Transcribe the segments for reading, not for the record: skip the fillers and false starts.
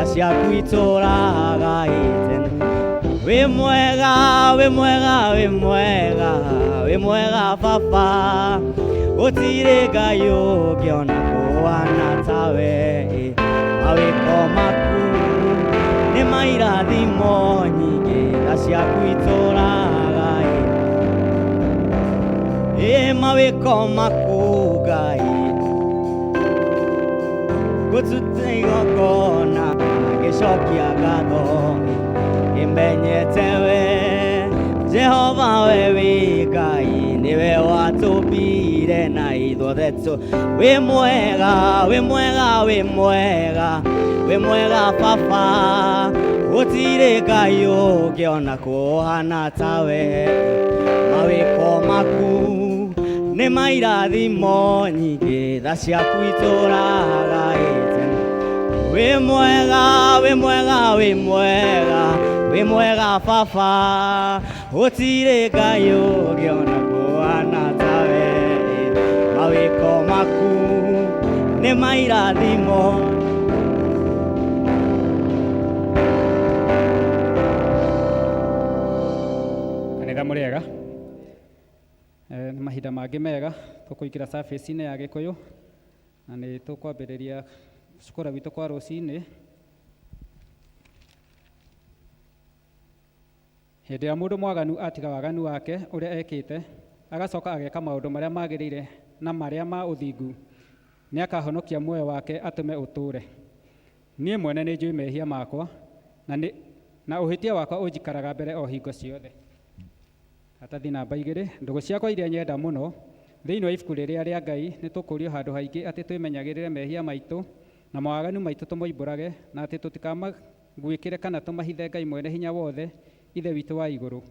asyakwitũraga itene wĩ mwega wĩ mwega wĩ mwega wĩ mwega baba gũtirĩ Ngai ũngĩona kũhana tawe mawĩko maku nĩ mairathimo nyingĩ asyakwitũraga mawĩko maku Ngai gũtũte igongona gĩcokia ngatho ĩmenyete we Jehova we wĩ Ngai nĩwe watũmbire na ithuothe wĩ mwega wĩ mwega wĩ mwega wĩ mwega baba gũtirĩ Ngai ũngĩona kũhana tawe mawĩko maku nĩ mairathimo nyingĩ tha ciaku itũraga itene wĩ mwega wĩ mwega wĩ mwega wĩ mwega baba gũtirĩ Ngai ũngĩona kũhana tawe mawĩko maku nĩ mairathimo kanitha mũrĩega nĩ mahinda mangĩ mega tũkũingĩra service-inĩ ya Gĩkũyũ na nĩ tũkwambĩrĩria cukuru witũ kwa rũcinĩ hĩndĩ ya mũndũ mwaganu atiga waganu wake ũrĩa ekĩte agacoka ageka maũndũ marĩa magĩrĩire na marĩa ma ũthingu nĩ akahonokia muoyo wake atũme ũtũre niĩ mwene nĩ njũĩ mehia makwa na ũhĩtia wakwa ũnjikaraga mbere o hingo ciothe Hatathi namba 2 ndũgũ ciakwa iria nyenda mũno thĩinĩ wa ibuku rĩrĩa rĩa Ngai nĩ tũkũrio handũ haingĩ atĩ twĩmenyagĩrĩre mehia maitũ na mawaganu maitũ tũmoimbũrage na atĩ tũtikamagwĩkĩre kana tũmahithe Ngai mwene hinya wothe ithe witũ wa igũrũ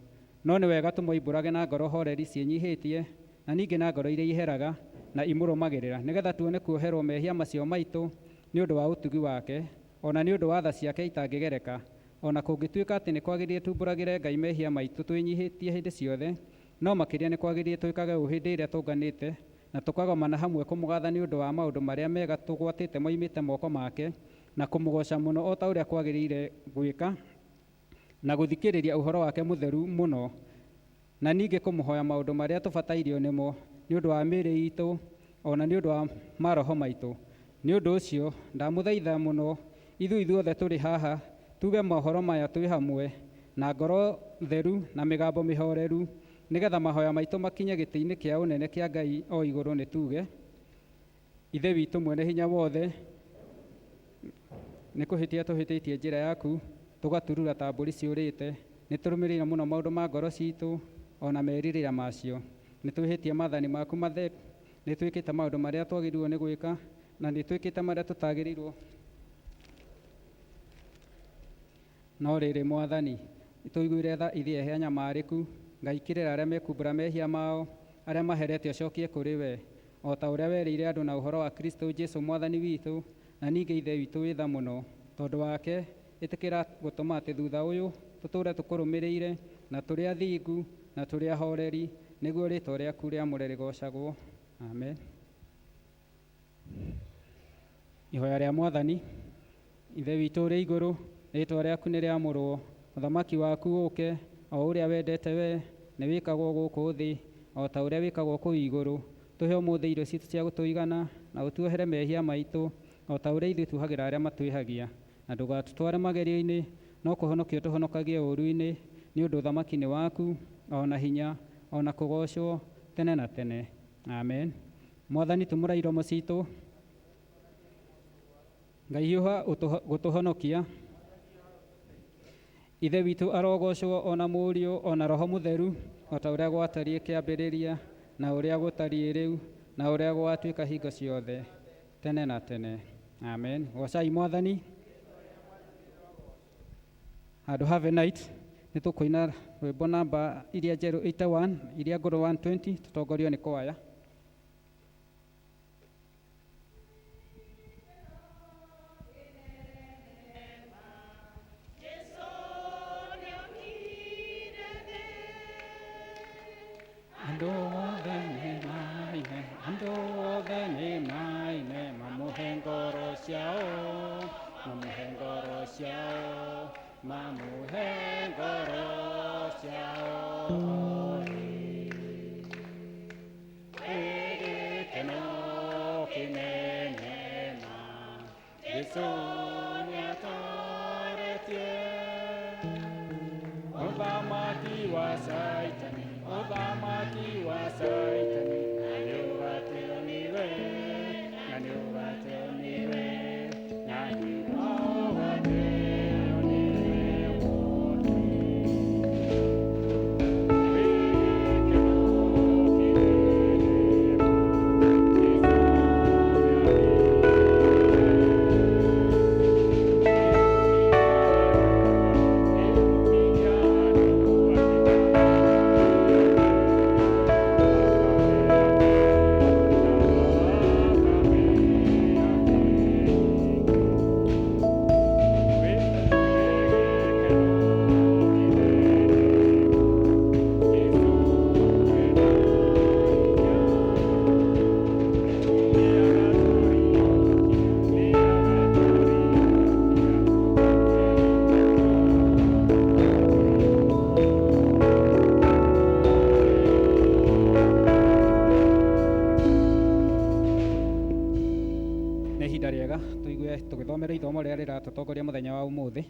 no nĩ wega tũmoimbũrage na ngoro horeri ciĩnyihĩtie na ningĩ na ngoro iria iheraga na imũrũmagĩrĩra nĩgetha tuone kuoherwo mehia macio maitũ nĩ ũndũ wa ũtugi wake ona nĩ ũndũ wa tha ciake itangĩgereka ona kũngĩtuĩka atĩ nĩ kwagĩrĩire tumbũragĩre Ngai mehia maitũ twĩnyihĩtie hĩndĩ ciothe no makĩria nĩ kwagĩrĩire twĩkage ũũ hĩndĩ ĩrĩa tũnganĩte na tũkagomana hamwe kũmũgatha nĩ ũndũ wa maũndũ marĩa mega tũgwatĩte moimĩte moko make na kũmũgoca mũno o ta ũrĩa kwagĩrĩire gwĩka na gũthikĩrĩria ũhoro wake mũtheru mũno na ningĩ kũmũhoya maũndũ marĩa tũbatairio nĩmo nĩ ũndũ wa mĩĩrĩ itũ ona nĩ ũndũ wa maroho maitũ nĩ ũndũ ũcio ndamũthaitha mũno ithuothe tũrĩ haha tuge mohoro maya twĩ hamwe na ngoro theru na mĩgambo mĩhoreru nĩgetha mahoya maitũ makinye gĩtĩ-inĩ kĩa ũnene kĩa Ngai o igũrũ nĩ tuge ithe witũ mwene hinya wothe nĩ kũhĩtia tũhĩtĩtie njĩra yaku tũgaturura ta mbũri ciũrĩte nĩ tũrũmĩrĩire mũno maũndũ ma ngoro citũ ona merirĩra macio nĩ twĩhĩtie maathani maku matheru nĩ twĩkĩte maũndũ marĩa twagĩrĩirwo nĩ gwĩka na nĩ twĩkĩte marĩa tũtagĩrĩirwo no rĩrĩ Mwathani nĩtũiguire tha ithie hĩa nyamarĩku Ngai kĩrĩra arĩa mekumbũra mehia mao arĩa maherete ũcokie kũrĩ we o ta ũrĩa werĩire andũ na ũhoro wa Kristo Jesũ Mwathani witũ na ningĩ ithe witũ wĩ tha mũno tondũ wake ĩtĩkĩra gũtũma atĩ thutha ũyũ tũtũũre tũkũrũmĩrĩire na tũrĩ athingu na tũrĩ ahoreri nĩguo rĩĩtwa rĩaku rĩamũre rĩgocagwo amen ihoya rĩa Mwathani ithe witũ ũrĩ igũrũ rĩĩtwa rĩaku nĩ rĩamũrwo ũthamaki waku ũũke o ũrĩa wendete we nĩ wĩkagwo gũkũ thĩ o ta ũrĩa wĩkagwo kũu igũrũ tũhe ũmũthĩ irio citũ cia gũtũigana na ũtuohere mehia maitũ o ta ũrĩa ithuĩ tuohagĩra arĩa matwĩhagia na ndũgatũtware magerio-inĩ no kũhonokia tũhonokagie ũũru-inĩ nĩ ũndũ ũthamaki nĩ waku ona hinya ona kũgocwo tene na tene amen Mwathani tumũra iromo citũ Ngai hiũha gũtũhonokia ithe witũ arogocwo ona mũriũ ona roho mũtheru o ta ũrĩa gwatariĩ kĩambĩrĩria na ũrĩa gũtariĩ rĩu na ũrĩa gwatuĩka hingo ciothe tene na tene amen gocai Mwathani handũ have a night nĩ tũkũina rwĩmbo namba iria njerũ 81 iria ngũrũ 120 tũtongorio nĩ kwaya Mamuhengoro ciao mamuhe ngoro ciao keno kinenena Yesunya toretie Odhamaki wa Saitani Odhamaki wa Saitani Naniugateoniwe Naniugateoniwe tũgĩthomera ithomo rĩrĩa rĩratũtongoria mũthenya wa ũmũthĩ.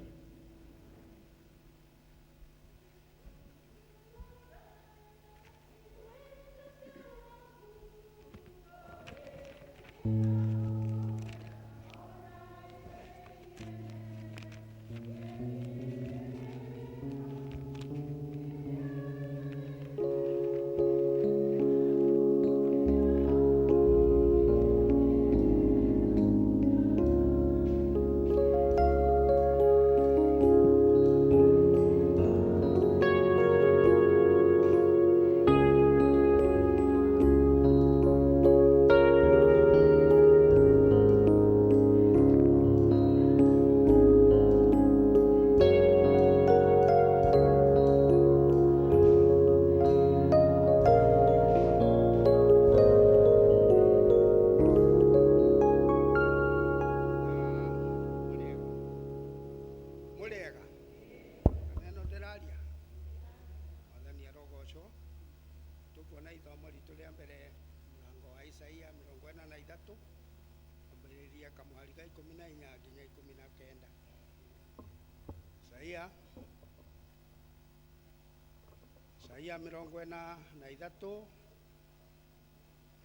Isaia 43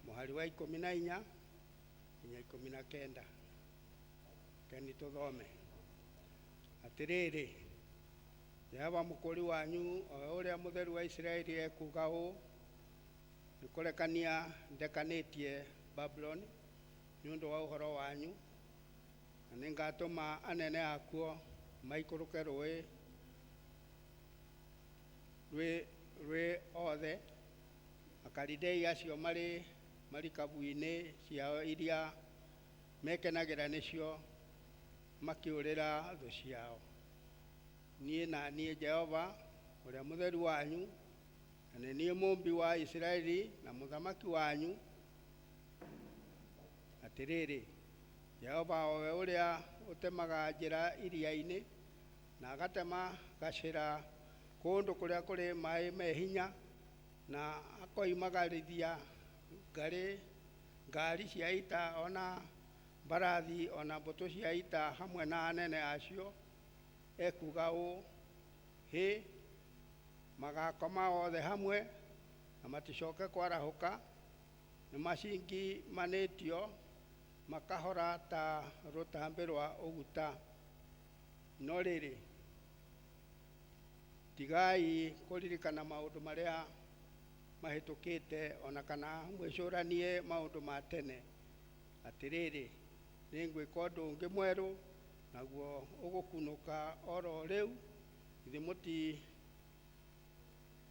muhari wa 14 nginya 19. Keni tuthome. Atiriri, Jehova mukuri wanyu o uria mutheru wa Israeli ekuga ũ nikurekania ndekanitie Babylon ni undu wa uhoro wanyu, na ningatuma anene akuo maikuruke rũĩ othe, Akalidei acio mari kabuini ciao iria mekenagira nicio makiurira thũ ciao. Niĩ na niĩ Jehova uria mutheru wanyu, na nĩ niĩ mũmbi wa Israeli na muthamaki wanyu. Atiriri, Jehova owe uria utemaga njĩra iria-inĩ na agatema gacĩra kundu kuria kuri mai mehinya, na akoimagarithia ngari cia ita ona mbarathi ona mbũtũ cia ita hamwe na anene acio. Ekuga ũ, hĩ magakoma othe hamwe na maticoke kwarahuka, nĩ macingi manĩtio makahora ta rũtambĩ rwa ũguta. No rĩrĩ, tigai kuririkana maundu maria mahitukite ona kana mwicuranie maundu ma tene. Atiriri, ningwika undu ungi mweru naguo ugukunuka oro riu, ithi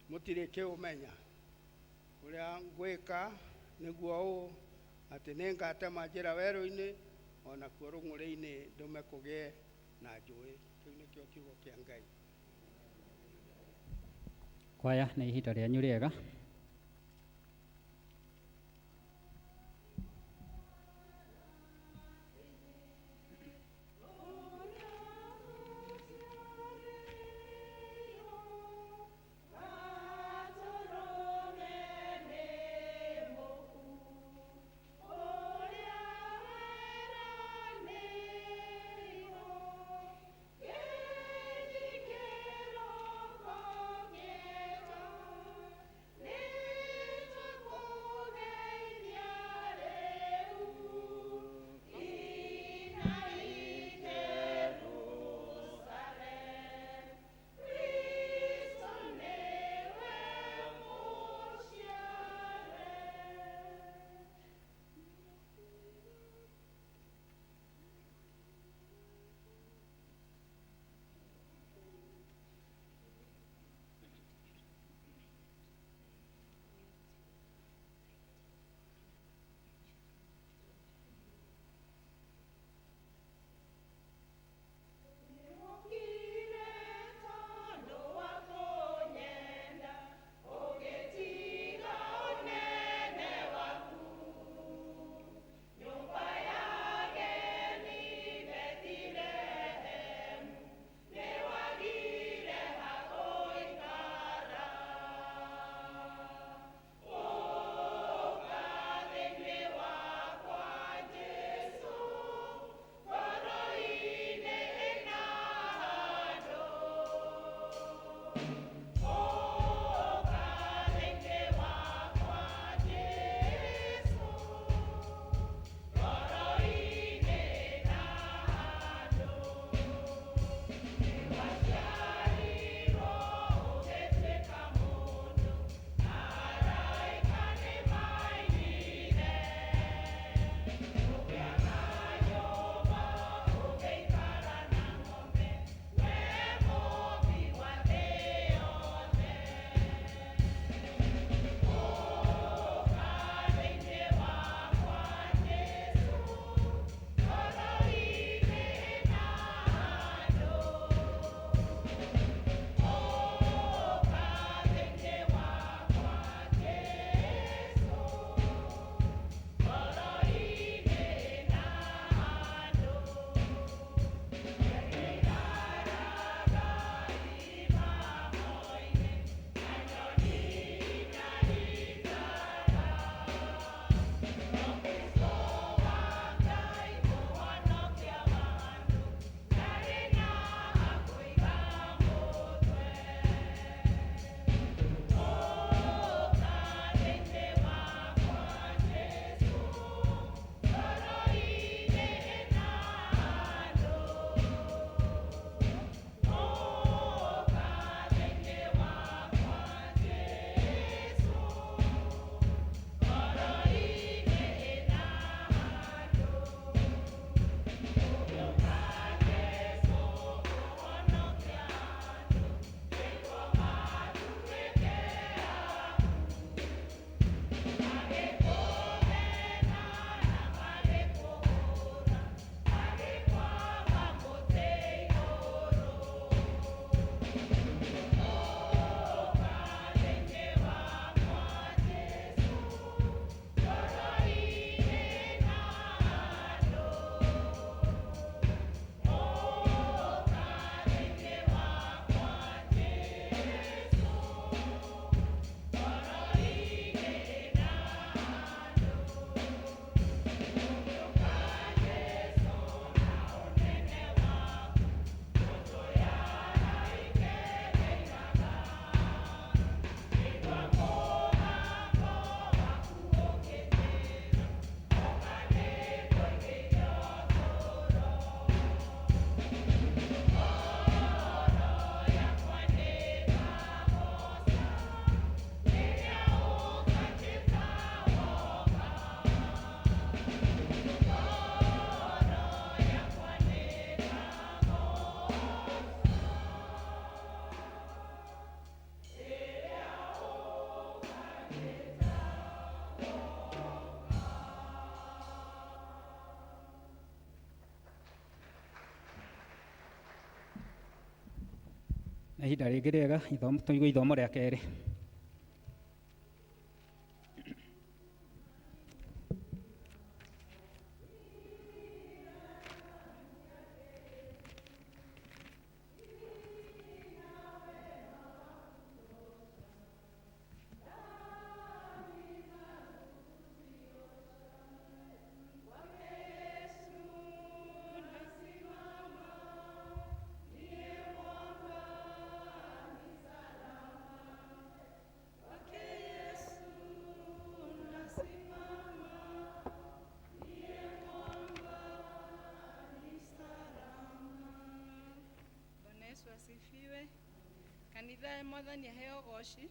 mutirikiumenya. Uria ngwika niguo ũ, ati ningatema njĩra werũ-inĩ ona kuo rũng'ũrĩ-inĩ ndume kugie na njũĩ. Kiu nikio kiugo kia Ngai. Kwaya na ihinda rĩanyu rĩega. na ihinda rĩngĩ rĩega tũigue ithomo rĩa kerĩ. Asifiwe. Kanitha ya Mwathani aheo goci.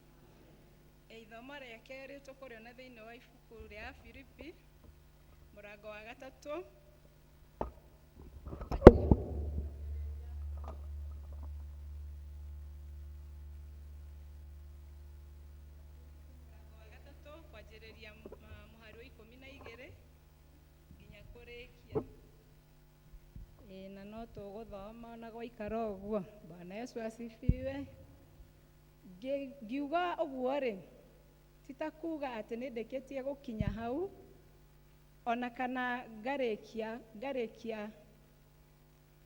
Ithomo rĩa kerĩ tũkũrĩona thĩinĩ wa ibuku rĩa Filipi mũrango wa 3 kwanjĩrĩria mũhari wa 12 nginya kũrĩkia. Na no tũgũthoma na gwaikara ũguo. Bwana Yesu asifiwe. Ngiuga ũguo rĩ, titakuga atĩ nĩ ndĩkĩtie gũkinya hau, ona kana ngarĩkia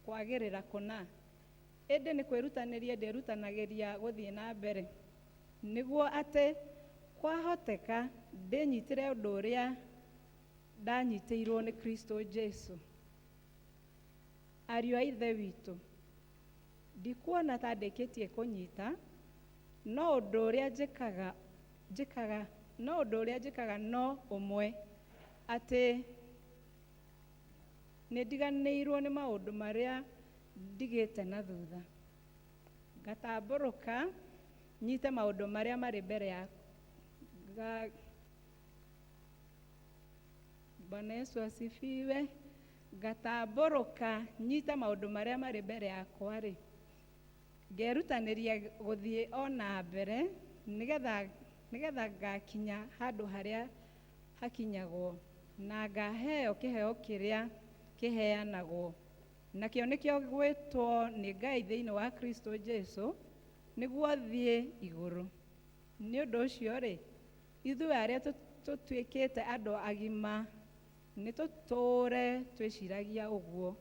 kwagĩrĩra kũna. Ĩndĩ nĩ kwĩrutanĩria ndĩrutanagĩria gũthiĩ na mbere, nĩguo atĩ kwahoteka ndĩnyitĩre ũndũ ũrĩa ndanyitĩirwo nĩ Kristo Jesu. Ariũ a Ithe witũ, ndikuona ta ndĩkĩtie kũnyita, no ũndũ ũrĩa njĩkaga no ũmwe, atĩ nĩ ndiganĩirwo nĩ maũndũ marĩa ndigĩte na thutha, ngatambũrũka nyite maũndũ marĩa marĩ mbere ya Bwana Yesu asifiwe. Ngatambũrũka nyite maũndũ marĩa marĩ mbere yakwa rĩ, ngerutanĩria gũthiĩ o na mbere, nĩgetha ngakinya handũ harĩa hakinyagwo, na ngaheo kĩheo kĩrĩa kĩheanagwo, nakĩo nĩkĩo gwĩtwo nĩ Ngai thĩinĩ wa Kristo Jesu, nĩguo thiĩ igũrũ. Nĩ ũndũ ũcio rĩ, ithuĩ arĩa tũtuĩkĩte andũ agima nĩ tũtũũre twĩciragia ũguo,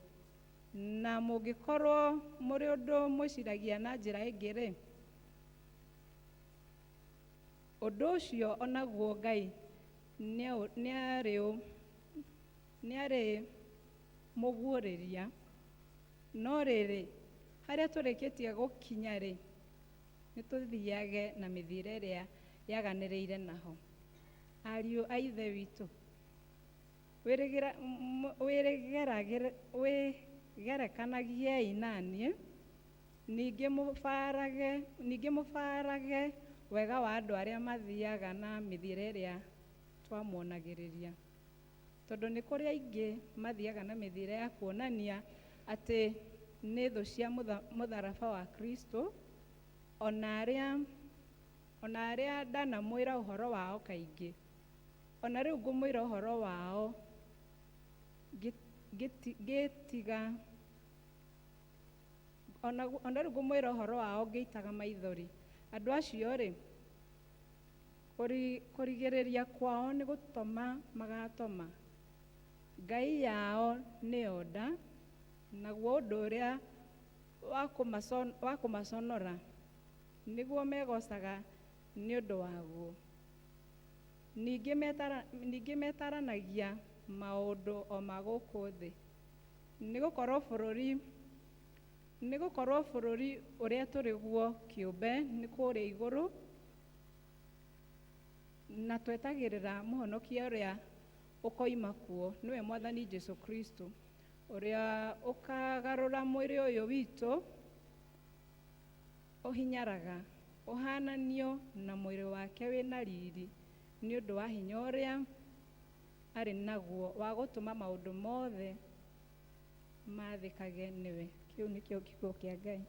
na mũngĩkorwo mũrĩ ũndũ mwĩciragia na njĩra ĩngĩ rĩ, ũndũ ũcio onaguo Ngai nĩarĩ mũguũrĩria. No rĩrĩ, harĩa tũrĩkĩtie gũkinya rĩ, nĩ tũthiage na mĩthiĩre ĩrĩa yaganĩrĩire naho. Ariũ a Ithe witũ, wĩgerekanagiei naniĩ, ningĩ mũbarage wega wa andũ arĩa mathiaga na mĩthiĩre ĩrĩa twamuonagĩrĩria, tondũ nĩ kũrĩ aingĩ mathiaga na mĩthiĩre ya kuonania atĩ nĩ thũ cia mũtharaba wa Kristo, ona arĩa ndanamwĩra ũhoro wao kaingĩ, ona rĩu ngũmwĩra ũhoro wao ngĩitaga maithori. Andũ acio rĩ, kũrigĩrĩria kwao nĩ gũtoma magatoma. Ngai yao nĩyo nda, naguo ũndũ ũrĩa wa kũmaconora nĩguo megocaga nĩ ũndũ waguo. Ningĩ metaranagia maũndũ o ma gũkũ thĩ, nĩgũkorwo bũrũri ũrĩa tũrĩ guo kĩũmbe nĩ kũrĩa igũrũ, na twetagĩrĩra mũhonokia ũrĩa ũkoima kuo, nĩwe Mwathani Jesu Kristo, ũrĩa ũkagarũra mwĩrĩ ũyũ witũ ũhinyaraga, ũhananio na mwĩrĩ wake wĩna riri, nĩ ũndũ wa hinya ũrĩa arĩ naguo wa gũtũma maũndũ mothe mathĩkage nĩwe. Kĩu nĩkĩo kiugo kĩa Ngai.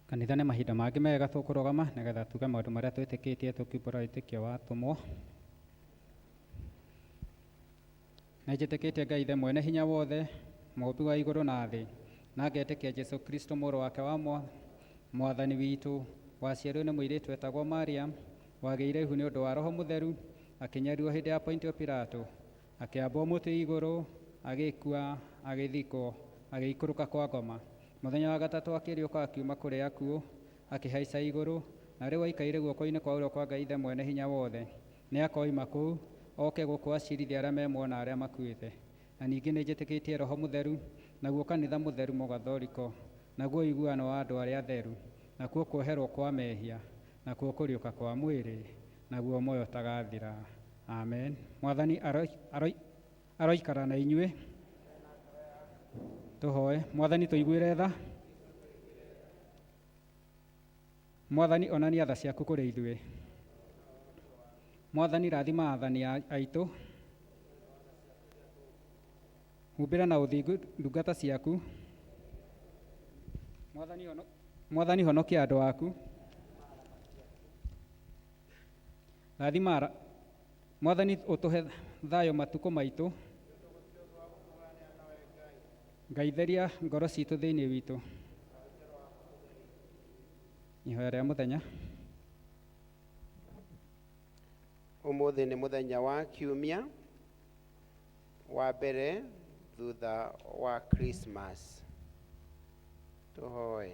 Kanitha nĩ mahinda mangĩ mega tũkũrũgama nĩgetha tuge maũndũ marĩa twĩtĩkĩtie tũkiumbũra wĩtĩkio wa tũmwo. Nĩ njĩtĩkĩtie Ngai Ithe mwene hinya wothe, mũũmbi wa igũrũ na thĩ, na ngetĩkia Jesũ Kristo mũrũ wake wa mwathani witũ, waciarĩirwo nĩ mũirĩtu wetagwo Mariam, wagĩire ihu nĩ ũndũ wa Roho Mũtheru, akĩnyarirwo hĩndĩ ya Pontio Pilato, akĩambwo mũtĩ igũrũ, agĩkua, agĩthikwo, agĩikũrũka kwa ngoma. Mũthenya wa gatatũ akĩriũka akiuma kũrĩ akuũ, akĩhaica igũrũ, na rĩu aikaire guoko-inĩ kwa ũrĩo kwa Ngai Ithe Mwene Hinya Wothe. Nĩ akoima kũu, oke gũkũ acirithia arĩa memuona arĩa makuĩte. Na ningĩ nĩ njĩtĩkĩtie Roho Mũtheru, naguo kanitha mũtheru mũgathoriko, naguo ũiguano wa andũ arĩa atheru, nakuo kuoherwo kwa mehia, nakuo kũriũka kwa mwĩrĩ, naguo muoyo ũtagathira. Amen. Mwathani aroikara na inyuĩ. Tũhoe. Mwathani tũiguĩre tha. Mwathani onania tha ciaku kũrĩ ithuĩ. Mwathani rathima athani aitũ. Humbĩra na ũthingu ndungata ciaku. Mwathani honokia andũ aku. Rathima Mwathani ũtũhe thayũ matukũ maitũ. Ngai theria ngoro citũ thĩinĩ witũ. Ihoya rĩa mũthenya. Ũmũthĩ nĩ mũthenya wa kiumia wa mbere thutha wa Christmas. Tũhoe.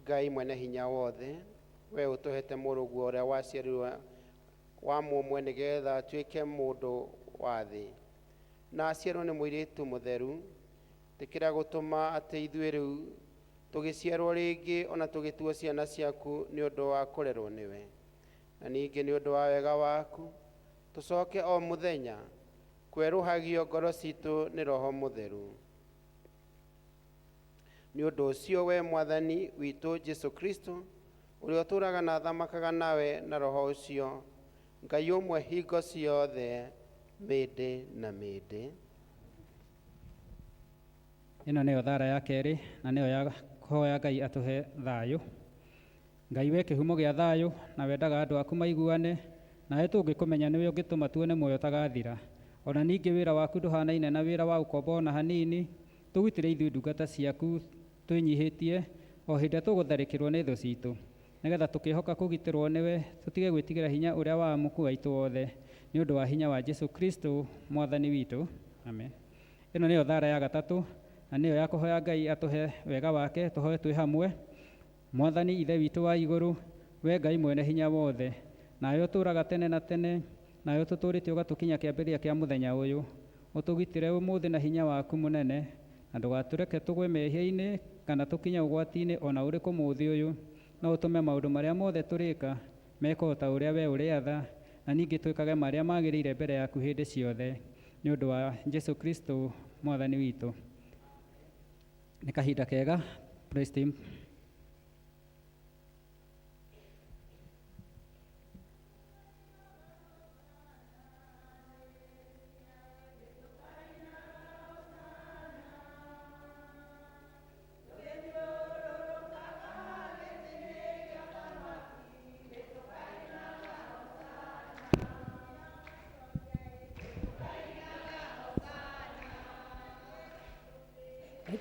Ngai mwene hinya wothe, we ũtũhete mũrũguo ũrĩa waciarirwo wa mũmwe nĩgetha atuĩke mũndũ wa thĩ, na aciarwo nĩ mũirĩtu mũtheru, tĩkĩra gũtũma atĩ ithuĩ rĩu tũgĩciarwo rĩngĩ ona tũgĩtuo ciana ciaku nĩ ũndũ wa kũrerwo nĩwe, na ningĩ nĩ ũndũ wa wega waku tũcoke o mũthenya kwerũhagio ngoro citũ nĩ Roho Mũtheru. Nĩ ũndũ ũcio we Mwathani witũ Jesũ Kristo, ũrĩa ũtũũraga na thamakaga nawe na Roho ũcio, Ngai ũmwe hingo ciothe, mĩndĩ na mĩndĩ. Ĩno nĩyo thara ya kerĩ, na nĩyo ya kũhoya Ngai atũhe thayũ. Ngai we kĩhumo gĩa thayũ, na wendaga andũ aku maiguane, nawe tũngĩkũmenya nĩwe ũngĩtũma tuone muoyo ũtagathira. Ona ningĩ wĩra waku ndũhanaine na wĩra wa ũkombo ona hanini. Tũgitĩre ithuĩ ndungata ciaku twĩnyihĩtie o hĩndĩ ĩrĩa tũgũtharĩkĩrwo nĩ thũ citũ, nĩgetha tũkĩhoka kũgitĩrwo nĩwe, tũtige gwĩtigĩra hinya ũrĩa wa muku aitũ wothe, nĩ ũndũ wa hinya wa Jesũ Kristo Mwathani witũ. Amen. Ĩno nĩyo thara ya gatatũ, na nĩyo ya kũhoya Ngai atũhe wega wake. Tũhoe twĩ hamwe. Mwathani Ithe witũ wa igũrũ, we Ngai mwene hinya wothe, nawe ũtũũraga tene na tene, nawe ũtũtũrĩte ũgatũkinya kĩambĩrĩria kĩa mũthenya ũyũ, ũtũgitĩre ũmũthĩ na hinya waku mũnene, na ndũgatũreke tũgwe mehia-inĩ kana tũkinye ũgwati-inĩ ona ũrĩkũ mũthĩ ũyũ, no ũtũme maũndũ marĩa mothe tũrĩka mekwo ta ũrĩa we ũrĩatha, na ningĩ twĩkage marĩa magĩrĩire mbere yaku hĩndĩ ciothe, nĩ ũndũ wa Jesũ Kristo Mwathani witũ. Nĩ kahinda kega. Praise team.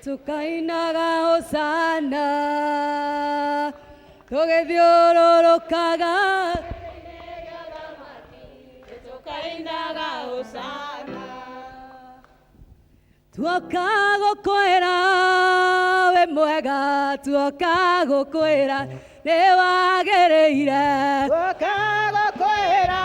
Tukainaga hosana, tũgĩthiũrũrũkaga tukainaga hosana, tuoka gũkwĩra wĩ mwega, tuoka gũkwĩra nĩ wagĩrĩire, tuoka gũkwĩra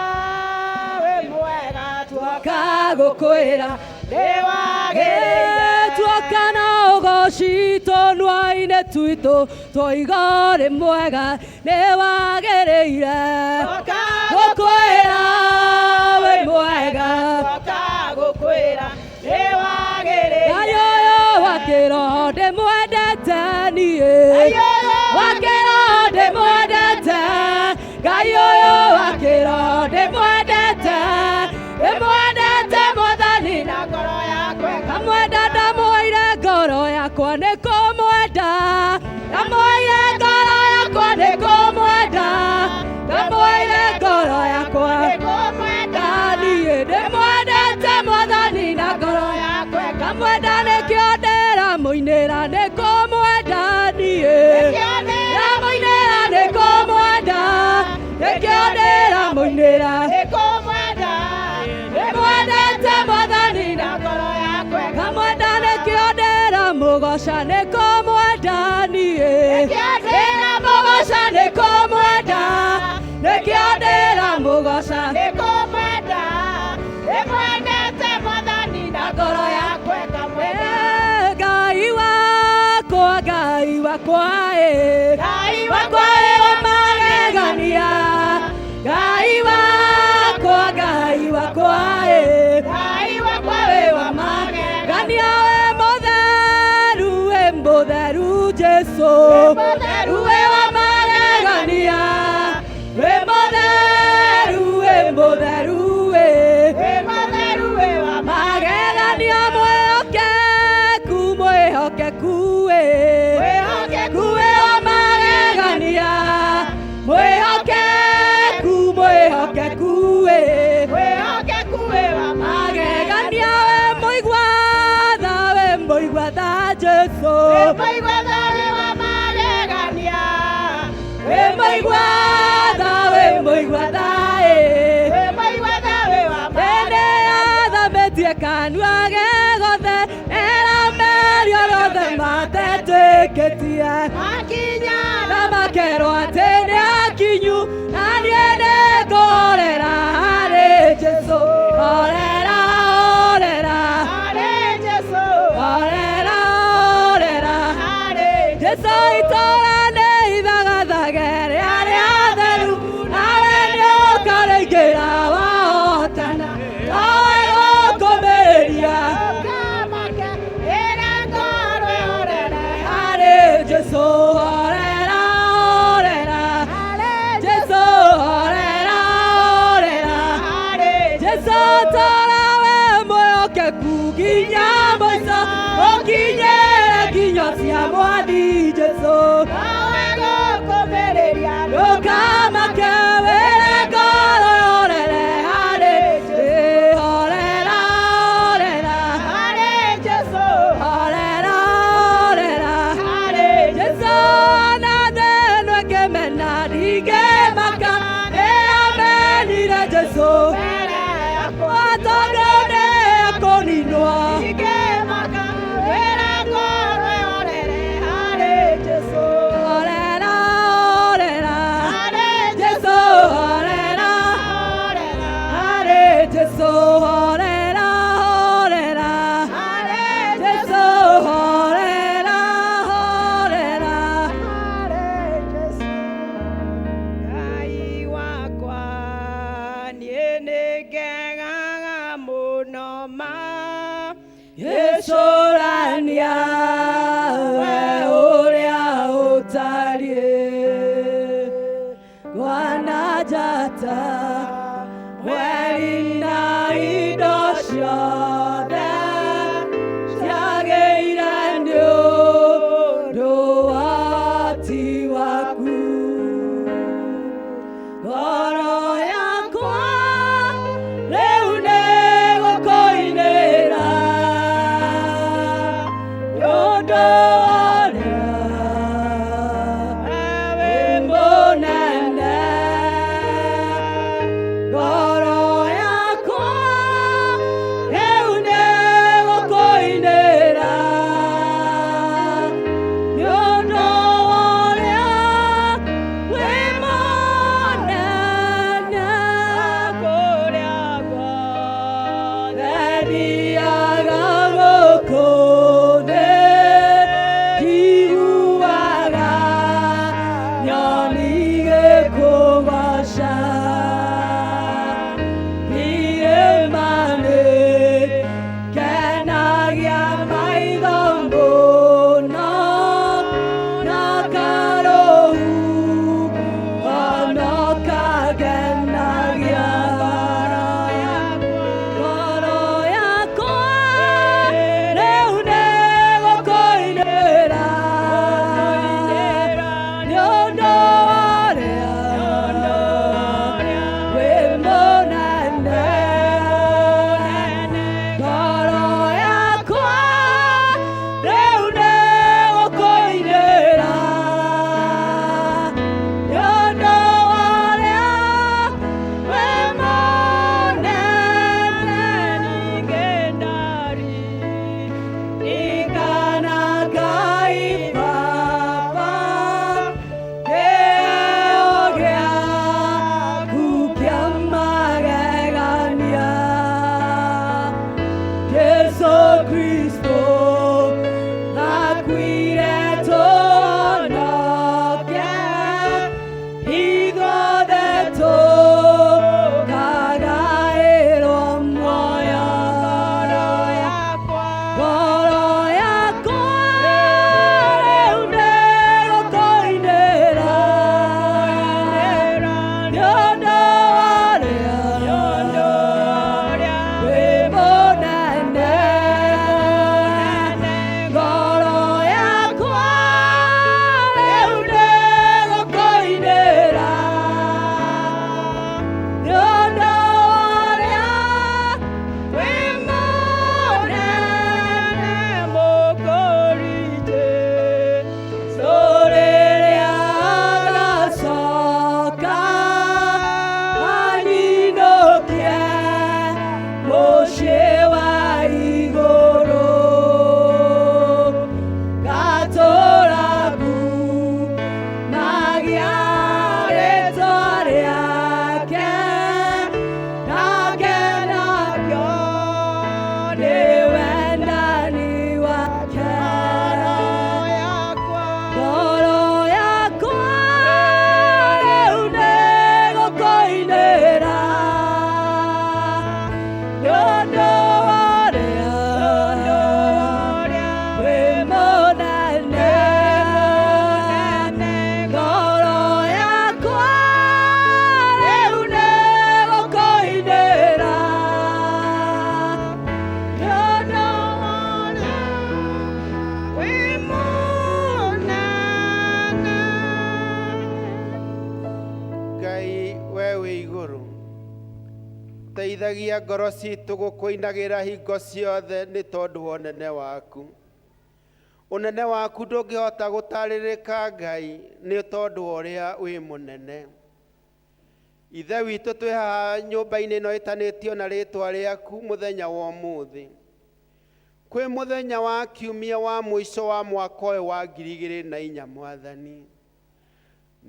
wĩ mwega, tuoka gũkwĩra nĩ wagĩrĩire, tuoka na ũgoci tũnua-inĩ twitũ twoiga ũrĩ mwega nĩ wagĩrĩire, tuoka gũkwĩra wĩ mwega, tuoka gũkwĩra nĩ wagĩrĩire, Ngai ũyũ wa kĩroho ndĩmwendete niĩ, wa kĩroho ndĩmwendete, Ngai ũyũ wa kĩroho ndĩmwendete, ndĩmwendete Mwathani na ngoro yakwa, ngamwenda ndamũire ngoro yakwa nĩ kũmwenda, ndamũire ngoro yakwa nĩ kũmwenda, ndamũire ngoro yakwa nĩ kũmwenda, niĩ ndĩmwenda mũgoca nĩ kũmwenda niĩ ndĩna mũgoca nĩ kũmwenda nĩkĩo ndĩra mũgoca nĩ kũmwenda ndĩmwendete Mwathani na ngoro yakwa ĩkamwenda Ngai wakwa Ngai wakwa Ngai wakwa wa magegania Ngai wakwa Ngai wakwa Ngai wakwa wa magegania we mũtheru Jesu mũtheru wa magegania we mũtheru wa magegania mwĩhokeku wa magegania mwĩhokeku wa magegania we mũigua Jesu we mũigua wa magegania we mũigua wa magegania athamĩtie kanua ge gothe eramerio rothe matetĩkĩtie makinya na makerwo atĩ nĩ akinyu na niĩ nĩngorera harĩ Jesu orera harĩ Jesu orera harĩ Jesu itũra nĩ ithagathage rĩarĩa atheru nawe nĩũkarĩingĩra wahotana nawe gũkũmĩrĩria Jesu orera Jesu orera Jesu tora we mwĩhokeku nginya mũico ũkinyĩre nginya cia mwathi Jesu nawe gũkũmĩrĩria ndũkamake wĩre ngoro yorere harĩ Jesu orera Jesu na thĩno ĩkĩmena ndingĩmaka nĩamenire Jesu tondũ nĩekũninwo Jesu orera Jesu orera Jesu orera Jesu orera Ngai wakwa niĩ nĩngegaga mũno ma Yecũrania we ũrĩa ũtariĩ wananjata mweri na indo ciothe ciagĩire nĩ ũndũ wa ti waku ngoro yakwa rĩu nĩ gũkũinĩra nĩ ũndũ Jesu Kristo akuire tuhonoke ithuothe tukagaĩrwo muoyo. Ngoro yakwa rĩu nĩgũkũinĩra nĩ ũndũ warĩa wĩ mũnene. Ngoro yakwa rĩu nĩgũkũinĩra nĩ ũndũ warĩa wĩ mũnene mũkũringe. So rĩrĩa agacoka anyinũkie mũciĩ wa igũrũ, ngatũũra ngumagia rĩĩtwa rĩake, nake nakĩo nĩ wendani wake. Ngoro yakwa rĩu nĩgũkũinĩra nĩ ũndũ warĩa wĩ mũnene. Ngoro yakwa rĩu nĩgũkũinĩra nĩ ũndũ warĩa wĩ mũnene. Ngai we wĩ igũrũ, teithagia ngoro citũ gũkũinagĩra hingo ciothe nĩ tondũ wa ũnene waku. Ũnene waku ndũngĩhota gũtarĩrĩka Ngai, nĩ tondũ wa ũrĩa wĩ mũnene. Ithe witũ twĩ haha nyũmba-inĩ ĩno ĩtanĩtio na rĩĩtwa rĩaku mũthenya wa ũmũthĩ, kwĩ mũthenya wa kiumia wa mũico wa mwaka ũyũ wa 2004 Mwathani.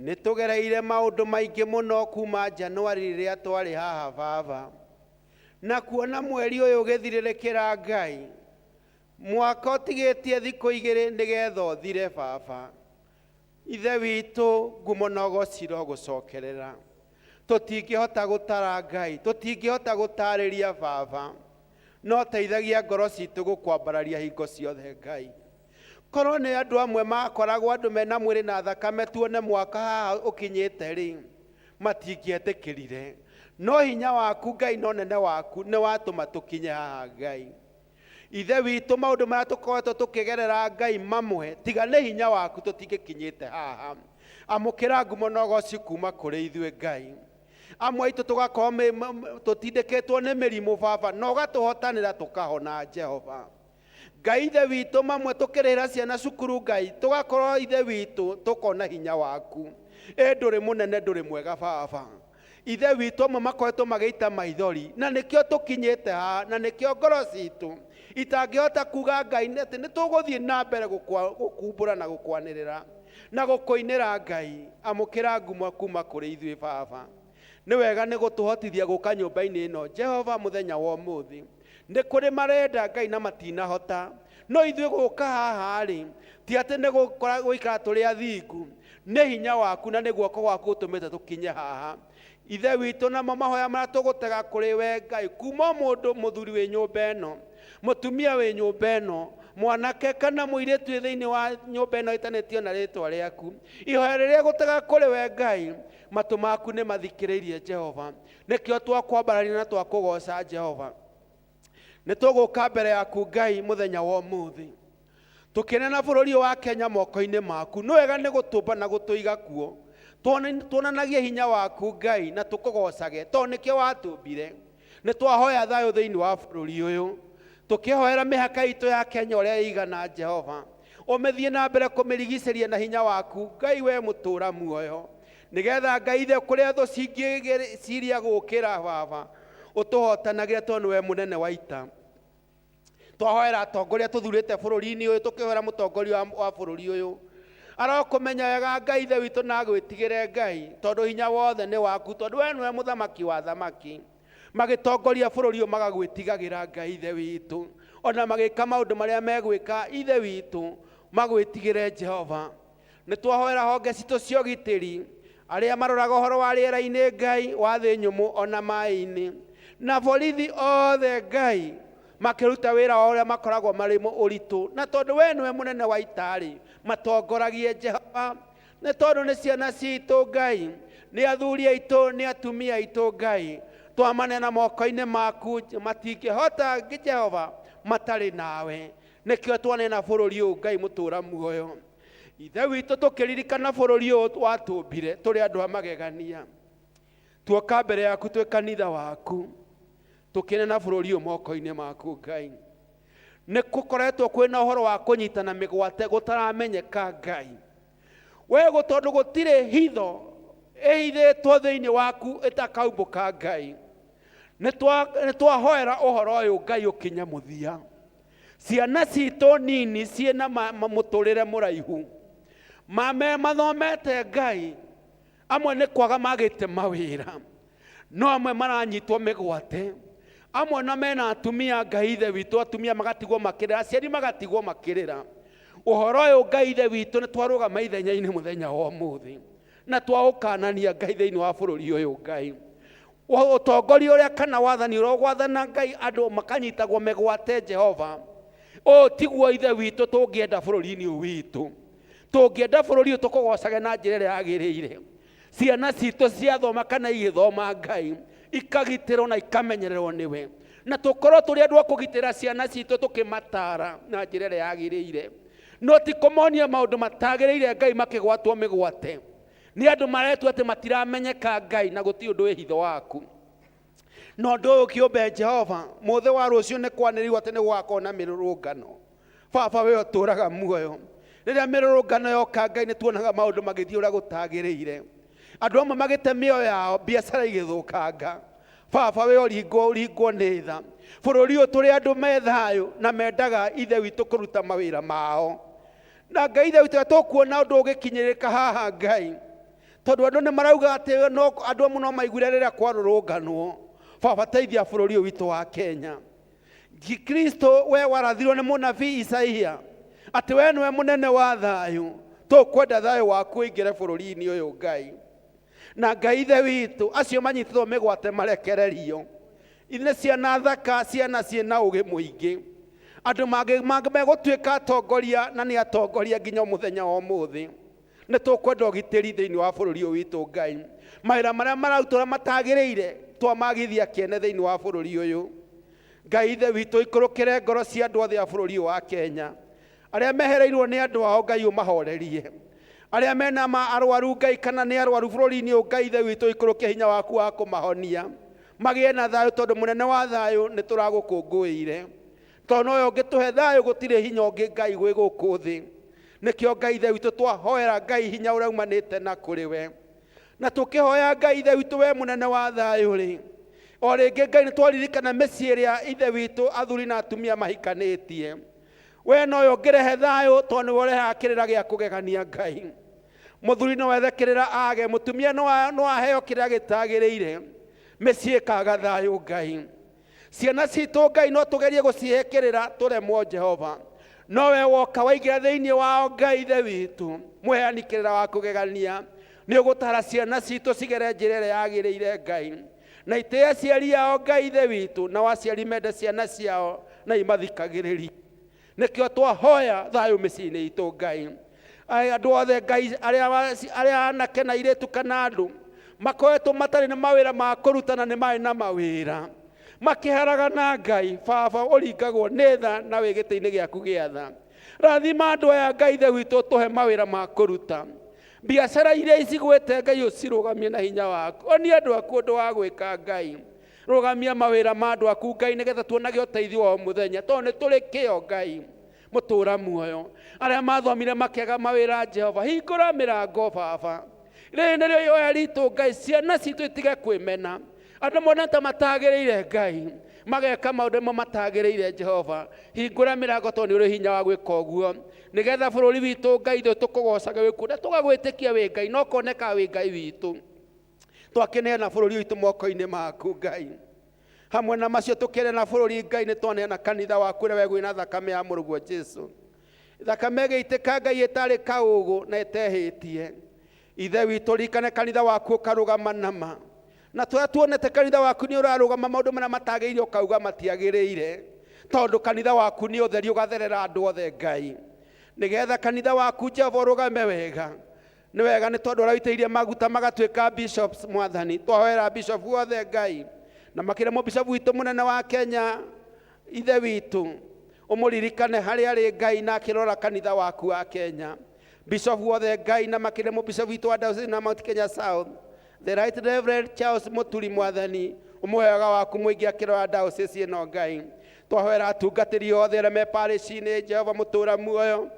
Nĩ tũgereire maũndũ maingĩ mũno kuma Januari rĩrĩa twarĩ haha Baba, na kuona mweri ũyũ ũgĩthirĩrĩkĩra Ngai, mwaka ũtigĩtie thikũ 2 nĩgetha ũthire Baba. Ithe witũ ngumo na ũgociro gũcokerera, tũtingĩhota gũtara Ngai, tũtingĩhota gũtarĩria Baba, no teithagia ngoro citũ gũkwambararia hingo ciothe Ngai. Korwo nĩ andũ amwe makoragwo andũ mena mwĩrĩ na thakame tuone mwaka haha ũkinyĩte rĩ, matingĩetĩkĩrire, no hinya waku Ngai na ũnene waku nĩ watũma tũkinye haha Ngai. Ithe witũ maũndũ marĩa tũkoretwo tũkĩgerera Ngai mamwe, tiga nĩ hinya waku tũtingĩkinyĩte haha. Amũkĩra ngumo na ũgoci kuma kũrĩ ithuĩ Ngai. Amwe aitũ tũgakorwo tũtindĩkĩtwo nĩ mĩrimũ Baba, na ũgatũhotanĩra tũkahona Jehova. Ngai ithe witũ mamwe tũkĩrĩhĩra ciana cukuru Ngai, tũgakorwo ithe witũ tũkona hinya waku. Ndũrĩ mũnene, ndũrĩ mwega Baba. Ithe witũ amwe makoretwo magĩita maithori, na nĩkĩo tũkinyĩte haha, na nĩkĩo ngoro citũ itangĩhota kuga Ngai atĩ nĩ tũgũthiĩ na mbere gũkumbũra na gũkwanĩrĩra na gũkũinĩra Ngai. Amũkĩra ngumo kuma kũrĩ ithuĩ Baba. Nĩ wega nĩ gũtũhotithia gũka nyũmba-inĩ ĩno Jehova mũthenya wa ũmũthĩ. Nĩ kũrĩ marenda Ngai na matinahota, no ithuĩ gũka haha rĩ, ti atĩ nĩ gũikara tũrĩ athingu, nĩ hinya waku na nĩ guoko gwaku ũtũmĩte tũkinye haha. Ithe witũ namo mahoya marĩa tũgũtega kũrĩ we Ngai, kuma mũndũ mũthuri wĩ nyũmba ĩno, mũtumia wĩ nyũmba ĩno, mwanake kana mũirĩtu thĩinĩ wa nyũmba ĩno ĩtanĩtio na rĩĩtwa rĩaku, ihoya rĩrĩa gũtega kũrĩ we Ngai, matũ maku nĩ mathikĩrĩirie Jehova. Nĩkĩo twakwambararia na twakũgoca Jehova. Nĩ tũgũka mbere yaku Ngai mũthenya wa ũmũthĩ, tũkĩnena bũrũri wa Kenya moko-inĩ maku. Nĩ wega nĩ gũtũmba na gũtũiga kuo, tuonanagie hinya waku Ngai na tũkũgocage, tondũ nĩkĩo watũmbire. Nĩ twahoya thayũ thĩinĩ wa bũrũri ũyũ, tũkĩhoera mĩhaka itũ ya Kenya ũrĩa ĩigana Jehova. Ũmĩthiĩ na mbere kũmĩrigicĩria na hinya waku Ngai, we mũtũũra muoyo, nĩgetha Ngai ithe kũrĩa thũ cingĩciria gũũkĩra Baba, ũtũhotanagĩre tondũ nĩwe mũnene wa ita. Twahoera atongoria tũthurĩte bũrũri-inĩ ũyũ, tũkĩhoera mũtongoria wa bũrũri ũyũ arokũmenya wega Ngai ithe witũ na gwĩtigĩre Ngai, tondũ hinya wothe nĩ waku, tondũ we nĩwe mũthamaki wa thamaki. magitongoria bũrũri ũyũ magagwĩtigagĩra Ngai ithe witũ, ona magĩka maũndũ marĩa megwĩka ithe witũ magwĩtigĩre Jehova. Nĩ twahoera honge citũ cia ũgitĩri, arĩa maroraga ũhoro wa rĩera-inĩ Ngai, wa thĩ nyũmũ ona maĩ-inĩ, na borithi othe Ngai makĩruta wĩra wa ũrĩa makoragwo marĩ ũritũ, na tondũ we nĩwe mũnene wa itarĩ matongoragie Jehova, nĩ tondũ nĩ ciana citũ Ngai, nĩ athuri aitũ, nĩ atumia aitũ Ngai, twamanena moko-inĩ maku, matingĩhota Jehova matarĩ nawe. Nĩkĩo twanena bũrũri ũyũ Ngai mũtũũra muoyo. Ithe witũ tũkĩririkana bũrũri ũyũ watũmbire tũrĩ andũ a magegania, tuoka mbere yaku twĩ kanitha waku, tũkĩnena bũrũri ũyũ moko-inĩ maku Ngai. Nĩ gũkoretwo kwĩna ũhoro wa kũnyitana mĩgwate gũtaramenyeka Ngai, we tondũ gũtirĩ hitho ĩhithĩtwo thĩinĩ waku ĩtakaumbũka Ngai. Nĩ twahoera ũhoro ũyũ Ngai ũkinya mũthia, ciana citũ nini ciĩna mũtũrĩre mũraihu, mathomete Ngai, amwe nĩ kwaga magĩte mawĩra, no amwe maranyitwo mĩgwate, amwe na mena atumia Ngai ithe witũ, atumia magatigwo makĩrĩra, aciari magatigwo makĩrĩra. Ũhoro ũyũ Ngai ithe witũ nĩ twarũgama ithenya-inĩ mũthenya wa ũmũthĩ, na twaũkanania Ngai thĩinĩ wa bũrũri ũyũ Ngai. Ũtongoria ũrĩa kana wathani ũrĩa gwathana Ngai andũ makanyitagwo mĩgwate Jehova, tiguo ithe witũ tũngĩenda bũrũri-inĩ ũyũ witũ. Tũngĩenda bũrũri ũyũ tũkũgocage na njĩra ĩrĩa yagĩrĩire, ciana citũ ciathoma kana igĩthoma Ngai, ikagitĩrwo na ikamenyererwo nĩwe, na tũkorwo tũrĩ andũ a kũgitĩra ciana citũ tũkĩmatara na njĩra ĩrĩa yagĩrĩire, no ti kũmonia maũndũ matagĩrĩire Ngai makĩgwatwo mĩgwate. Nĩ andũ maretua atĩ matiramenyeka Ngai na gũtirĩ ũndũ wĩ hitho waku. No ũndũ ũyũ kĩũmbe Jehova, mũthĩ wa rũciũ nĩ kwanĩrĩirwo atĩ nĩ gũgakorwo na mĩrũrũngano. Baba we ũtũũraga muoyo, rĩrĩa mĩrũrũngano yoka Ngai nĩ tuonaga maũndũ magĩthiĩ ũrĩa gũtagĩrĩire, andũ amwe magĩte mĩoyo yao, biacara igĩthũkanga. Baba we ũringwo nĩ tha, bũrũri ũyũ tũrĩ andũ me thayũ na mendaga ithe witũ kũruta mawĩra mao. Na Ngai ithe witũ tũkuona ũndũ ũgĩkinyĩrĩka haha Ngai, tondũ andũ nĩ marauga atĩ andũ amwe no maiguire rĩrĩa kwarũrũnganwo. Baba teithia bũrũri ũyũ witũ wa Kenya. Kristo we warathirwo nĩ mũnabii Isaia atĩ we nĩwe mũnene wa thayũ, tũkwenda thayũ waku ũingĩre bũrũri-inĩ ũyũ Ngai. Na Ngai ithe witũ, acio manyitĩtwo mĩgwate marekererio, nĩ ciana thaka, ciana ciĩna ũgĩ mũingĩ, andũ megũtuĩka atongoria na nĩ atongoria nginya mũthenya wa ũmũthĩ. Nĩ tũkwenda ũgitĩri thĩinĩ wa bũrũri ũyũ witũ Ngai, mawĩra marĩa mararutwo matagĩrĩire twamagithia kĩene thĩinĩ wa bũrũri ũyũ Ngai ithe witũ. Ikũrũkĩre ngoro cia andũ othe a bũrũri ũyũ wa Kenya, arĩa mehereirwo nĩ andũ ao Ngai ũmahorerie, arĩa mena arwaru Ngai kana nĩ arwaru bũrũri-inĩ ũyũ Ngai ithe witũ, ikũrũkia hinya waku wa kũmahonia, magĩe na thayũ, tondũ mũnene wa thayũ nĩ tũragũkũngũĩire, tondũ nowe ũngĩtũhe thayũ gũtirĩ hinya ũngĩ Ngai gwĩ gũkũ thĩ. Nĩkĩo Ngai ithe witũ twahoera Ngai hinya ũrĩa umanĩte na kũrĩ we, na tũkĩhoya Ngai ithe witũ we mũnene wa thayũ rĩ, o rĩngĩ Ngai nĩ twaririkana mĩciĩ ĩrĩa ithe witũ athuri na atumia mahikanĩtie. We nowe ũngĩrehe thayũ, tondũ nĩwe ũrehaga kĩrĩra gĩa kũgegania Ngai. Mũthuri no wethe kĩrĩra age, mũtumia no aheo kĩrĩra gĩtagĩrĩire, mĩciĩ ĩkaga thayũ Ngai. Ciana citũ Ngai no tũgerie gũcihe kĩrĩra tũremwo Jehova, nowe woka waingĩra thĩinĩ wao Ngai ithe witũ, mũheani kĩrĩra wa kũgegania, nĩ ũgũtara ciana citũ cigere njĩra ĩrĩa yagĩrĩire Ngai, na itĩe aciari ao Ngai ithe witũ, na aciari mende ciana ciao na imathikagĩrĩrie. Nĩkĩo twahoya thayũ mĩciĩ-inĩ itũ Ngai. Andũ othe Ngai arĩa anake na airĩtu kana andũ makoretwo matarĩ na mawĩra ma kũrutana, nĩ marĩ na mawĩra makĩharagana Ngai, Baba ũringagwo nĩ tha na wĩ gĩtĩ-inĩ gĩaku gĩa tha. Rathima andũ aya Ngai ithe witũ, tũhe mawĩra ma kũruta, biacara iria icigwĩte Ngai ũcirũgamie na hinya waku. Onia andũ aku ũndũ wa gwĩka Ngai, rũgamia mawĩra ma andũ aku Ngai, nĩgetha tuonage ũteithio wa mũthenya, tondũ nĩ tũrĩ kĩo Ngai mũtũũra muoyo. Arĩa mathomire makĩaga mawĩra Jehova, hingũra mĩrango Baba. Rĩrĩ nĩrĩo ihoya ritũ Ngai, ciana citũ itige kwĩmena, andũ mona ta matagĩrĩire Ngai, mageka maũndũ mo matagĩrĩire Jehova. Hingũra mĩrango, tondũ nĩ ũrĩ hinya wa gwĩka ũguo, nĩgetha bũrũri witũ Ngai ithuĩ tũkũgocage wĩ kuo, na tũgagwĩtĩkia wĩ Ngai, no koneka wĩ Ngai witũ. Twakĩneana bũrũri witũ moko-inĩ maku Ngai, hamwe na macio tukire na bururi Ngai ni twaneana kanitha waku ũrĩa wegwĩ na thakame ya mũrũguo Jesu. Thakame ĩgĩitĩka Ngai ĩtarĩ kaũgũ na ĩtehĩtie. Ithe witũ ririkane kanitha waku ũkarũgama nama, na tũrĩa tuonete kanitha waku nĩ ũrarũgama maũndũ marĩa matagĩrĩire ũkauga matiagĩrĩire, tondũ kanitha waku nĩ ũtheri ũgatherera andũ othe Ngai. Nĩgetha kanitha waku Jehova ũrũgame wega, nĩ wega nĩ tondũ ũrawitĩirie maguta magatuĩka bishops Mwathani. Twahoera bishop wothe Ngai, na makĩria mũbishop witũ mũnene wa Kenya ithe witũ, ũmũririkane harĩa arĩ Ngai na akĩrora kanitha waku wa Kenya. Bishop wothe Ngai na makĩria mũbishop witũ wa Diocese na Mount Kenya South, the Right Reverend Charles Mũturi Mwathani, ũmwega waku mũingĩ akĩrora diocese ĩno Ngai. Twahoera atungatĩri othe arĩa me parish-inĩ Jehova mũtũũra muoyo,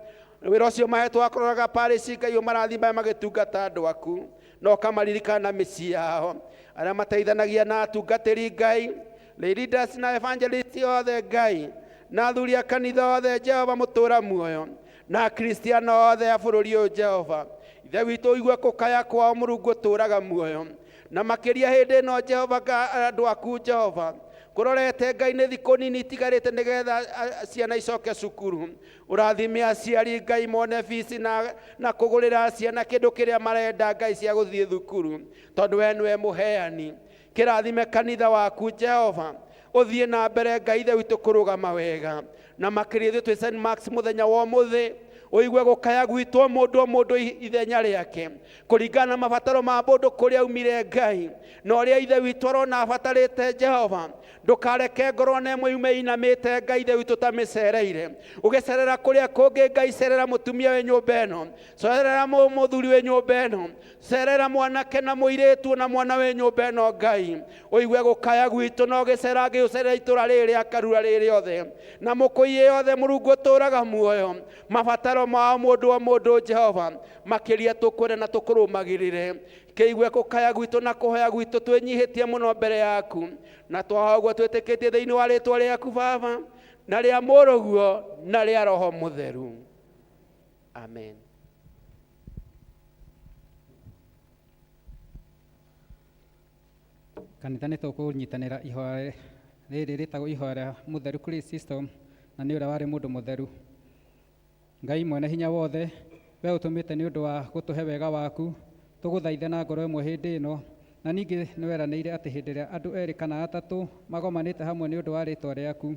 wĩra ũcio mahetwo wa kũroraga parish Ngai ũmarathime magĩtungata andũ aku, na ũkamaririkana na mĩciĩ yao. Arĩa mateithanagia na atungatĩri Ngai, leaders na evangelists othe Ngai, na athuri a kanitha othe Jehova mũtũũra muoyo, na akristiano othe a bũrũri ũyũ Jehova. Ithe witũ ũigue gũkaya kwao Mũrungu ũtũũraga muoyo, na makĩria hĩndĩ ĩno Jehova andũ aku Jehova kũrorete Ngai nĩ thikũ nini itigarĩte nĩgetha ciana icoke cukuru. Ũrathime aciari Ngai mone fees na kũgũrĩra ciana kĩndũ kĩrĩa marenda Ngai cia gũthiĩ thukuru, tondũ we nĩwe mũheani. Kĩrathime kanitha waku Jehova, ũthiĩ na mbere Ngai ithe witũ kũrũgama wega, na makĩria ithuĩ twĩ St. Mark's mũthenya wa ũmũthĩ ũigue gũkaya gwitũ mũndũ ithenya rĩake kũringana na mabataro ma mũndũ kũrĩa aumire Ngai, na ũrĩa ithe witũ arona abatarĩte Jehova. Ndũkareke ngoro na ĩmwe yume inamĩte Ngai ithe witũ ta mĩcereire. Ũgĩcerera kũrĩa kũngĩ Ngai, cerera mũtumia wĩ nyũmba ĩno, cerera mũthuri wĩ nyũmba ĩno, cerera mwanake na mũirĩtu na mwana wĩ nyũmba ĩno Ngai. Ũigue gũkaya gwitũ na ũgĩcerera ngĩũcerera itũra rĩrĩ rĩa Karura rĩrĩ othe, na mũkũi othe Mũrungu ũtũũraga muoyo. Mabataro mao mũndũ o mũndũ Jehova, makĩria tũkwenda na tũkũrũmagĩrĩre. Kĩigue gũkaya gwitũ na kũhoya gwitũ twĩnyihĩtie mũno mbere yaku, na twahoya ũguo twĩtĩkĩtie thĩinĩ wa rĩĩtwa rĩaku Baba, na rĩa Mũrũguo na rĩa Roho Mũtheru. Amen. Kanitha nĩ tũkũnyitanĩra ihoya rĩrĩ rĩtagwo ihoya rĩa mũtheru Kristo, na nĩ ũrĩa warĩ mũndũ mũtheru. Ngai mwene hinya wothe, we ũtũmĩte nĩ ũndũ wa gũtũhe wega waku, tũgũthaithe na ngoro ĩmwe hĩndĩ ĩno, na ningĩ nĩ weranĩire atĩ hĩndĩ ĩrĩa andũ erĩ kana atatũ magomanĩte hamwe nĩ ũndũ wa rĩĩtwa rĩaku,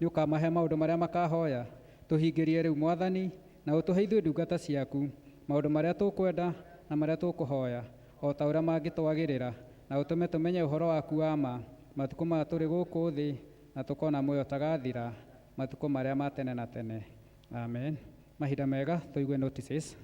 nĩ ũkamahe maũndũ marĩa makahoya. Tũhingĩrie rĩu Mwathani, na ũtũhe ithuĩ ndungata ciaku maũndũ marĩa tũkwenda na marĩa tũkũhoya, o ta ũrĩa mangĩtwagĩrĩra, na ũtũme tũmenye ũhoro waku wa ma matukũ maya tũrĩ gũkũ thĩ, na tũkona muoyo tagathira matukũ marĩa ma tene na tene. Amen. Mahinda mega, tũigue notices.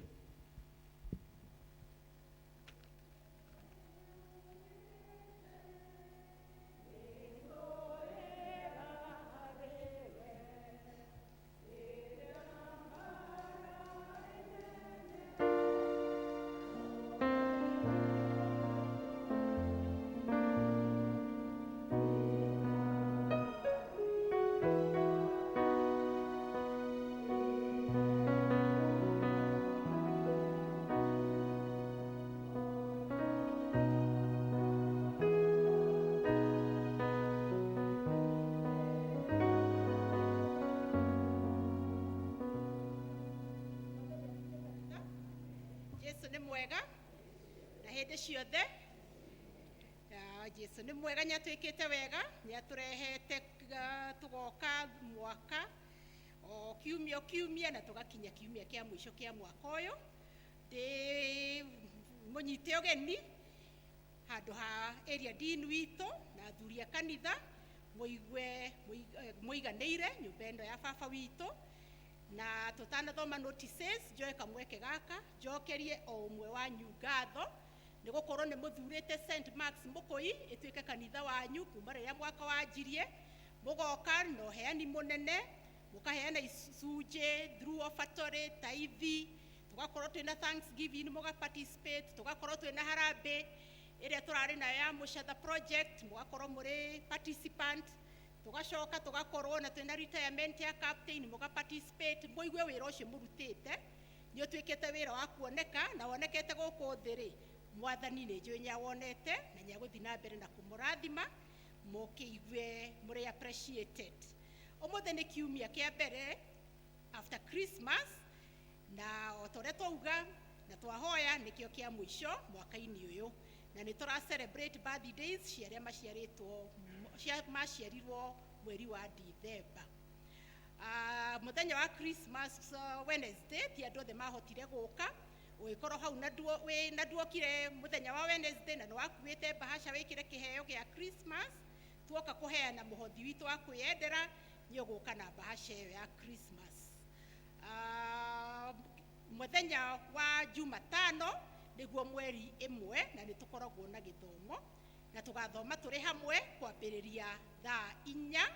ciothe. Jesu nĩ mwega, nĩ atwĩkĩte wega, nĩ atũrehete tũgoka mwaka o kiumia na tũgakinya kiumia kĩa mũico kĩa mwaka ũyũ. Ndĩ mũnyite ũgeni handũ ha area dean witũ na athuri a kanitha, mũiganĩire nyũmba ĩno ya baba witũ, na tũtanathoma notices njoe kamweke gaka njokerie o ũmwe wanyu ngatho nĩ gũkorwo nĩ mũthurĩte St. Mark's Mũkũi ĩtuĩke kanitha wanyu kuma rĩrĩa mwaka wanjirie, mũgoka na ũheani mũnene, mũkaheana icunjĩ through offertory, tithe, tũgakorwo twĩna thanksgiving, mũgaparticipate, tũgakorwo twĩna harambĩ ĩrĩa tũrarĩ nayo ya Mũchatha project, mũgakorwo mũrĩ participant, tũgacoka tũgakorwo na twĩna retirement ya captain, mũgaparticipate. Mũigue wĩra ũcio mũrutĩte nĩ ũtuĩkĩte wĩra wa kuoneka na wonekete gũkũ thĩ rĩ, Mwathani nĩ njũĩ nĩ awonete na nĩ agũthiĩ na mbere na kũmũrathima. mũkĩigue mũrĩ appreciated. Ũmũthĩ nĩ kiumia kĩa mbere after Christmas, na o ta ũrĩa twauga na twahoya nĩkĩo kĩa mũico mwaka-inĩ ũyũ, na nĩ tũra celebrate birthdays cia arĩa maciarirwo mweri wa December. Mũthenya wa Christmas Wednesday ti andũ othe mahotire gũka. Ũgĩkorwo hau na nduokire mũthenya wa Wednesday na nĩwakuĩte bahasha wĩkĩre kĩheo gĩa Christmas, tuoka kũheana mũhothi witũ wa kwĩyendera, nĩ ũgũka na bahasha ĩyo ya Christmas. Mũthenya wa Jumatano nĩguo mweri ĩmwe, na nĩ tũkoragwo na gĩthomo na tũgathoma tũrĩ hamwe kwambĩrĩria thaa 4,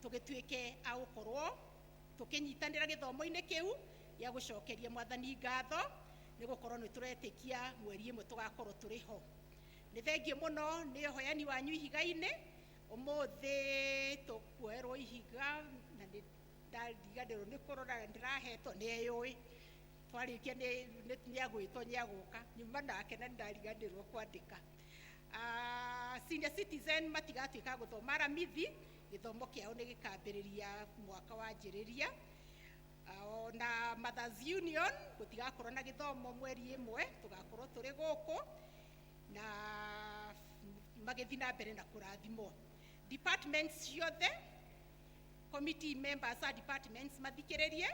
tũgĩtuĩke a gũkorwo tũkĩnyitanĩra gĩthomo-inĩ kĩu gĩa gũcokeria Mwathani ngatho nĩ gũkorwo nĩ tũretĩkia mweri ĩmwe tũgakorwo tũrĩ ho. Nĩ thengiũ mũno nĩ ũhoyani wanyu ihiga-inĩ. Ũmũthĩ tũkuoerwo ihiga na ndariganĩrwo nĩ kũrora ndĩrahetwo nĩeyũĩ, twarĩkia nĩagwĩtwo nĩagũka, nyuma nake na ndariganĩrwo kwandĩka. Senior citizen matigatuĩka gũthoma aramithi, gĩthomo kĩao nĩ gĩkambĩrĩria mwaka wanjĩrĩria. Na Mothers Union gũtigakorwo na gĩthomo mweri ĩmwe, tũgakorwo tũrĩ gũkũ na magĩthiĩ na mbere na kũrathimwo. Departments ciothe, committee members a departments mathikĩrĩrie.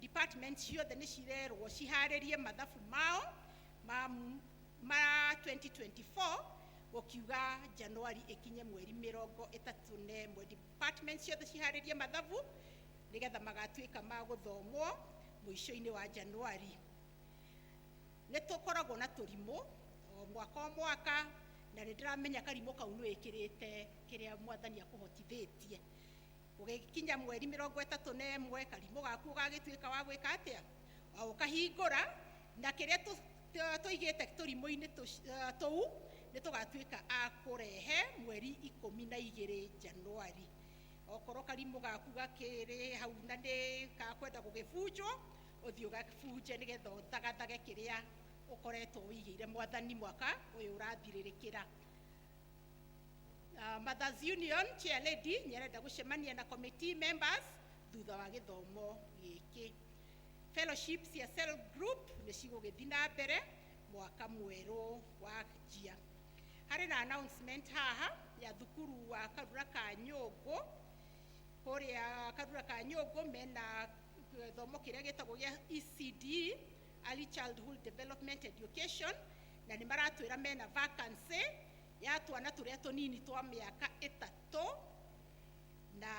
Departments ciothe nĩ cirerwo ciharĩrie mathabu mao ma 2024 gũkiuga Januari ĩkinye mweri 31. Departments ciothe ciharĩrie mathabu nĩgetha magatuĩka ma gũthomwo mũico-inĩ wa Januari. Nĩ tũkoragwo na tũrimũ o mwaka na nĩ ndĩramenya karimũ kau nĩ wĩkĩrĩte kĩrĩa Mwathani akũhotithĩtie. Ũgĩkinya mweri 31 karimũ gaku gagĩtuĩka wa gwĩka atĩa, ũkahingũra, na kĩrĩa tũigĩte tũrimũ-inĩ tũu nĩ tũgatuĩka a kũrehe mweri 12 Januari. Okorwo karimũ gaku gakĩrĩ hau na nĩ kakwenda gũgĩbunjwo, ũthiĩ ũgabunje nĩgetha ũthagathage kĩrĩa ũkoretwo wĩigĩire Mwathani mwaka ũyũ ũrathirĩrĩkĩra. Mothers Union Chair Lady nĩarenda gũcemania na committee members thutha wa gĩthomo gĩkĩ. Fellowships cia cell group nĩ cigũgĩthiĩ na mbere mwaka mwerũ wanjia. Harĩ na announcement haha ya thukuru wa Karura ka Nyũngũ. Kũrĩa Karura ka Nyũngũ mena gĩthomo kĩrĩa gĩtagwo gĩa ECD, Early Childhood Development Education, na nĩ maratwĩra mena vacancy ya twana tũrĩa tũnini twa mĩaka 3, na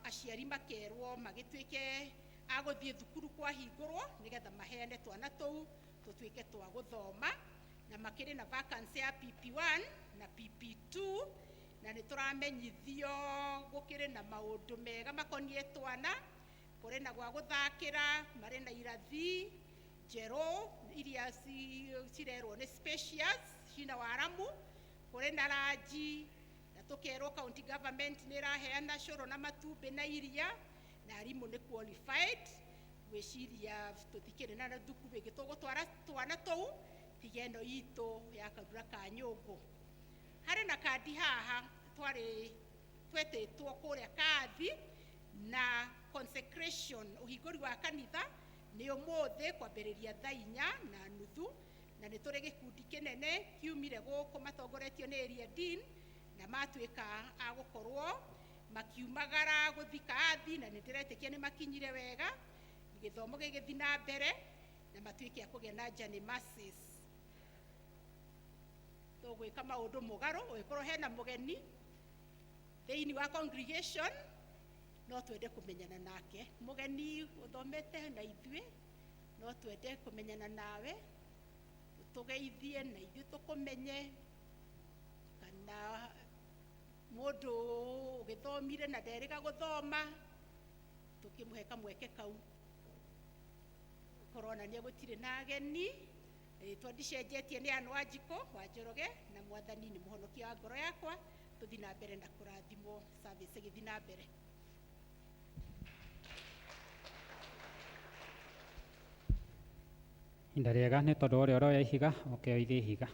aciari makerwo magĩtuĩke a gũthiĩ thukuru kwahingũrwo nĩgetha maheane twana tũu tũtuĩke twa gũthoma, na makĩrĩ na vacancy ya PP1 na PP2, na nĩ tũramenyithio gũkĩrĩ na maũndũ mega makoniĩ twana. Kũrĩ na gwa gũthakĩra, marĩ na irathi njerũ iria cirerwo nĩ spacious, cina waramu. Kũrĩ na ranji, na tũkerwo county government nĩ ĩraheana cũrũ na matumbĩ na iria, na arimũ nĩ qualified. Gwĩciria tũtikĩrĩ na thukuru ĩngĩ tũgũtwara twana tũu tiga ĩno itũ ya Karura ka Nyũngũ. Harĩ na kandi haha twetĩtwo kũrĩa Kathi, na consecration ũhingũri wa kanitha nĩ ũmũthĩ kwambĩrĩria thaa 4:30, na nĩ tũrĩ gĩkundi kĩnene kiumire gũkũ matongoretio nĩ area dean, na matuĩka a gũkorwo makiumagara gũthiĩ Kathi, na nĩ ndĩretĩkia nĩ makinyire wega, gĩthomo gĩgĩthiĩ na mbere na matuĩke a kũgĩa na journey masses. Tũgwĩka maũndũ mũgarũ, ũgĩkorwo hena mũgeni thĩinĩ wa congregation, no twende kũmenyana nake. Mũgeni ũthomete na ithuĩ, no twende kũmenyana nawe, tũgeithie na ithuĩ tũkũmenye, kana mũndũ ũgĩthomire na nderĩga gũthoma, tũkĩmũhe kamweke kau. Koronania gũtirĩ na ageni, rĩtwa ndicenjetie nĩ Ann Wanjikũ wa Njoroge, na Mwathani nĩ mũhonokia wa ngoro yakwa. Tũthiĩ na mbere na kũrathimwo, service ĩgĩthiĩ na mbere. Ihinda rĩega nĩ tondũ ũrĩa ũroya ihiga, oke oithie ihiga.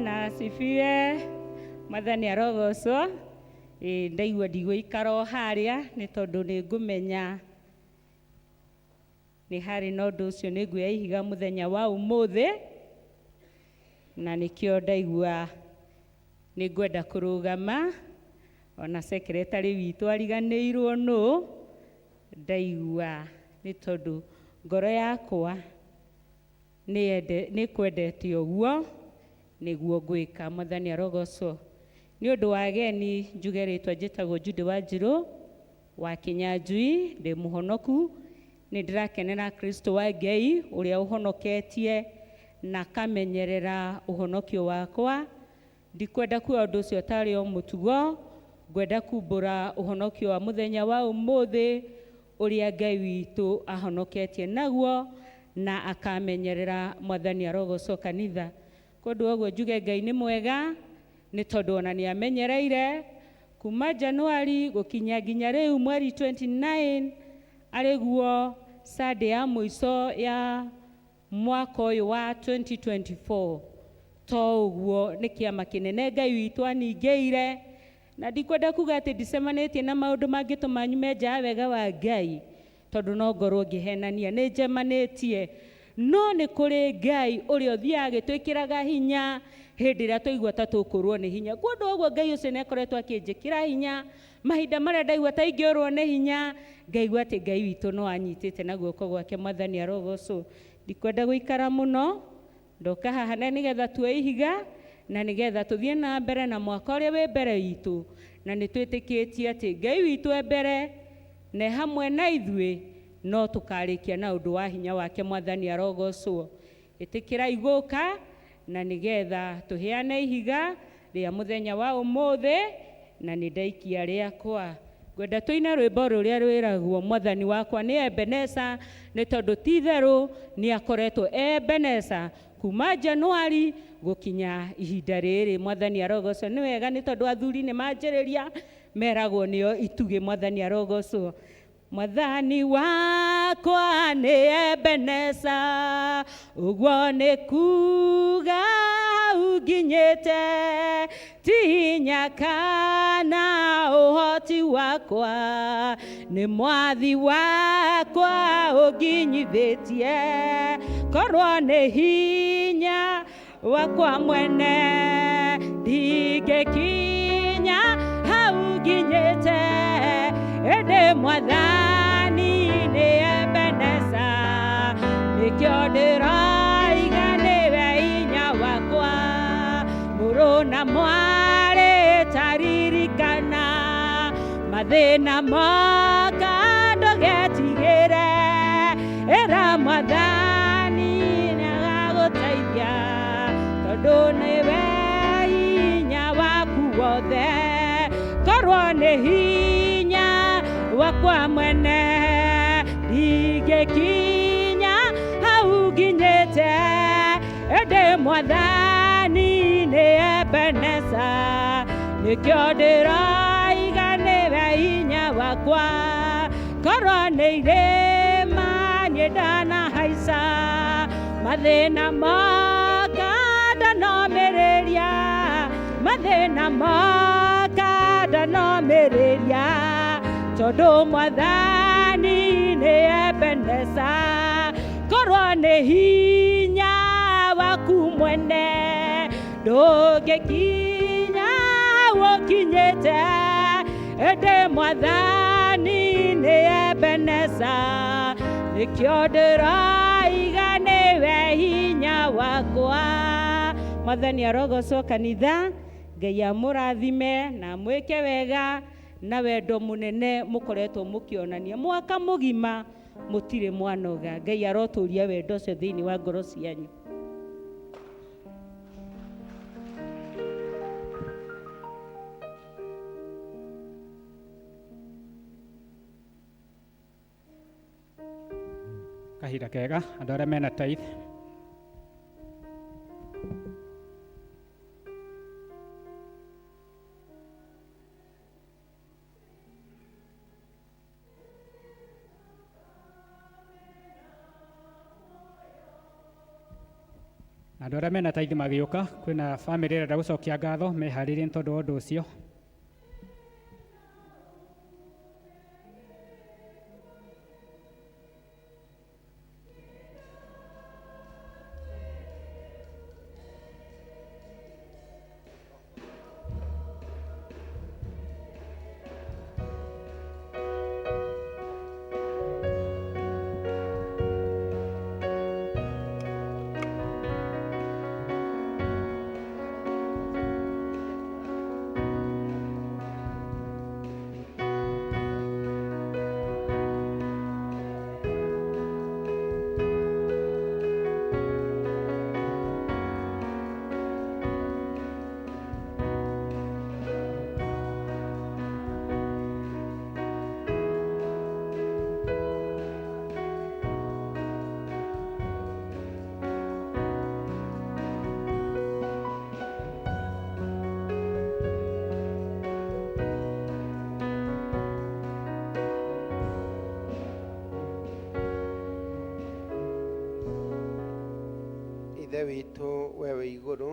Bwana asifiwe. Mwathani arogocwo. Ndaigua ndigũikara o harĩa nĩ tondũ nĩ ngũmenya nĩ harĩ na ũndũ ũcio nĩ nguoya ihiga mũthenya wa ũmũthĩ, na nĩkĩo ndaigua nĩ ngwenda kũrũgama. Ona secretary witũ ariganĩirwo nũ, ndaigua nĩ tondũ ngoro yakwa nĩ kwendete ũguo nĩguo ngwĩka. Mwathani arogocwo. Nĩ ũndũ wa ageni njuge rĩtwa njĩtagwo Judy Wanjirũ wa Kĩnyanjui, ndĩ mũhonoku. Nĩ ndĩrakenera Kristo wa Ngai ũrĩa ũhonoketie na kamenyerera ũhonokio wakwa. Ndikwenda kuoya ũndũ ũcio tarĩ o mũtugo, ngwenda kumbũra ũhonokio wa mũthenya wa ũmũthĩ ũrĩa Ngai witũ ahonoketie naguo na akamenyerera. Mwathani arogocwo kanitha. Kũndũ ũguo njuge Ngai nĩ mwega nĩ tondũ ona nĩ amenyereire kuma Januari gũkinya nginya rĩu mweri 29 arĩguo Sunday ya mũico ya mwaka ũyũ wa 2024. To ũguo nĩ kĩama kĩnene Ngai witũ aningĩire, na ndikwenda kuga atĩ ndicemanĩtie na maũndũ mangĩtũma nyume nja ya wega wa Ngai, tondũ no ngorwo ngĩhenania nĩ njemanĩtie, no nĩ kũrĩ Ngai ũrĩa ũthiaga agĩtwĩkĩraga hinya hĩndĩ ĩrĩa twaigua ta tũkũrwo nĩ hinya. Kũndũ ũguo Ngai ũcio nĩ akoretwo akĩnjĩkĩra hinya mahinda marĩa ndaigua ta ingĩũrwo nĩ hinya, ngaigua atĩ Ngai witũ no anyitĩte na guoko gwake. Mwathani arogocwo. Ndikwenda gũikara mũno, ndoka haha na nĩgetha tuoye ihiga na nĩgetha tũthiĩ na mbere na mwaka ũrĩa wĩ mbere witũ, na nĩ twĩtĩkĩtie atĩ Ngai witũ e mbere na hamwe na ithuĩ no tũkarĩkia na ũndũ wa hinya wake. Mwathani arogocwo. Ĩtĩkĩra igũka na nĩgetha tũheane ihiga rĩa mũthenya wa ũmũthĩ, na nĩ ndaikia rĩakwa. Ngwenda tũine rwĩmbo rũrĩa rwĩragwo Mwathani wakwa nĩ Ebeneza, nĩ tondũ ti therũ nĩ akoretwo Ebeneza kuma Januari gũkinya ihinda rĩrĩ. Mwathani arogocwo. Nĩ wega nĩ tondũ athuri nĩ manjĩrĩria meragwo nĩo itugĩ. Mwathani arogocwo. Mwathani wakwa nĩ Ebeneza, ũguo nĩ kuga unginyĩte, ti hinya kana ũhoti wakwa, nĩ mwathi wakwa ũnginyithĩtie, korwo nĩ hinya wakwa mwene ndingĩkinya hau nginyĩte, ĩndĩ Mwathani nĩ Ebeneza, nĩkĩo ndĩroiga nĩwe hinya wakwa. Mũrũ na mwarĩ taririkana mathĩna moka ndũgetigĩre, ĩra Mwathani nĩagagũteithia, tondũ nĩwe hinya waku wothe, korwo nĩ hinya wakwa mwene ndingĩkinya hau nginyĩte, ĩndĩ Mwathani nĩ Ebeneza, nĩkĩo ndĩroiga nĩwe hinya wakwa. Korwo nĩ irĩma niĩ ndanahaica, mathĩna moka ndanomĩrĩria, mathĩna moka ndanomĩrĩria, tondũ Mwathani nĩ Ebeneza. Korwo nĩ hinya waku mwene ndũngĩkinya ũkinyĩte, ĩndĩ Mwathani nĩ Ebeneza, nĩkĩo ndĩroiga nĩwe hinya wakwa. Mwathani arogocwo kanitha. Ngai amũrathime na mwĩke wega na wendo mũnene mũkoretwo mũkĩonania mwaka mũgima mũtirĩ mwanoga. Ngai arotũria wendo ũcio thĩinĩ wa ngoro cianyu. Kahinda kega andũ arĩa mena tithe. Andũ arĩa mena taithi magĩũka, kwĩna bamĩrĩ ĩrenda gũcokia ngatho meharĩrie nĩ tondũ wa ũndũ ũcio. Ithe witũ we wĩ igũrũ,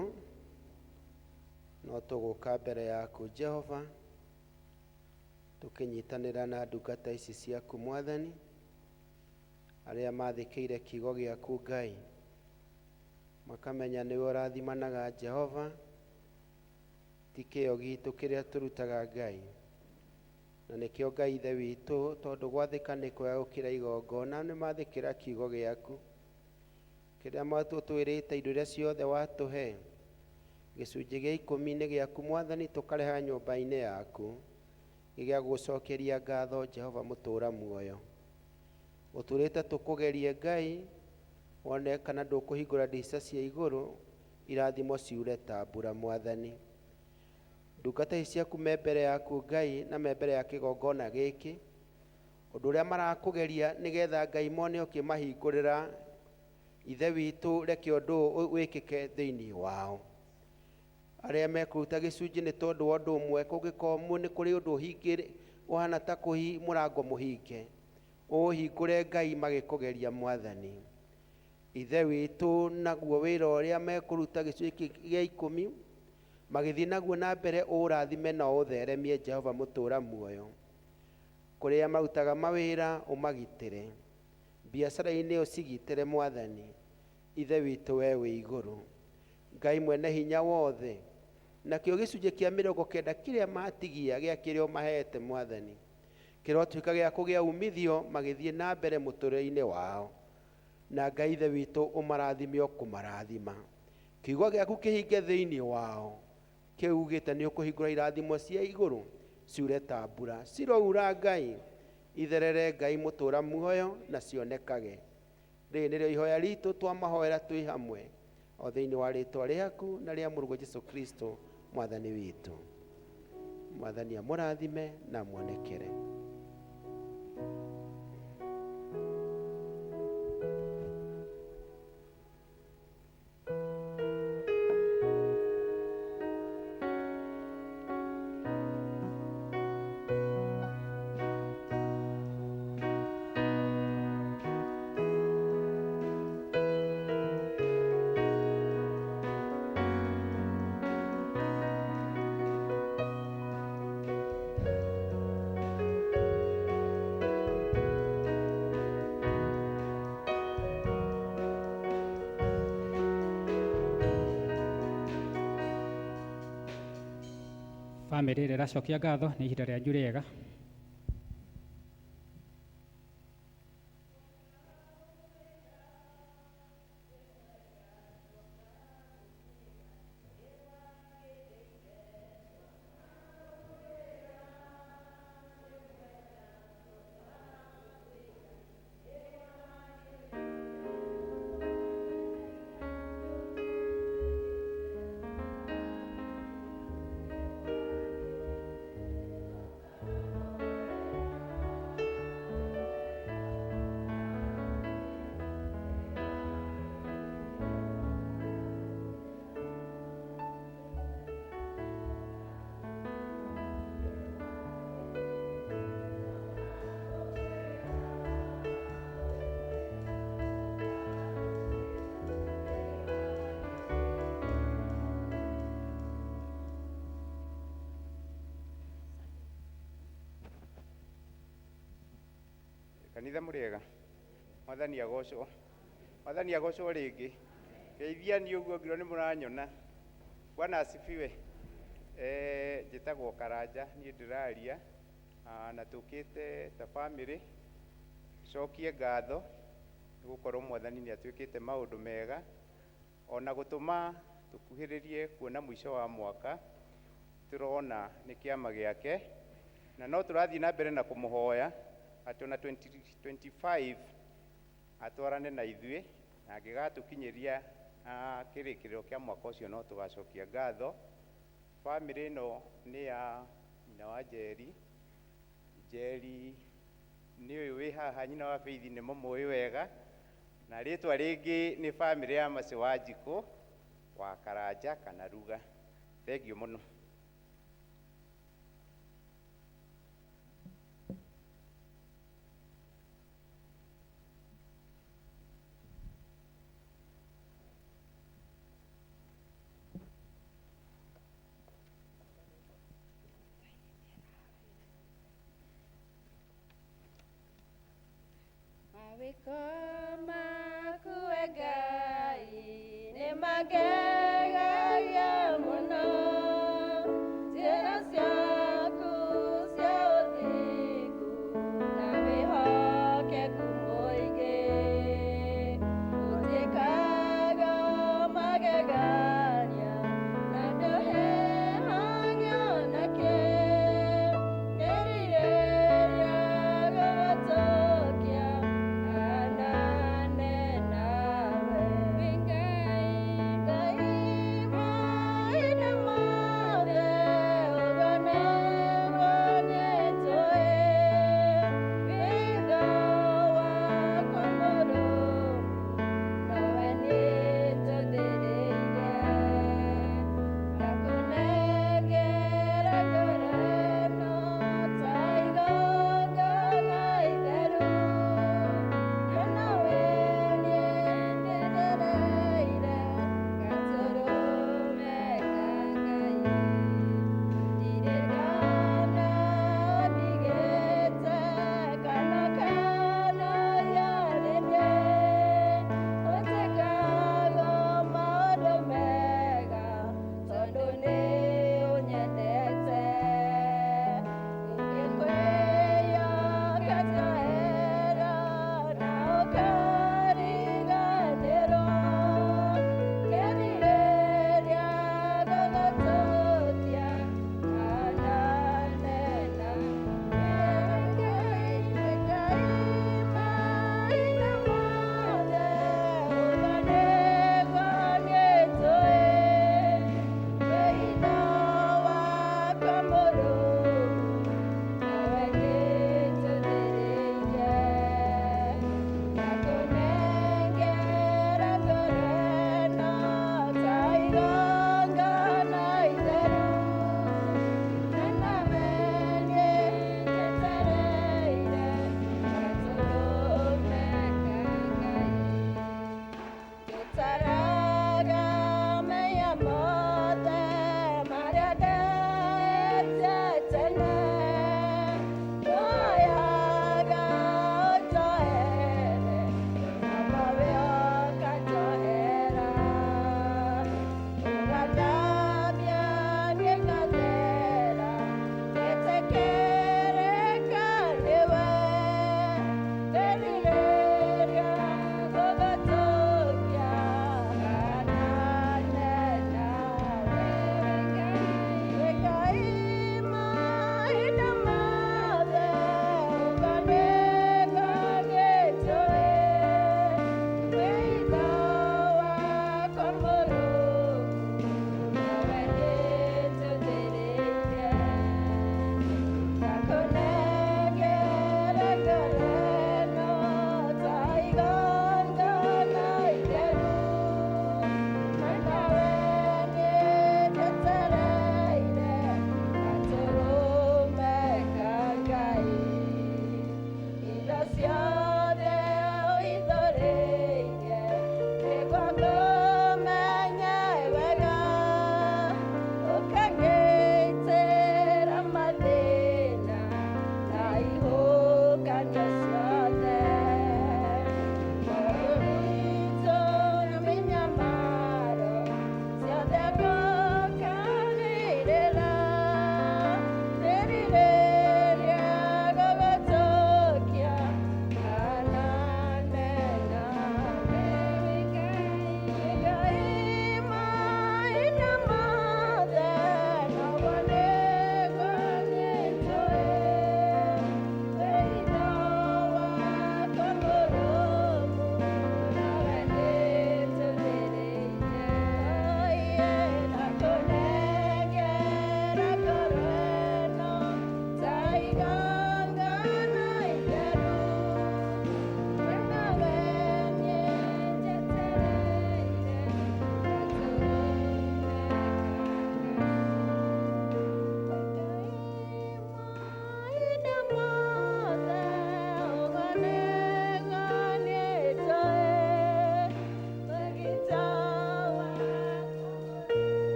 no tũgũka mbere yaku Jehova, tũkĩnyitanĩra na ndungata ici ciaku Mwathani, arĩa mathĩkĩire kiugo gĩaku Ngai, makamenya nĩwe ũrathimanaga Jehova, ti kĩo gitũ kĩrĩa tũrutaga Ngai. Na nĩkĩo Ngai ithe witũ, tondũ gwathĩka nĩ kwega gũkĩra igongona, nĩ mathĩkĩra kiugo gĩaku kĩrĩa matũtwĩrĩte indo iria ciothe watũhe. Gĩcunjĩ gĩa 10 nĩ gĩaku Mwathani, tũkareha nyũmba-inĩ yaku gĩa gũcokeria ngatho Jehova mũtũra muoyo. Ũtũrĩte tũkũgerie Ngai, wone kana ndũkũhingũra ndirica cia igũrũ, irathimo ciure ta mbura Mwathani. Ndungata ici ciaku me mbere yaku Ngai, na me mbere ya kĩgongona gĩkĩ, ũndũ ũrĩa marakũgeria nĩgetha Ngai mone ũkĩmahingũrĩra. Ithe witũ, reke ũndũ wĩkĩke thĩinĩ wao. Arĩa mekũruta gĩcunjĩ nĩ tondũ wa ũndũ ũmwe, kũngĩkorwo nĩ kũrĩ ũndũ ũhingĩre ũhana ta mũrango mũhinge, ũhingũre Ngai magĩkũgeria Mwathani. Ithe witũ, naguo wĩra ũrĩa mekũruta gĩcunjĩ gĩa 10 magĩthiĩ naguo na mbere, ũrathime na ũtheremie Jehova mũtũra muoyo. Kũrĩa marutaga mawĩra ũmagitĩre, biacara-inĩ ũcigitĩre Mwathani. Ithe witũ we wĩ igũrũ, Ngai mwene hinya wothe, nakĩo gĩcunjĩ kĩa 90 kĩrĩa matigia gĩa kĩrĩa ũmahete Mwathani, kĩrotuĩka gĩa kũgĩa umithio magĩthiĩ na mbere mũtũrĩre-inĩ wao. Na Ngai ithe witũ ũmarathime ũkũmarathima, kiugo gĩaku kĩhinge thĩinĩ wao, kĩugĩte nĩ ũkũhingũra irathimo cia igũrũ ciure ta mbura, ciroura Ngai, itherere Ngai mũtũra muoyo na cionekage. Rĩrĩ nĩrĩo ihoya ritũ twamahoera twĩ hamwe, o thĩinĩ wa rĩtwa rĩaku na rĩa mũrũ Jesũ Kristo Mwathani witũ. Mwathani amũrathime na mwonekere. Bamĩrĩ ĩrĩa ĩracokia ngatho nĩ ihinda rĩanyu rĩega. kanitha mũrĩega mwathani agocwo mwathani agocwo rĩngĩ geithiani ũguo ngiro nĩ mũranyona Bwana asifiwe. Njĩtagwo Karanja niĩ ndĩraria na tũkĩte ta bamĩrĩ cokie ngatho nĩ gũkorwo mwathani nĩ atuĩkĩte maũndũ mega ona gũtũma tũkuhĩrĩrie kuona mũico wa mwaka tũrona nĩ kĩama gĩake na no tũrathiĩ na mbere na kũmũhoya atĩ ona 2025 atwarane na ithuĩ na angĩgatũkinyĩria kĩrĩkĩrĩro kĩa mwaka ũcio no tũgacokia ngatho. Bamĩrĩ ĩno nĩ ya nyina wa Njeri. Njeri nĩ ũyũ wĩ haha, nyina wa Faith nĩ mũmũĩ wega, na rĩtwa rĩngĩ nĩ bamĩrĩ ya Mercy Wanjikũ wa Karanja kana Ruga. Thengiũ mũno. Mawĩkoma kuwe Ngai nĩ mangegagia mũno, njĩra ciaku cia ũthingu na wĩhokeku mũingĩ, ũtĩkaga magegania na ndũhehagia onakĩ, nĩrirĩria gũgũtũkia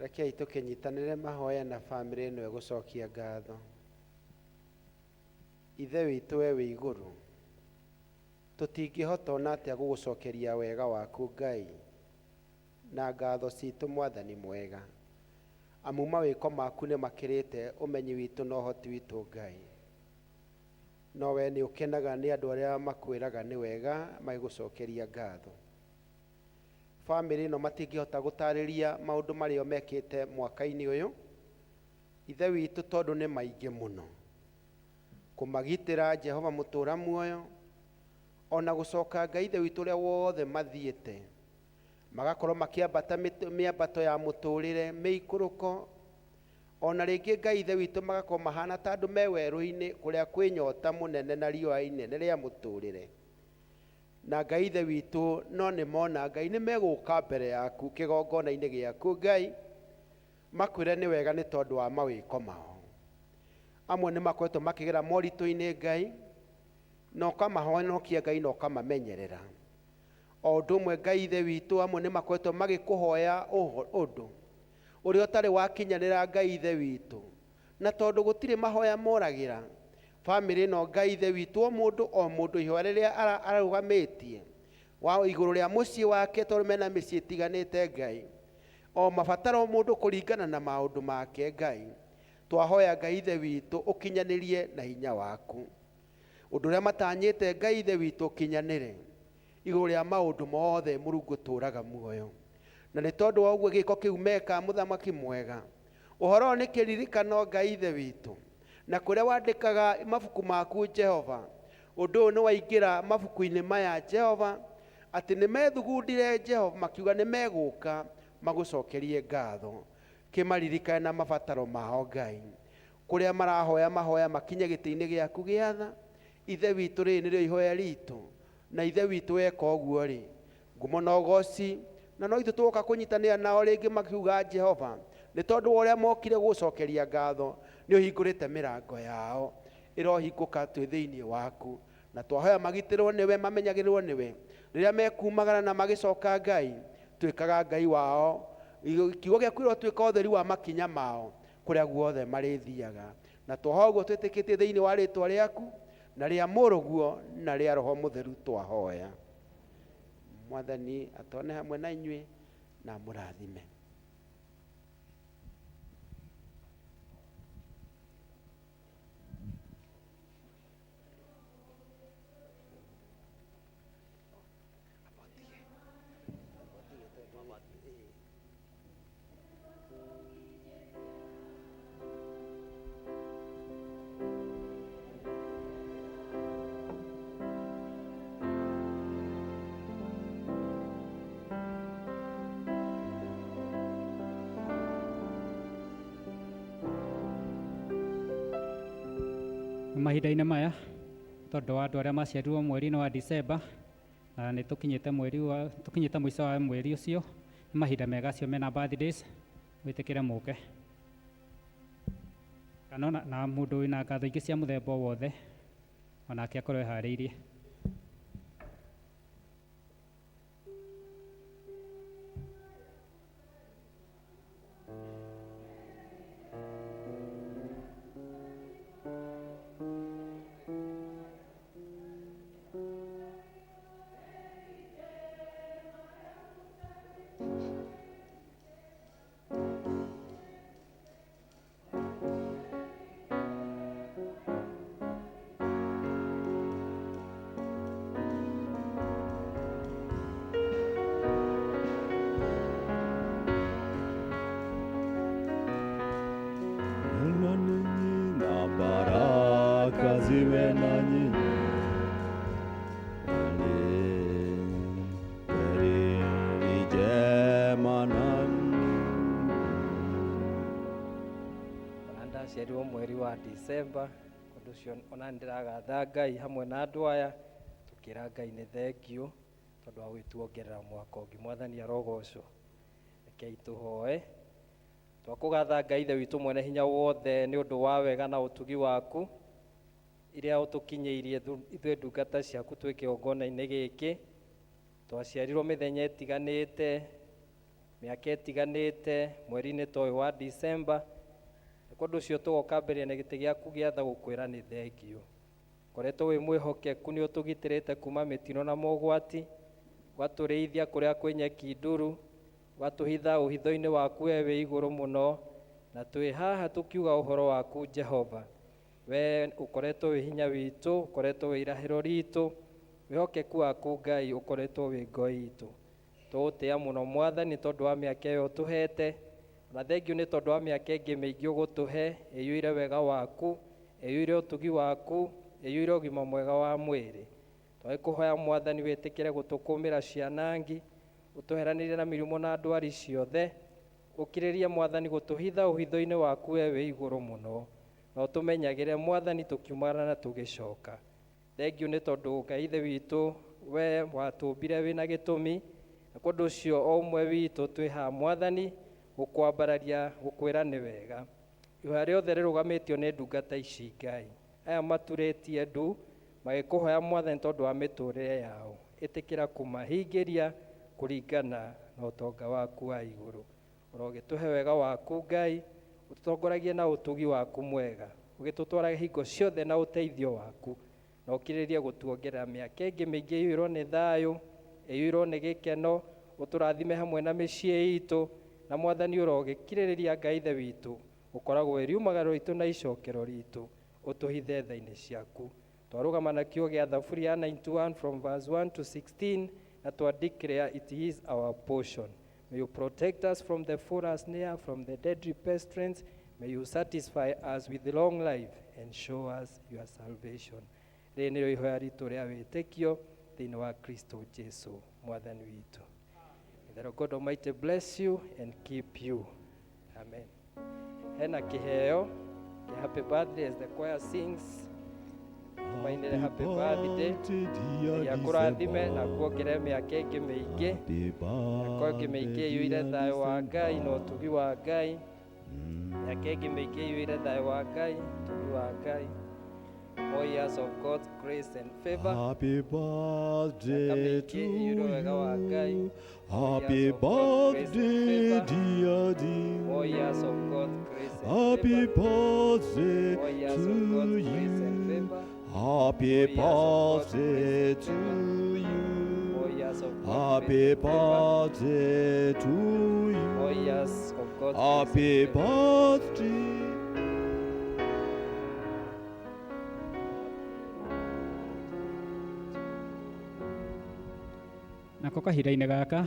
Rekei tũkĩnyitanĩre mahoya na bamĩrĩ ĩno ĩgũcokia ngatho. Ithe witũ we wĩ igũrũ, tũtingĩhota ona atĩa gũgũcokeria wega waku Ngai na ngatho citũ Mwathani mwega, amu mawĩko maku nĩ makĩrĩte ũmenyi witũ na ũhoti witũ Ngai. No we nĩ ũkenaga nĩ andũ arĩa makwĩraga nĩ wega magĩgũcokeria ngatho. Bamĩrĩ ĩno matingĩhota gũtarĩria maũndũ marĩa mekĩte mwaka-inĩ ũyũ, ithe witũ, tondũ nĩ maingĩ mũno. Kũmagitĩra Jehova mũtũra muoyo, ona gũcoka Ngai ithe witũ ũrĩa wothe mathiĩte, magakorwo makĩambata mĩambato ya mũtũrĩre, mĩikũrũko, ona rĩngĩ Ngai ithe witũ magakorwo mahana ta andũ me werũ-inĩ kũrĩa kwĩ nyota mũnene na riũa inene rĩa mũtũrĩre. Na Ngai ithe witũ no nĩ mona Ngai nĩ megũka mbere yaku kĩgongona-inĩ gĩaku Ngai, makwĩre nĩ wega nĩ tondũ wa mawĩko mao. Amwe nĩ makoretwo makĩgera moritũ-inĩ Ngai, na ũkamahonokia Ngai na ũkamamenyerera. O ũndũ ũmwe Ngai ithe witũ, amwe nĩ makoretwo magĩkũhoya ũndũ ũrĩa ũtarĩ wakinyanĩra Ngai ithe witũ, na tondũ gũtirĩ mahoya moragĩra, bamĩrĩ ĩno Ngai ithe witũ, o mũndũ ihoya rĩrĩa arũgamĩtie wa igũrũ rĩa mũciĩ wake, tondũ mena mĩciĩ ĩtiganĩte Ngai, o mabataro mũndũ kũringana na maũndũ make Ngai, twahoya Ngai ithe witũ ũkinyanĩrie na hinya waku. Ũndũ ũrĩa matanyĩte Ngai ithe witũ ũkinyanĩre igũrũ rĩa maũndũ mothe Mũrungu ũtũũraga muoyo. Na nĩ tondũ wa ũguo gĩko kĩu meka mũthamaki mwega, ũhoro nĩ kĩririkano Ngai ithe witũ, na kũrĩa wandĩkaga mabuku maku Jehova, ũndũ ũyũ nĩ waingĩra mabuku-inĩ maya Jehova, atĩ nĩ methugundire Jehova, makiuga nĩ megũka magũcokerie ngatho. Kĩmaririkane na mabataro mao Ngai, kũrĩa marahoya mahoya makinye gĩtĩ-inĩ gĩaku gĩa tha. Ithe witũ, rĩrĩ nĩrĩo ihoya ritũ, na ithe witũ weka ũguo rĩ, ngumo na ũgoci, na no ithuĩ tũgoka kũnyitanĩra nao rĩngĩ makiuga Jehova, nĩ tondũ wa ũrĩa mokire gũcokeria ngatho, nĩ ũhingũrĩte mĩrango yao, ĩrohingũka twĩ thĩinĩ waku. Na twahoya magitĩrwo nĩwe, mamenyagĩrĩrwo nĩwe, rĩrĩa mekumagara na magĩcoka Ngai, twĩkaga Ngai wao, kiugo gĩaku irotwĩka ũtheri wa makinya mao kũrĩa guothe marĩthiaga. Na twahoya ũguo twĩtĩkĩtie thĩinĩ wa rĩtwa rĩaku na rĩa Mũrũguo na rĩa Roho Mũtheru twahoya. Mwathani atone hamwe na inyuĩ na mũrathime. Mahinda-inĩ maya, tondũ wa andũ arĩa maciarirwo mweri-inĩ wa December, na nĩ tũkinyĩte mũico wa mweri ũcio, nĩ mahinda mega acio mena birthdays, wĩtĩkĩre mũke. Kana na mũndũ wĩna ngatho ingĩ cia mũthemba o wothe, onake akorwo eharĩirie. ziwe na nyinyi kweli njema nanyi. Ndaciarirwo mweri wa December, ũndũ ũcio ona ndĩragatha Ngai hamwe na andũ aya, tũkĩra Ngai nĩ thengiũ tondũ wa gwĩtuongerera mwaka ũngĩ. Mwathani arogocwo. Rekei tũhoe. Twakũgatha Ngai Ithe witũ mwene hinya wothe nĩ ũndũ wa wega na ũtugi waku iria ũtũkinyĩirie ithuĩ ndungata ciaku twĩ kĩgongona-inĩ gĩkĩ. Twaciarirwo mĩthenya ĩtiganĩte, mĩaka ĩtiganĩte mweri-inĩ ta ũyũ wa December. Nĩ kũndũ ũcio tũgoka mbere na gĩtĩ gĩaku gĩa tha gũkwĩra nĩ thengiũ. Koretwo wĩ mwĩhokeku, nĩ ũtũgitĩrĩte kuma mĩtino na mogwati, ũgatũrĩithia kũrĩa kwĩ nyeki nduru, ũgatũhitha ũhitho-inĩ waku we wĩ igũrũ mũno, na twĩ haha tũkiuga ũhoro waku Jehova. We ũkoretwo wĩ hinya witũ, ũkoretwo wĩ irahĩro ritũ, wĩhokeku waku Ngai ũkoretwo wĩ ngo itũ. Tũgũtĩĩa mũno Mwathani tondũ wa mĩaka ĩyo ũtũhete, na thengiũ nĩ tondũ wa mĩaka ĩngĩ mĩingĩ ũgũtũhe, ĩiyũire wega waku, ĩiyũire ũtugi waku, ĩiyũire ũgima mwega wa mwĩrĩ. Twagĩkũhoya Mwathani wĩtĩkĩre gũtũkũmĩra cianangi, ũtũheranĩrie na mĩrimũ na ndwari ciothe, ũkirĩrie Mwathani gũtũhitha ũhitho-inĩ waku we wĩ igũrũ mũno, na ũtũmenyagĩre Mwathani tũkiumana na tũgĩcoka. Thengiũ nĩ tondũ Ngai ithe witũ we watũmbire wĩna gĩtũmi, na kũndũ ũcio o ũmwe witũ twĩ haha Mwathani gũkwambararia gũkwĩra nĩ wega. Ihoya rĩothe rĩrũgamĩtio nĩ ndungata ici Ngai, aya maturĩtie ndu magĩkũhoya Mwathani tondũ wa mĩtũrĩre yao, ĩtĩkĩra kũmahingĩria kũringana na ũtonga waku wa igũrũ. Ũrogĩtũhe wega waku Ngai, ũtũtongoragie na ũtugi waku mwega, ũgĩtũtwara hingo ciothe na ũteithio waku, na ũkirĩrie gũtuongerera mĩaka ĩngĩ mĩingĩ ĩiyũirwo nĩ thayũ, ĩiyũirwo nĩ gĩkeno, ũtũrathime hamwe na mĩciĩ itũ, na Mwathani ũrogĩkirĩrĩria Ngai ithe witũ, ũkoragwo wĩ riumagaro ritũ na icokero ritũ, ũtũhithe tha-inĩ ciaku. Twarũgama na kiugo gĩa Thaburi ya 91 from verse 1 to 16, na twa declare it is our portion. May you protect us from the foe near, from the deadly pestilence. May you satisfy us with long life and show us your salvation. Rĩrĩ nĩrĩo ihoya ritũ rĩa wĩtĩkio thĩinĩ wa Kristo Jesu Mwathani witũ. May the God Almighty bless you and keep you. Amen. Hena kĩheo kĩa happy birthday as the choir sings. Tumainĩre happy birthday. Ya kũrathime na kuongerere mĩaka ĩngĩ mĩingĩ. Mĩaka ĩngĩ mĩingĩ ĩiyũire thayũ wa Ngai na ũtugi wa Ngai. Mĩaka ĩngĩ mĩingĩ ĩiyũire thayũ wa Ngai, ũtugi wa Ngai. More years of God's grace and favor. Happy birthday to you. Happy birthday, dear dear. More years of God's grace and Happy favor. birthday More years to of God's grace and you. favor. Happy birthday to More you. years of God's Happy grace and favor. birthday to More you. years of God's Happy grace and favor. birthday. Nako kahinda-inĩ gaka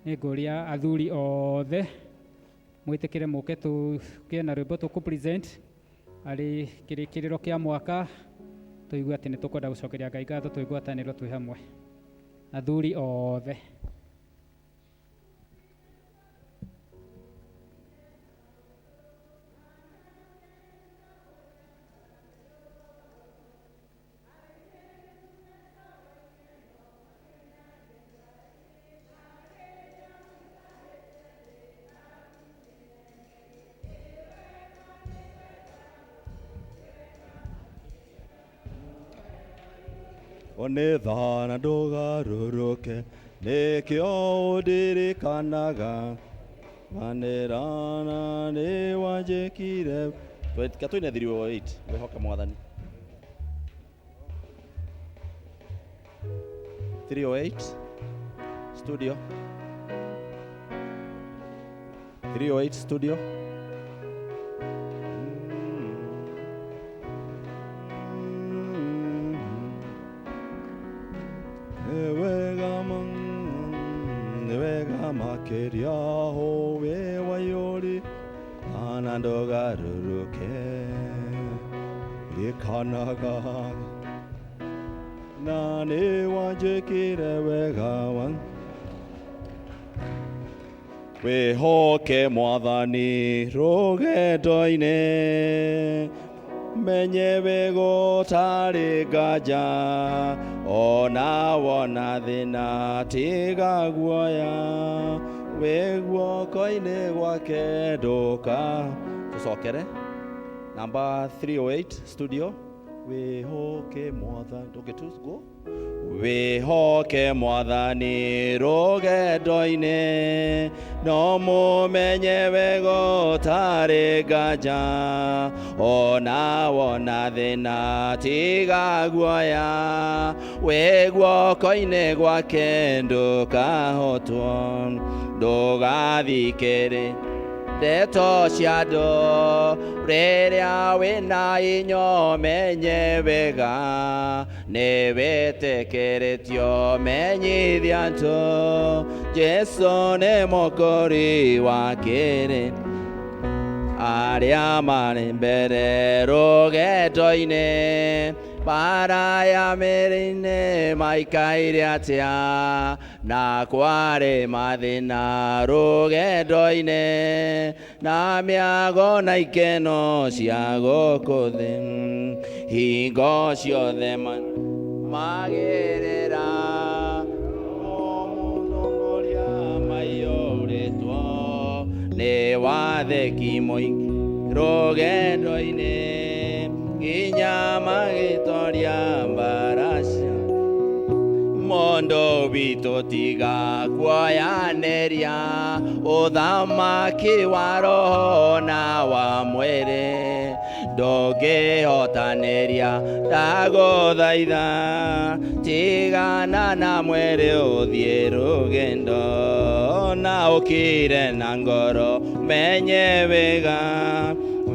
nĩ ngũria athuri othe mwĩtĩkĩre mũke tũgĩe na rwĩmbo tũkũ-present arĩ kĩrĩkĩrĩro kĩa mwaka, tũigue atĩ nĩ tũkwenda gũcokeria Ngai ngatho twĩ ngwatanĩro twĩ hamwe. Athuri othe. One thana ndũgarũrũke, nĩkĩo ũndirikanaga, manĩrana nĩ wanjĩkire. Tũine 308, wĩhoke Mwathani. 308, studio. 308, studio. Wega makĩria howe wayori ana ndũgarũrũke gĩkanaga na nĩ wanjĩkire wega wĩhoke Mwathani rũgendo-inĩ menye wĩgũtarĩ nganja ona wona thĩna tiga guoya wĩ guoko-inĩ gwake ndũka. Tũcokere number 308 studio. Wĩhoke Mwathani, okay, go. Wĩhoke Mwathani rũgendo-inĩ no mũmenye wega ũtarĩ nganja, ona wona thĩna tiga guoya, wĩ guoko-inĩ gwake ndũkahotwo, ndũgathikĩrĩ ndeto cia andũ, rĩrĩa wĩna inyo menye wega, nĩ wĩtĩkĩrĩtio menyithia andũ, Jesu nĩ mũkũri wa kĩrĩ, arĩa marĩ mbere rũgendo-inĩ, bara ya mĩrĩ-inĩ maikaire atĩa, na kwarĩ mathĩna rũgendo-inĩ, na mĩago na ikeno cia gũkũ thĩ, hingo ciothe magĩrĩra mũtongoria maiyũrĩtwo nĩ wathĩki mũingĩ rũgendo-inĩ, nginya magĩtoria mbaracia, mondo witũ tiga kuoyanĩria, ũthamaki wa roho na wa mwĩrĩ, ndũngĩhotanĩria ndagũthaitha, tigana na mwĩrĩ ũthiĩ rũgendo, na ũkire na ngoro menye wega,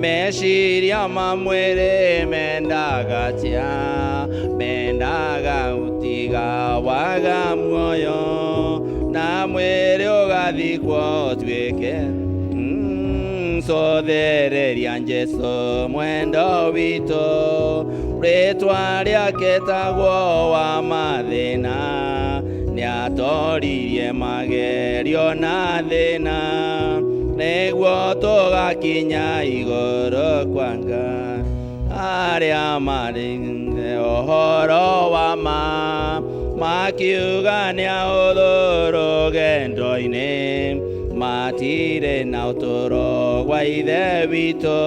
meciria ma mwĩrĩ mendaga atĩa, mendaga gũtiga waga muoyo, na mwĩrĩ ũgathikwo ũtuĩke cothereria Jesu mwendo witũ, rĩtwa rĩake tagwo wa mathĩna, nĩatoririe magerio na thĩna, nĩguo tũgakinya igũrũ kwa Ngai, arĩa marĩ ũhoro wa ma, makiuga nĩ ahũthũ rũgendo-inĩ, matirĩ na ũtũũro gwa ithe witũ,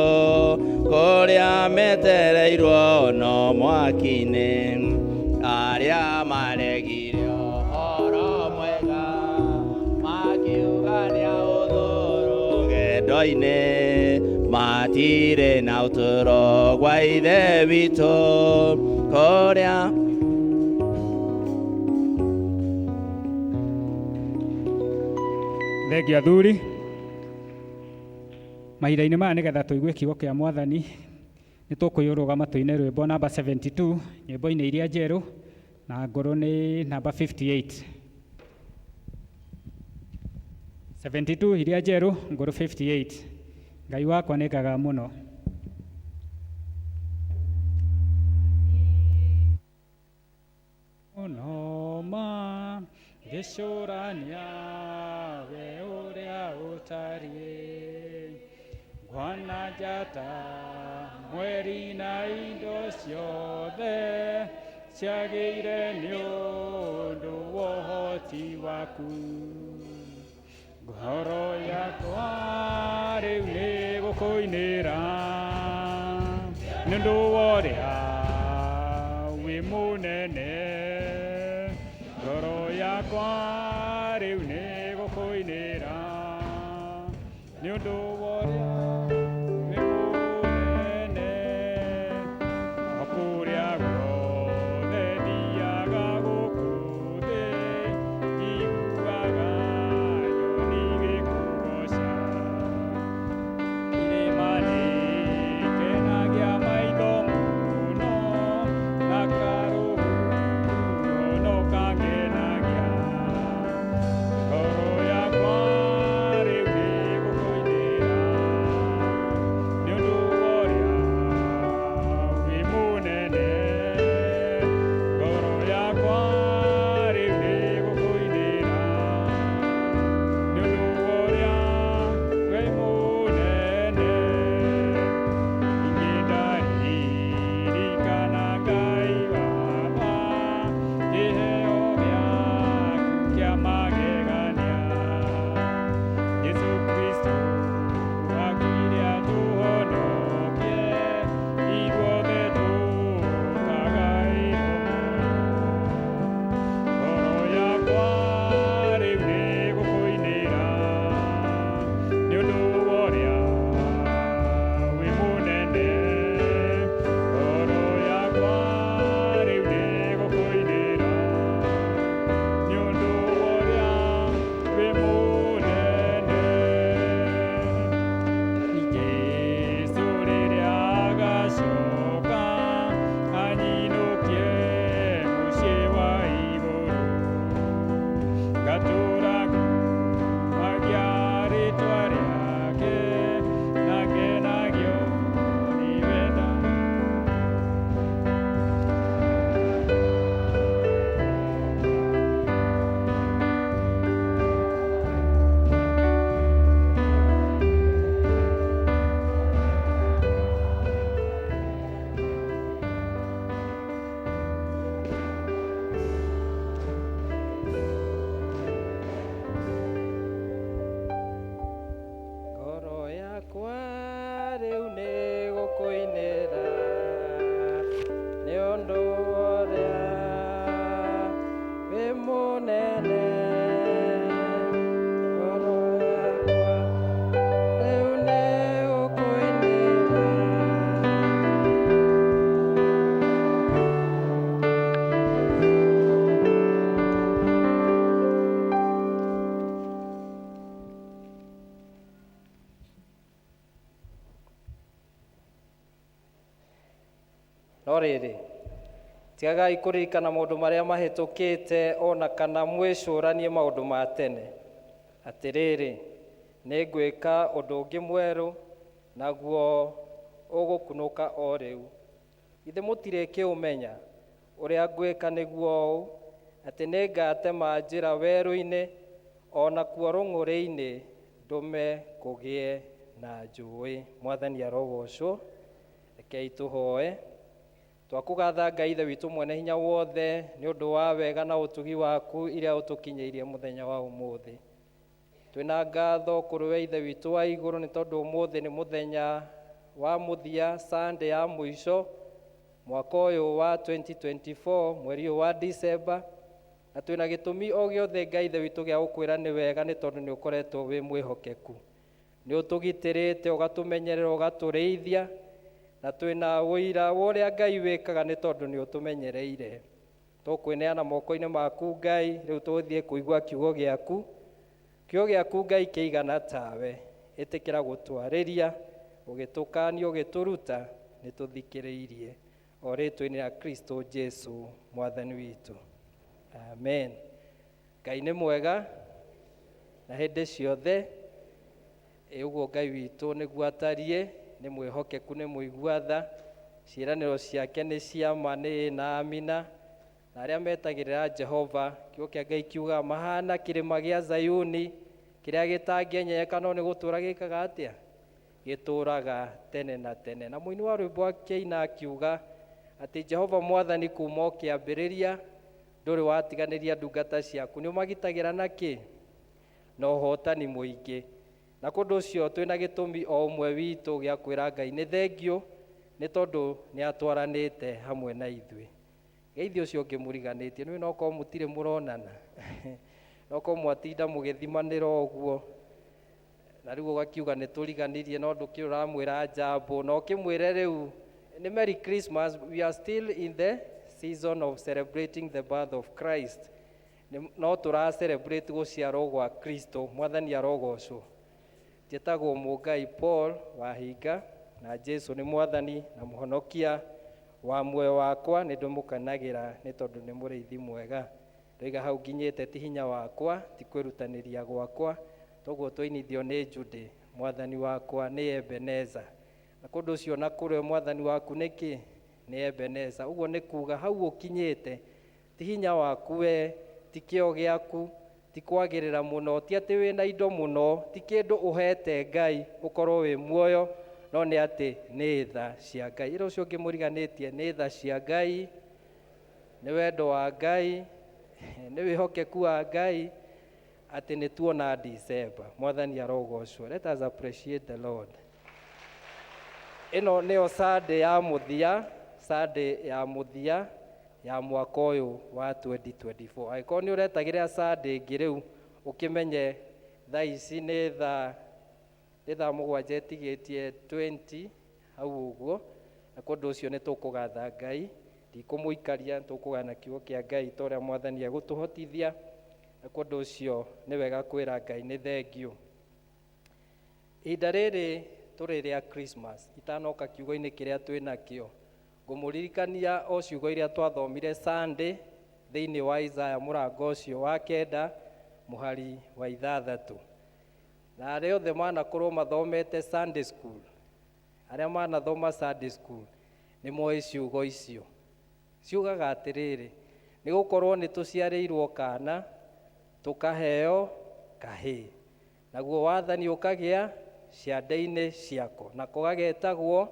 kũrĩa metereirwo no mwaki-inĩ, arĩa maregire ũhoro mwega, makiuga nĩ ahũthũ rũgendo-inĩ, matirĩ na ũtũũro gwa ithe witũ, kũrĩa thengia athuri, mahinda-inĩ maya nĩgetha tũigue kiugo kĩa Mwathani, nĩ tũkũrũgama tũine rwĩmbo namba 72, nyĩmbo-inĩ iria njerũ, na ngũrũ nĩ namba 58. 72 iria njerũ, ngũrũ 58. Ngai wakwa nĩ ngaga mũno. Noma ngĩcũrania we ũrĩa ũtariĩ, ngwana njata mweri na indo ciothe ciagĩire nĩ ũndũ wa ũhoti waku, ngoro yakwa rĩu nĩ gũkũinĩra nĩ ũndũ wa ũrĩa wĩ mũnene, ngoro yakwa rĩu nĩ gũkũinĩra nĩ ũndũ wa ũrĩa wĩ mũnene, o kũrĩa guothe thiaga gũkũ thĩ, njiguaga nyoni gĩkũgoca, irĩma nĩikenagia maitho mũno, na karũhuho no kangenagia, ngoro yakwa rĩu nĩ gũkũinĩra mũnene ũhoro wakwa rĩu nĩ ũkũinĩra. No rĩrĩ, tigagai kũririkana maũndũ marĩa mahĩtũkĩte ona kana mwĩcũranie maũndũ ma tene. Atĩrĩrĩ, nĩ ngwĩka ũndũ ũngĩ mwerũ, naguo ũgũkunũka o rĩu. Ithe mũtirĩkĩũmenya ũrĩa ngwĩka nĩguo ũũ, atĩ nĩngatema njĩra werũ-inĩ, ona kuo rũng'ũrĩ-inĩ ndũme kũgĩe na njũĩ. Mwathani arogocwo. Rekei tũhoe. Twakũgatha Ngai Ithe witũ mwene hinya wothe nĩ ũndũ wa wega na ũtugi waku iria ũtũkinyĩirie mũthenya wa ũmũthĩ. Twĩna ngatho kũrĩ we Ithe witũ wa igũrũ nĩ tondũ ũmũthĩ nĩ mũthenya wa mũthia, Sunday ya mũico mwaka ũyũ wa 2024, mweri ũyũ wa December, na twĩna gĩtũmi o gĩothe Ngai Ithe witũ gĩa gũkwĩra nĩ wega nĩ tondũ nĩ ũkoretwo wĩ mwĩhokeku. Nĩ ũtũgitĩrĩte, ũgatũmenyerera, ũgatũrĩithia, na twĩna wũira wa ũrĩa Ngai wĩkaga nĩ tondũ nĩ ũtũmenyereire. Tũkwĩneana moko-inĩ maku Ngai, rĩu tũgũthiĩ kũigua kiugo gĩaku. Kiugo gĩaku Ngai kĩigana tawe, ĩtĩkĩra gũtwarĩria, ũgĩtũkania, ũgĩtũruta, nĩ tũthikĩrĩirie. O rĩtwa-inĩ rĩa Kristo Jesu Mwathani witũ. Amen. Ngai nĩ mwega na hĩndĩ ciothe. Ũguo Ngai witũ nĩguo atariĩ, nĩ mwĩhokeku, nĩ mũigua tha, ciĩranĩro ciake nĩ cia ma, nĩ na amina. Na arĩa metagĩrĩra Jehova, kiugo kĩa Ngai kiuga mahana kĩrĩma gĩa Zayuni kĩrĩa gĩtangĩenyenyeka no nĩ gũtũũra gĩkaga atĩa? Gĩtũũraga tene na tene. Na mũini wa rwĩmbo akĩina akiuga atĩ Jehova Mwathani kuuma o kĩambĩrĩria ndũrĩ watiganĩria ndungata ciaku, nĩ ũmagitagĩra na kĩ? Na ũhotani mũingĩ. Na kũndũ ũcio twĩna gĩtũmi o ũmwe witũ gĩa kwĩra Ngai nĩ thengio, nĩ tondũ nĩ atwaranĩte hamwe na ithuĩ. Geithio ũcio ũngĩ mũriganĩtie, nĩ no korwo mũtirĩ mũronana, no korwo mwatinda mũgĩthimanĩra ũguo, na rĩu ũgakiuga nĩ tũriganirie, no ndũkĩrĩ ũramwĩra njambo, na ũkĩmwĩre rĩu nĩ Merry Christmas, we are still in the season of celebrating the birth of Christ. No tũra-celebrate gũciarwo gwa Kristo. Mwathani arogocwo. Njĩtagwo Mũngai Paul Wahinga, na Jesu nĩ Mwathani na Mũhonokia wa muoyo wakwa, nĩ ndĩmũkenagĩra nĩ tondũ nĩ mũrĩithi mwega. Ndoiga hau nginyĩte ti hinya wakwa, ti kwĩrutanĩria gwakwa, toguo twainithio nĩ Jude, Mwathani wakwa nĩ Ebeneza. Na kũndũ ũcio na kũrĩ Mwathani waku nĩ kĩ? Nĩ Ebeneza. Ũguo nĩ kuuga hau ũkinyĩte ti hinya waku we, ti kĩo gĩaku, ti kwagĩrĩra mũno, ti atĩ wĩna indo mũno, ti kĩndũ ũhete Ngai ũkorwo wĩ muoyo, no nĩ atĩ nĩ tha cia Ngai. Ĩra ũcio ũngĩ mũriganĩtie, nĩ tha cia Ngai, nĩ wendo wa Ngai, nĩ wĩhokeku wa Ngai, atĩ nĩ tuona December. Mwathani arogocwo. Let us appreciate the Lord. Ĩno nĩyo Sunday ya mũthia, Sunday ya mũthia ya mwaka ũyũ wa 2024. Angĩkorwo nĩ ũretagĩrĩra Sunday ĩngĩ rĩu, ũkĩmenye thaa ici nĩ thaa mũgwanja ĩtigĩtie 20 hau ũguo, na kũndũ ũcio nĩ tũkũgatha Ngai, ndikũmũikaria, tũkũgana kiugo kĩa Ngai ta ũrĩa Mwathani egũtũhotithia, na kũndũ ũcio nĩ wega kwĩra Ngai nĩ thengio. Ihinda rĩrĩ tũrĩ rĩa Christmas, itanoka kiugo-inĩ kĩrĩa twĩnakĩo, ngũmũririkania o ciugo iria twathomire Sunday thĩinĩ wa Isaya mũrango ũcio wa 9 mũhari wa 6. Na arĩa othe manakorwo mathomete Sunday school, arĩa manathoma Sunday school, nĩ moĩ ciugo icio. Ciugaga atĩrĩrĩ, nĩ gũkorwo nĩ tũciarĩirwo kana, tũkaheo kahĩĩ, naguo wathani ũkagĩa ciande-inĩ ciako, nako gagetagwo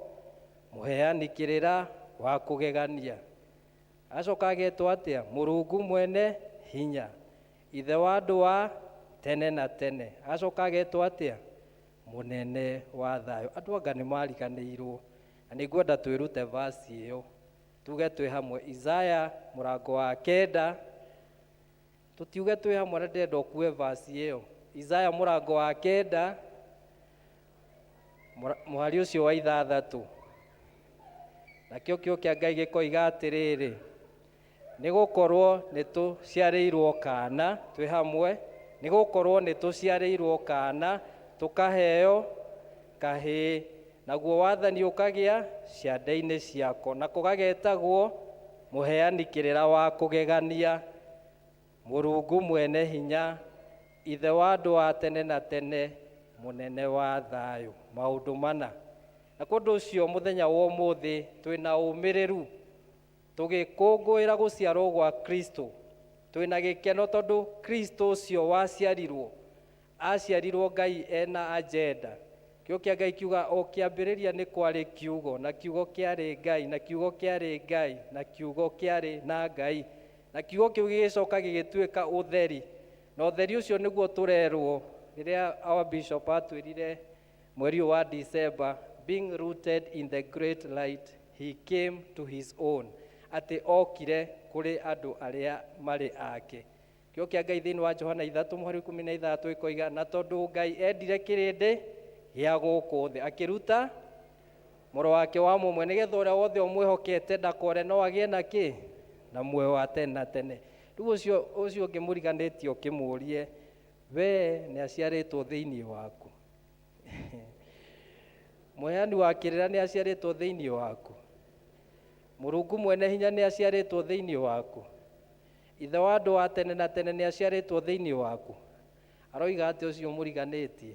mũheani kĩrĩra wa kũgegania. Acoka agetwo atĩa? Mũrungu mwene hinya, ithe wa andũ wa tene na tene. Acoka agetwo atĩa? Mũnene wa thayũ. Andũ anga nĩ mariganĩirwo, na nĩ ngwenda twĩrute verse ĩyo, tuge twĩ hamwe. Isaya mũrango wa 9 tutiuge twi hamwe na ndenda ukue verse iyo. Isaya mũrango wa 9 mũhari ũcio wa 6, nakĩo kĩo kĩa Ngai gĩkoiga atĩrĩrĩ, nĩ gũkorwo nĩ tũciarĩirwo kana twĩ hamwe, nĩ gũkorwo nĩ tũciarĩirwo kana tũkaheo kahĩĩ, naguo wathani ũkagĩa ciande-inĩ ciako, na kũgagetagwo mũheani kĩrĩra wa kũgegania, Mũrungu mwene hinya, ithe wa andũ a tene na tene, mũnene wa thayũ. Maũndũ mana. Na kũndũ ũcio mũthenya wa ũmũthĩ twĩna ũmĩrĩru tũgĩkũngũĩra gũciarwo gwa Kristo, twĩna gĩkeno tondũ Kristo ũcio waciarirwo aciarirwo Ngai ena agenda. Kĩo kĩa Ngai kiuga o kĩambĩrĩria nĩ kwarĩ kiugo, na kiugo kĩarĩ Ngai, na kiugo kĩarĩ Ngai, na kiugo kĩarĩ na Ngai, na kiugo kĩu gĩgĩcoka gĩgĩtuĩka ũtheri, na ũtheri ũcio nĩguo tũrerwo rĩrĩa our bishop atwĩrire mweri wa December, being rooted in the great light he came to his own, atĩ okire kũrĩ andũ arĩa marĩ ake. Kĩo kĩa Ngai thĩinĩ wa Johana 3:13 ĩkoiga, na tondũ Ngai endire kĩrĩndĩ gĩa gũkũ thĩ akĩruta mũrũ wake wa mũmwe, nĩgetha ũrĩa wothe ũmwĩhokete ndakore no agĩe na kĩ? Na muoyo wa tene na tene. Rĩu ũcio ũngĩ mũriganĩtie ũkĩmũrie, we nĩ aciarĩtwo thĩinĩ waku? Mũheani wa kĩrĩra nĩ aciarĩtwo thĩinĩ waku? Mũrungu mwene hinya nĩ aciarĩtwo thĩinĩ waku? Ithe wa andũ a tene na tene nĩ aciarĩtwo thĩinĩ waku? Aroiga atĩ ũcio mũriganĩtie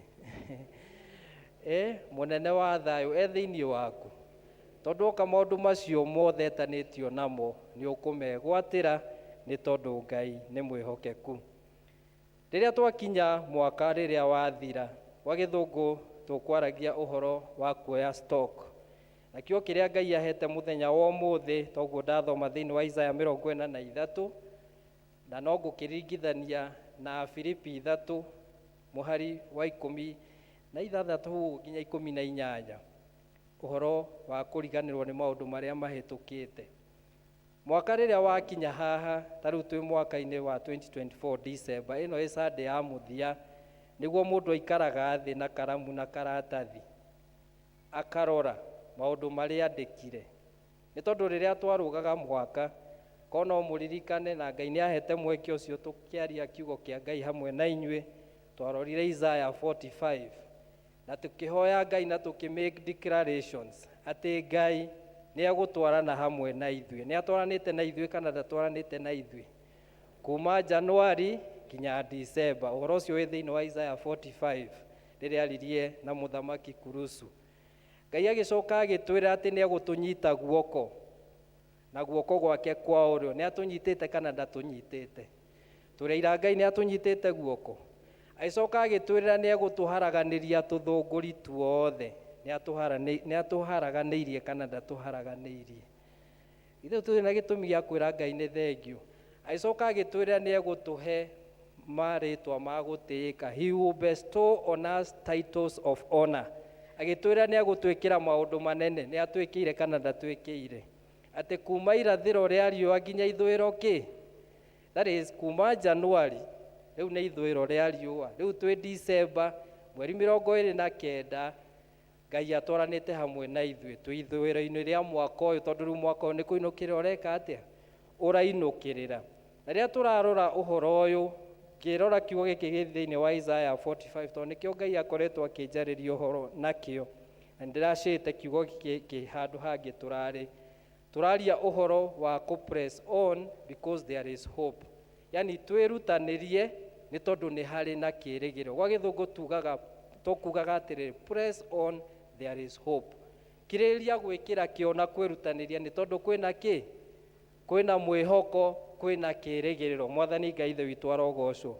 mũnene wa thayũ thĩinĩ waku? Tondũ oka maũndũ macio mothe etanĩtio namo nĩ ũkũmegwatĩra, nĩ tondũ Ngai nĩ mwĩhokeku. Rĩrĩa twakinya mwaka rĩrĩa wathira, wa gĩthũngũ tũkwaragia ũhoro wa kuoya stock, na kĩo kĩrĩa Ngai ahete mũthenya wa ũmũthĩ, toguo ndathoma thĩinĩ wa Isaya 43, na no ngũkĩringithania na Filipi 3 mũhari wa 16 nginya 18, ũhoro wa kũriganĩrwo nĩ maũndũ marĩa mahĩtũkĩte. Mwaka rĩrĩa wakinya haha, tarĩu twĩ mwaka-inĩ wa 2024 December, ĩno ĩ Sunday ya mũthia, nĩguo mũndũ aikaraga thĩ na karamu na karatathi akarora maũndũ marĩa andĩkire. Nĩ tondũ rĩrĩa twarũgaga mwaka, kono mũririkane, na Ngai nĩ ahete mweke ũcio tũkĩaria kiugo kĩa Ngai hamwe na inyuĩ, twarorire Isaiah 45 na tũkĩhoya Ngai na tũkĩmake declarations atĩ Ngai nĩ agũtwarana hamwe na ithuĩ. Nĩ atwaranĩte na ithuĩ kana ndatwaranĩte na ithuĩ? Kuma Januari kinya December. Ũhoro ũcio wĩ thĩinĩ wa Isaiah 45 rĩrĩa aririe na mũthamaki Kurusu. Ngai agĩcoka agĩtwĩra atĩ nĩ agũtũnyita guoko, na guoko gwake kwa ũrĩo. Nĩ atũnyitĩte kana ndatũnyitĩte? Tũreira Ngai nĩ atũnyitĩte guoko. Agĩcoka agĩtwĩra nĩ agũtũharaganĩria tũthũngũri tuothe. Nĩ atũharaganĩirie kana ndatũharaganĩirie? Ithuĩ tũrĩ na gĩtũmi gĩa kwĩra Ngai nĩ thengiũ. Agĩcoka agĩtwĩra nĩ agũtũhe marĩtwa ma gũtĩĩka. He will bestow on us titles of honor. Agĩtwĩra nĩ agũtwĩkĩra maũndũ manene. Nĩ atwĩkĩire kana ndatwĩkĩire? Atĩ kuma irathĩro rĩa riũa nginya ithũĩro kĩ? That is kuma Januari, rĩu nĩ ithũĩro rĩa riũa. Rĩu twĩ December, mweri 29, Ngai atwaranĩte hamwe na ithuĩ twĩ ithũĩro-inĩ rĩa mwaka ũyũ, tondũ rĩu mwaka ũyũ nĩ kũinũkĩrĩra ũreka atĩa? Ũrainũkĩrĩra. Na rĩrĩa tũrarora ũhoro ũyũ, kĩrora kiugo gĩkĩ gĩ thĩinĩ wa Isaiah 45, tondũ nĩkĩo Ngai akoretwo akĩnjarĩria ũhoro nakĩo, na ndĩracĩte kiugo gĩkĩ handũ hangĩ tũraria ũhoro wa kũ press on because there is hope. Yani twĩrutanĩrie nĩ tondũ nĩ harĩ na kĩĩrĩgĩrĩro. Gwa gĩthũngũ tũkugaga atĩrĩ, press on, there is hope. Kĩrĩrĩria gwĩkĩra kĩo na kwĩrutanĩria nĩ tondũ kwĩna kĩ? Kwĩna mwĩhoko, kwĩna kĩĩrĩgĩrĩro. Mwathani Ngai ithe witũ arogocwo.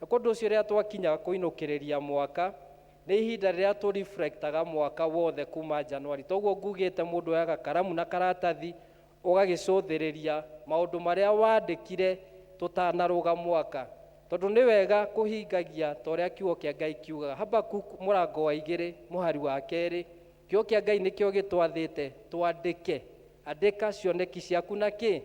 Na kũndũ ũcio rĩrĩa twakinya kũinũkĩrĩria mwaka, nĩ ihinda rĩrĩa tũreflectaga mwaka wothe kuma Januari. Toguo ngugĩte mũndũ oyaga karamu na karatathi, ũgagĩcũthĩrĩria maũndũ marĩa wandĩkire tũtanarũga mwaka. Tondũ nĩ wega kũhingagia ta ũrĩa kiugo kĩa Ngai kiugaga. Habakuku mũrango wa 2 mũhari wa 2, kiugo kĩa Ngai nĩkĩo gĩtwathĩte twandĩke. Andĩka cioneki ciaku na kĩ?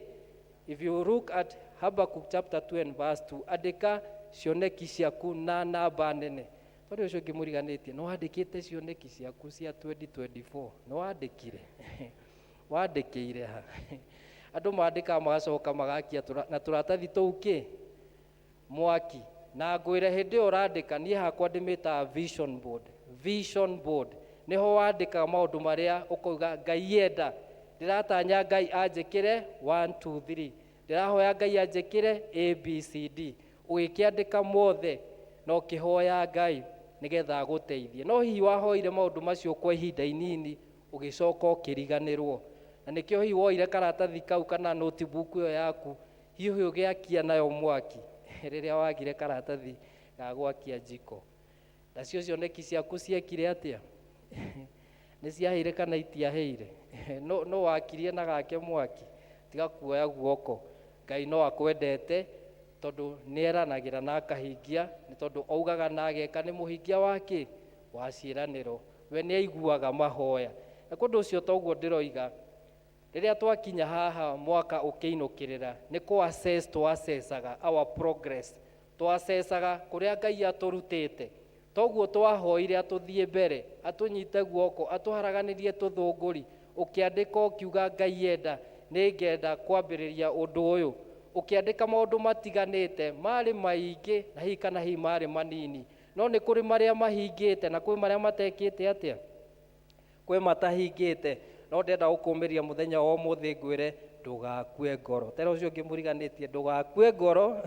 If you look at Habakkuk chapter 2 and verse 2, andĩka cioneki ciaku na namba nene. Tondũ ũcio ngĩmũriganĩtie, no wandĩkĩte cioneki ciaku cia 2024, no wandĩkire wandĩkĩire ha andũ mandĩka magacoka magakia na tũratathi tũu kĩ mwaki na ngwĩre hĩndĩ ĩyo ũrandĩka niĩ hakwa ndĩmĩtaga vision board nĩho wandĩka maũndũ marĩa ũkauga Ngai enda ndĩratanya Ngai anjĩkĩre 1 2 3 ndĩrahoya Ngai anjĩkĩre ABCD ũgĩkĩandĩka mothe no kĩhoya Ngai nĩgetha agũteithie no hihi wahoire maũndũ macio kwa ihinda inini ũgĩcoka ũkĩriganĩrwo na nĩkĩo hihi woire karatathi kau kana notebook ĩyo yaku hihi ũgĩakia nayo mwaki rĩrĩa wagire karatathi ga gwakia jiko nacio cioneki ciaku ciekire atĩa nĩ ciahĩire kana itiahĩire no wakirie na gake mwaki tiga kuoya guoko Ngai no akwendete tondũ nĩeranagĩra na akahingia nĩ tondũ augaga na ageka nĩ mũhingia wake wa ciĩranĩro we nĩ aiguaga mahoya na kũndũ ũcio toguo ndĩroiga rĩrĩa twakinya haha mwaka ũkĩinũkĩrĩra nĩ twacesaga our progress twacesaga kũrĩa Ngai atũrutĩte toguo twahoire atũthiĩ mbere atũnyite guoko atũharaganĩrie tũthũngũri ũkĩandĩka ũkiuga Ngai enda nĩngenda kwambĩrĩria ũndũ ũyũ ũkĩandĩka maũndũ matiganĩte marĩ maingĩ na hihi kana hihi marĩ manini no nĩ kũrĩ marĩa mahingĩte na kwĩ marĩa matekĩte atĩa kwĩ matahingĩte no ndenda gũkũmĩria mũthenya wa ũmũthĩ ngwĩre ndũgakue ngoro tena ũcio ngĩmũriganĩtie ndũgakue ngoro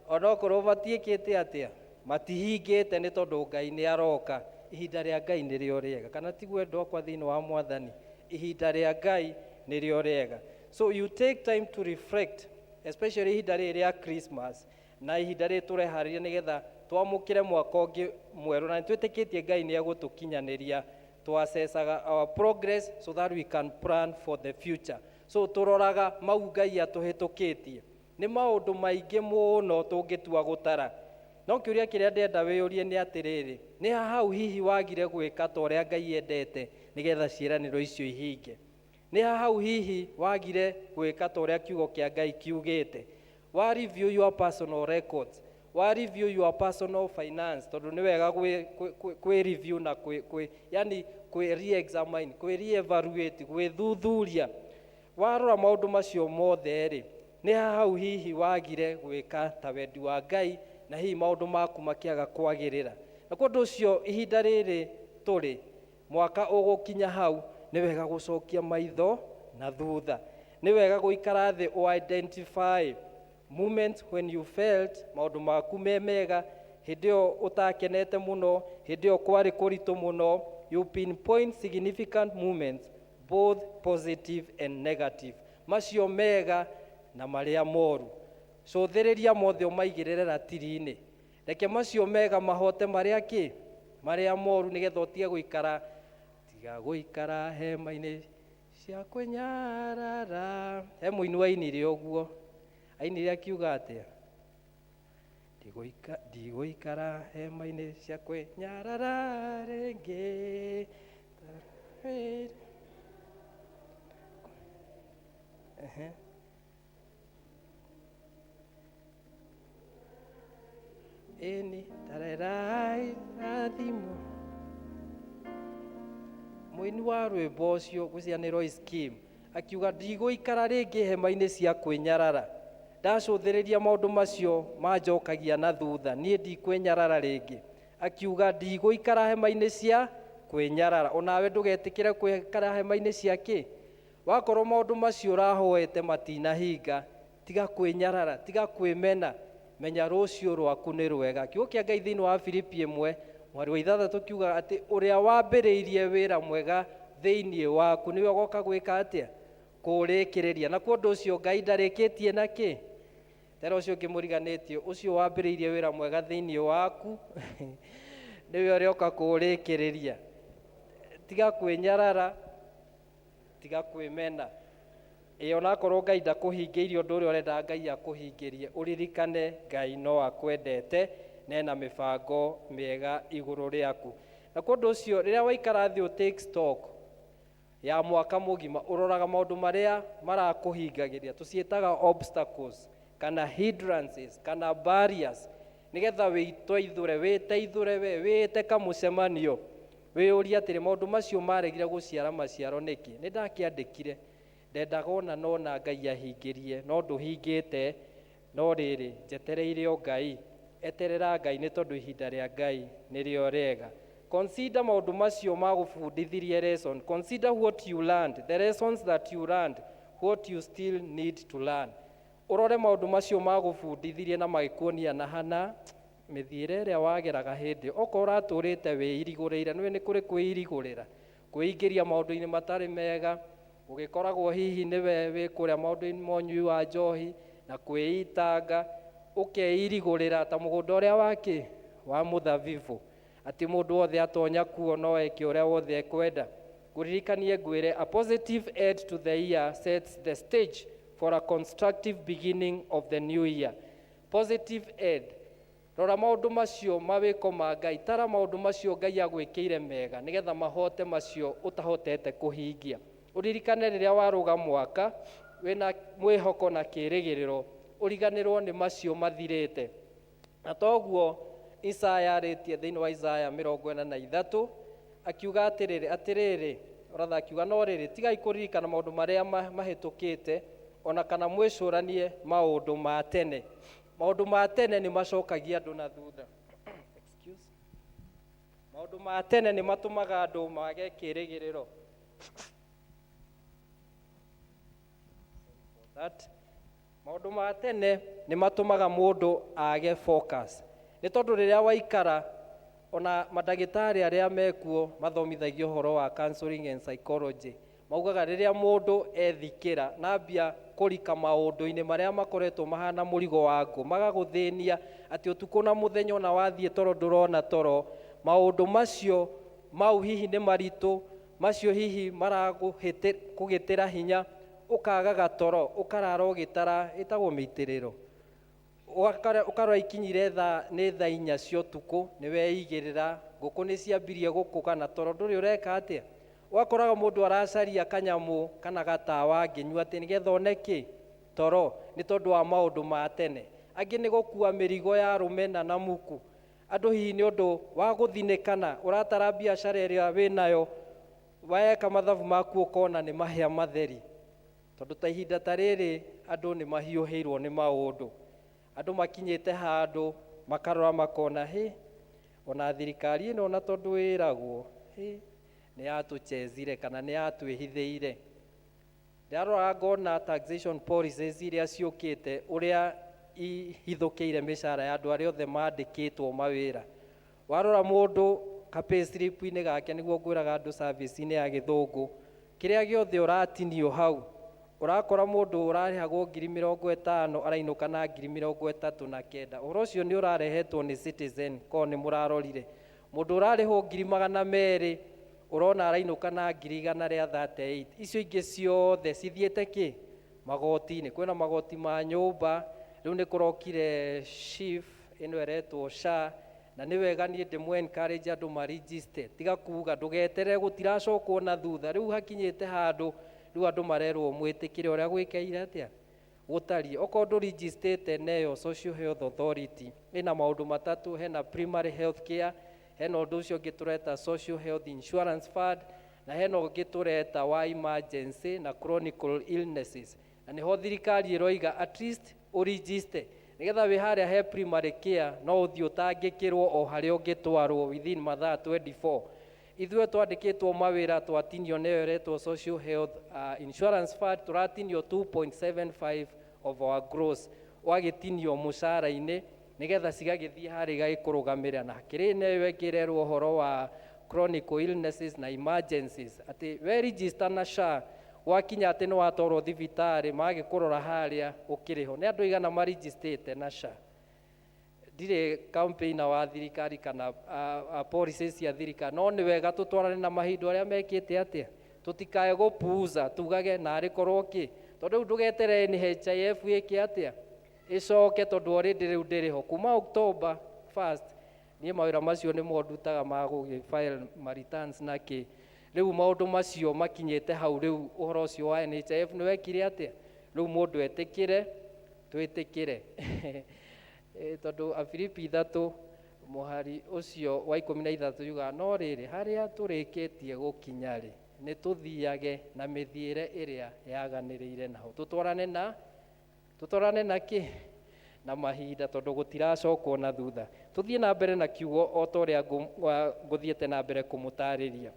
onokorwo matiĩkĩte atĩa matihingĩte nĩ tondũ Ngai nĩ aroka ihinda rĩa Ngai nĩrĩo rĩega kana tiguo ndokwa thĩinĩ wa Mwathani ihinda rĩa Ngai nĩrĩo rĩega so you take time to reflect especially ihinda rĩrĩ rĩa Christmas na ihinda rĩrĩ tũreharĩria nĩgetha twamũkĩre mwaka ũngĩ mwerũ na nĩtwĩtĩkĩtie Ngai nĩ egũtũkinyanĩria twacesaga our progress so that we can plan for the future so tũroraga mau Ngai atũhĩtũkĩtie nĩ maũndũ maingĩ mũno tũngĩtua gũtara no kĩũria kĩrĩa ndenda wĩyũrie nĩ atĩrĩrĩ nĩ hau hihi wagire gwĩka ta ũrĩa Ngai endete nĩgetha ciĩranĩro icio ihinge nĩ hau hihi wagire gwĩka ta ũrĩa kiugo kĩa Ngai kiugĩte wa review your personal records wa review your personal finance tondũ nĩ wega kwĩ review na yani kwĩ re-examine kwĩ re-evaluate gwĩthuthuria warora maũndũ macio mothe rĩ nĩ hau hihi wagire gwĩka ta wendi wa Ngai na hihi maũndũ maku makĩaga kwagĩrĩra na kũndũ ũcio ihinda rĩrĩ tũrĩ mwaka ũgũkinya hau nĩ wega gũcokia maitho na thutha nĩ wega gũikara thĩ identify moment when you felt maũndũ maku me mega hĩndĩ ĩyo ũtakenete mũno hĩndĩ ĩyo kwarĩ kũritũ mũno you pinpoint significant moments both positive and negative macio mega na marĩa moru cũthĩrĩria mothe ũmaigĩrĩre ratiri-inĩ reke macio mega mahote marĩa kĩ marĩa moru nĩgetha ũtige gũikara hema-inĩ cia kwĩnyarara he mũini wainire ũguo ainire akiuga atĩa ndigũikara hema-inĩ cia kwĩnyarara rĩngĩ ĩni tarerai rathimo mũini wa rwĩmbo ũcio gũcianĩrwo Skim akiuga ndigũikara rĩngĩ hema-inĩ cia kwĩnyarara ndacũthĩrĩria maũndũ macio manjokagia na thutha niĩ ndikwĩnyarara rĩngĩ akiuga ndigũikara hema-inĩ cia kwĩnyarara onawe ndũgetĩkĩre kwĩkara hema-inĩ cia kĩ wakorwo maũndũ macio ũrahoete matinahinga tiga kwĩnyarara tiga kwĩmena menya rũciũ rwaku nĩ rwega kiugo kĩa Ngai thĩinĩ wa Filipi 1 mweri wa 6 kiuga atĩ ũrĩa wambĩrĩirie wĩra mwega thĩinĩ waku nĩwe ũgoka gwĩka atĩa kũrĩkĩrĩria na kũndũ ũcio Ngai ndarĩkĩtie na kĩ tera ũcio ngĩmũriganĩtie ũcio wambĩrĩirie wĩra mwega thĩinĩ waku nĩwe ũrĩoka kũrĩkĩrĩria tiga kwĩnyarara tiga kwĩmena onakorwo Ngai ndakũhingĩirie ũndũ ũrĩa ũrenda Ngai akũhingĩrie ũririkane Ngai no akwendete na ena mĩbango mĩega igũrũ rĩaku na kũndũ ũcio rĩrĩa waikara thĩ take stock ya mwaka mugima uroraga maundu maria marakuhingagiria tucietaga obstacles kana hindrances kana barriers nigetha witeithure wite kamucemanio wiuria atiri maundu macio maregire guciara maciaro niki nindakiandikire ndendaga ona nona Ngai ahingirie no nduhingite no riri njetereire o Ngai eterera Ngai ni tondu ihinda ria Ngai nirio rega. Consider maundu macio magubundithirie lesson. Consider what you learned, the lessons that you learned, what you still need to learn. Urore maundu macio magubundithirie na magikuonia na hana mithiire iria wageraga hindi oko uraturite wiirigureire niwe ni kuri kwirigurira kwingiria maundu-ini matari mega ugikoragwo hihi niwe wi kuria maundu-ini monyui wa njohi na kwiitanga ukeirigurira ta mugunda uria waki wa muthabibu ati mundu wothe atonya kuo no eke uria wothe ekwenda. Kuririkanie ngwire a positive end to the year sets the stage for a constructive beginning of the new year. Positive end. Rora maundu macio mawiko ma Ngai tara maundu macio Ngai agwikire mega nigetha mahote macio utahotete kuhingia. Uririkane riria waruga mwaka wina mwihoko na kirigiriro uriganirwo ni macio mathirite na toguo Isaya aritie thiini wa Isaya 43 akiuga atiriri oratha akiuga no riri tigai kuririkana maundu maria mahitukite ona kana mwicuranie maundu ma tene. Maundu ma tene ni macokagia andu na thutha. Excuse. Maundu ma tene ni matumaga andu mage kirigiriro. That maundu ma tene ni matumaga mundu age focus. Ni tondu riria waikara ona madagitari aria mekuo mathomithagio horo wa counseling and psychology maugaga riria mundu ethikira nambia kurika maundu-ini maria makoretwo mahana murigo waku magaguthinia ati utuku na muthenya ona wathie toro ndurona toro maundu macio mau hihi ni maritu macio hihi maragugitira hinya ukagaga toro ukarara ugitara itagwo miitiriro ukarora ikinyire tha ni tha 4 cia utuku niwe igirira nguku ni ciambirie gukuka na toro nduri ureka atia wakoraga mundu aracaria kanyamu kana gatawa nginyua ati nigetha oneki toro ni tondu wa maundu ma tene angi ni gukua mirigo ya rumena na muku andu hihi ni undu wa guthinikana uratara biashara iria winayo waeka mathabu maku ukona ni mahia matheri tondu ta ihinda ta riri andu ni mahiuhirwo ni maundu andu makinyite handu makarora makona ona thirikari ino na tondu wiragwo ni atuchezire kana ni atwihithiire ndarora ngona taxation policies iria ciukite uria ihithukiire mishara ya andu aria othe mandikitwo mawira warora mundu pay slip-ini gake niguo ngwiraga andu service-ini ya githungu kiria giothe uratinio hau urakora mundu urarihagwo 50,000 arainuka na 39,000 uhoro ucio ni urarehetwo ni Citizen ko ni murarorire mundu urarihwo 200,000 urona arainuka na 138 icio ingi ciothe cithiete ki magoti-ini kwina magoti ma nyumba riu ni kurokire chief ino eretwo SHA na ni wega ni ndimwe encourage andu ma register tiga kuga ndugeterere gutiracokwo na thutha riu hakinyite handu riu andu marerwo mwitikire uria gwikeire atia gutari okondu registered neyo Social Health Authority ina maundu matatu hena primary health care hena undu ucio gitureta Social Health Insurance Fund na hena gitureta wa emergency na chronic illnesses na niho thirikari iroiga at least uregister nigetha wi haria he primary care no uthio tangikirwo o haria ungitwarwo within mathaa 24 ithwe twandikitwo mawira twatinio neyo retwo Social Health Insurance Fund turatinio 2.75 of our gross wagitinio mushara-ini nigetha cigagithie hari gagikurugamira na kiri neyo ekirerwo horo wa chronic illnesses na emergencies ati we register na SHA wakinya ati no watoro thibitari magikurora haria ukiriho ni andu igana maregistrate na SHA dire campaigner wa thirikari kana policies ya thirikari no ni wega tutwarane na mahinda aria mekite atia tutikae gupuuza tugage na ari korwo ki tondu ndugetere NHIF iki atia icoke tondu already riu ndiriho kuma October 1st ni mawira macio ni mondutaga ma file ma returns na ki riu maundu macio makinyite hau riu uhoro ucio wa NHIF ni wekire atia riu mundu etikire twitikire tondu Afilipi 3 muhari ucio wa 13 yuga no riri haria turikitie gukinya ri ni tuthiage na mithiire iria yaganirire naho tutwarane na ki na mahinda tondu gutiracokwo na thutha tuthie na mbere na kiugo o ta uria nguthiete na mbere kumutariria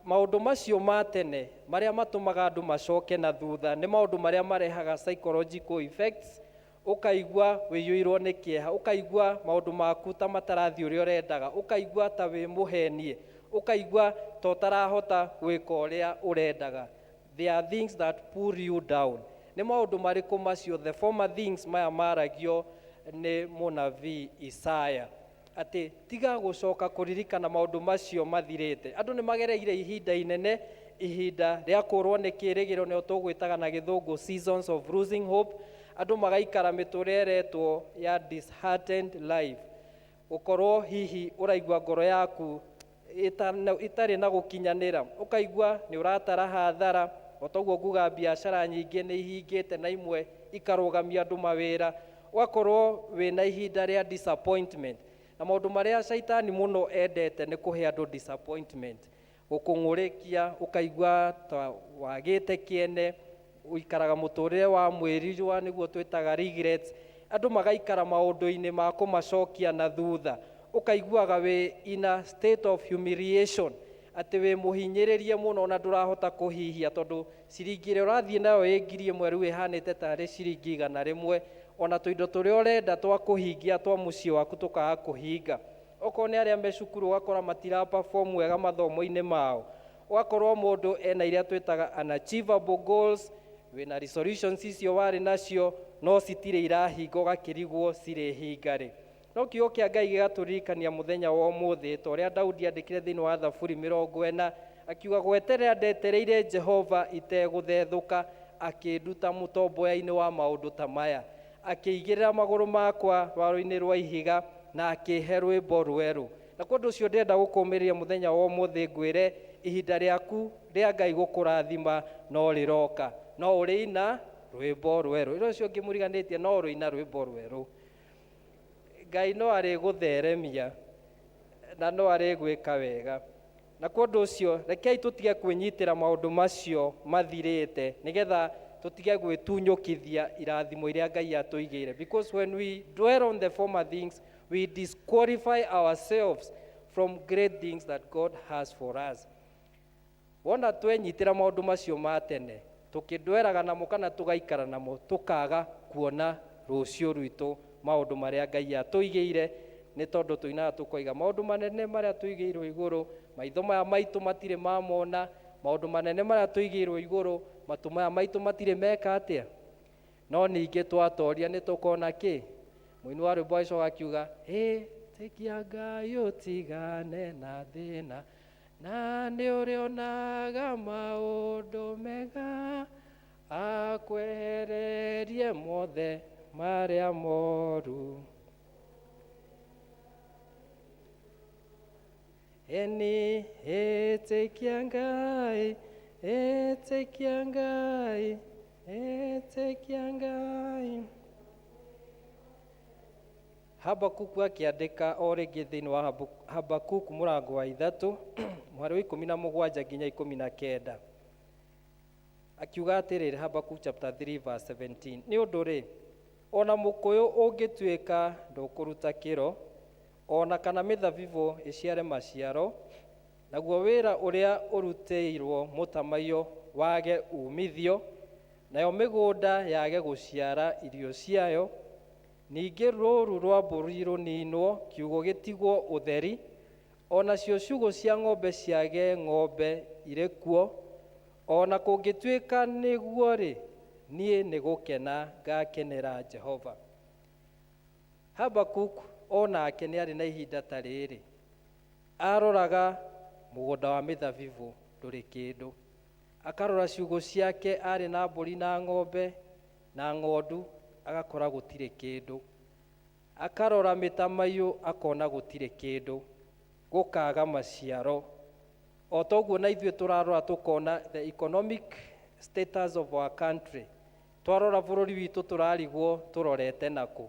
maundu macio ma tene maria matumaga andu macoke na thutha ni maundu maria marehaga psychological effects ukaigua wiyuirwo ni kieha ukaigua maundu maku ta matarathi uria urendaga ukaigua ta wi muhenie ukaigua ta utarahota gwika uria urendaga. There are things that pull you down. Ni maundu mariku macio the former things maya maragio ni munabii Isaya ati tiga gucoka kuririkana maundu macio mathirite. Andu ni magereire ihinda inene, ihinda ria kurwo ni kirigiro ni tugwitaga na githungu seasons of losing hope. Andu magaikara mitureretwo ya disheartened life, ukorwo hihi uraigua ngoro yaku itari na gukinyanira, ukaigua ni uratara hathara, otoguo nguga biashara nyingi ni ihingite na imwe ikarugamia andu mawira, ugakorwo wina ihinda ria disappointment. Na maundu maria shaitani muno endete ni kuhe andu disappointment, gukungurikia, ukaigua ta wagite kiene, uikaraga muturire wa mwirirwa niguo twitaga regrets. Andu magaikara maundu-ini ma kumacokia na thutha, ukaiguaga we in a state of humiliation, ati we muhinyiririe muno na ndurahota kuhihia tondu ciringi ria urathie nayo ingirie mwe riu ihanite tari ciringi 100 ona tuindo turia urenda twa kuhingia twa mucii waku tukaga kuhinga. Okorwo ni aria me cukuru ugakora matira perform wega mathomo-ini mao, ugakorwo mundu ena iria twitaga unachievable goals, wina resolutions icio wari nacio no citire irahinga ugakirigwo ciri hingari. No kiugo kia Ngai gigaturirikania muthenya wa umuthi ta uria Daudi andikire thiini wa Thaburi 40 akiuga gweterera ndetereire Jehova iteguthethuka, akinduta mutomboya-ini wa maundu ta maya, akiigirira maguru makwa rwaro-ini rwa ihiga na akihe rwimbo rweru. Na kundu ucio ndenda gukumiriria muthenya wa umuthi ngwire ihinda riaku ria Ngai gukurathima no riroka, no urina rwimbo rweru. Iro cio ngimuriganitie no ruina rwimbo rweru. Ngai no ari gutheremia na no ari gwika wega. Na kundu ucio rekei tutige kwinyitira maundu macio mathirite nigetha tutige gwitunyukithia irathimo iria Ngai atuigire, because when we dwell on the former things we disqualify ourselves from great things that God has for us. Wona twenyitira maundu macio ma tene tukidweraga namo kana tugaikara namo tukaga kuona rucio rwitu maundu maria Ngai atuigire, ni tondu tuinaga tukoiga maundu manene maria tuigirwo iguru, maitho maya maitu matire mamona, maundu manene maria tuigirwo iguru, matu maya maitu matire meka atia. No ningi twatoria ni tukona ki? Muini wa rwimbo icio akiuga tikia Ngai utigane na thina, na ni urionaga maundu mega, akwehererie mothe maria moru. Eni etikia Ngai, etikia Ngai, etikia Ngai. Habakuku akiandika o ringi thiini wa Habakuku murango wa 3 muhari wa 17 nginya 19 akiuga atiriri, Habakuku chapter 3 verse 17, ni undu ri ona mukuyu ungituika ndukuruta kiro, ona kana mithabibu iciare maciaro, naguo wira uria urutiirwo mutamaio wage umithio, nayo migunda yage guciara irio ciayo, ningi ruru rwa mburi runinwo, kiugo gitigwo utheri, ona cio ciugo cia ng'ombe ciage ng'ombe irekuo, ona kungituika niguo ri nie ni gukena ngakenera Jehova. Habakuku onake ni ari na ihinda ta riri, aroraga mugunda wa mithabibu nduri kindu, akarora ciugo ciake ari na mburi na ng'ombe na ng'ondu agakora gutire kindu, akarora mitamaio akona gutire kindu, gũkaga maciaro. O toguo na ithuĩ tũrarora tũkona the economic status of our country. Twarora bũrũri witũ tũrarigwo tũrorete nakũ.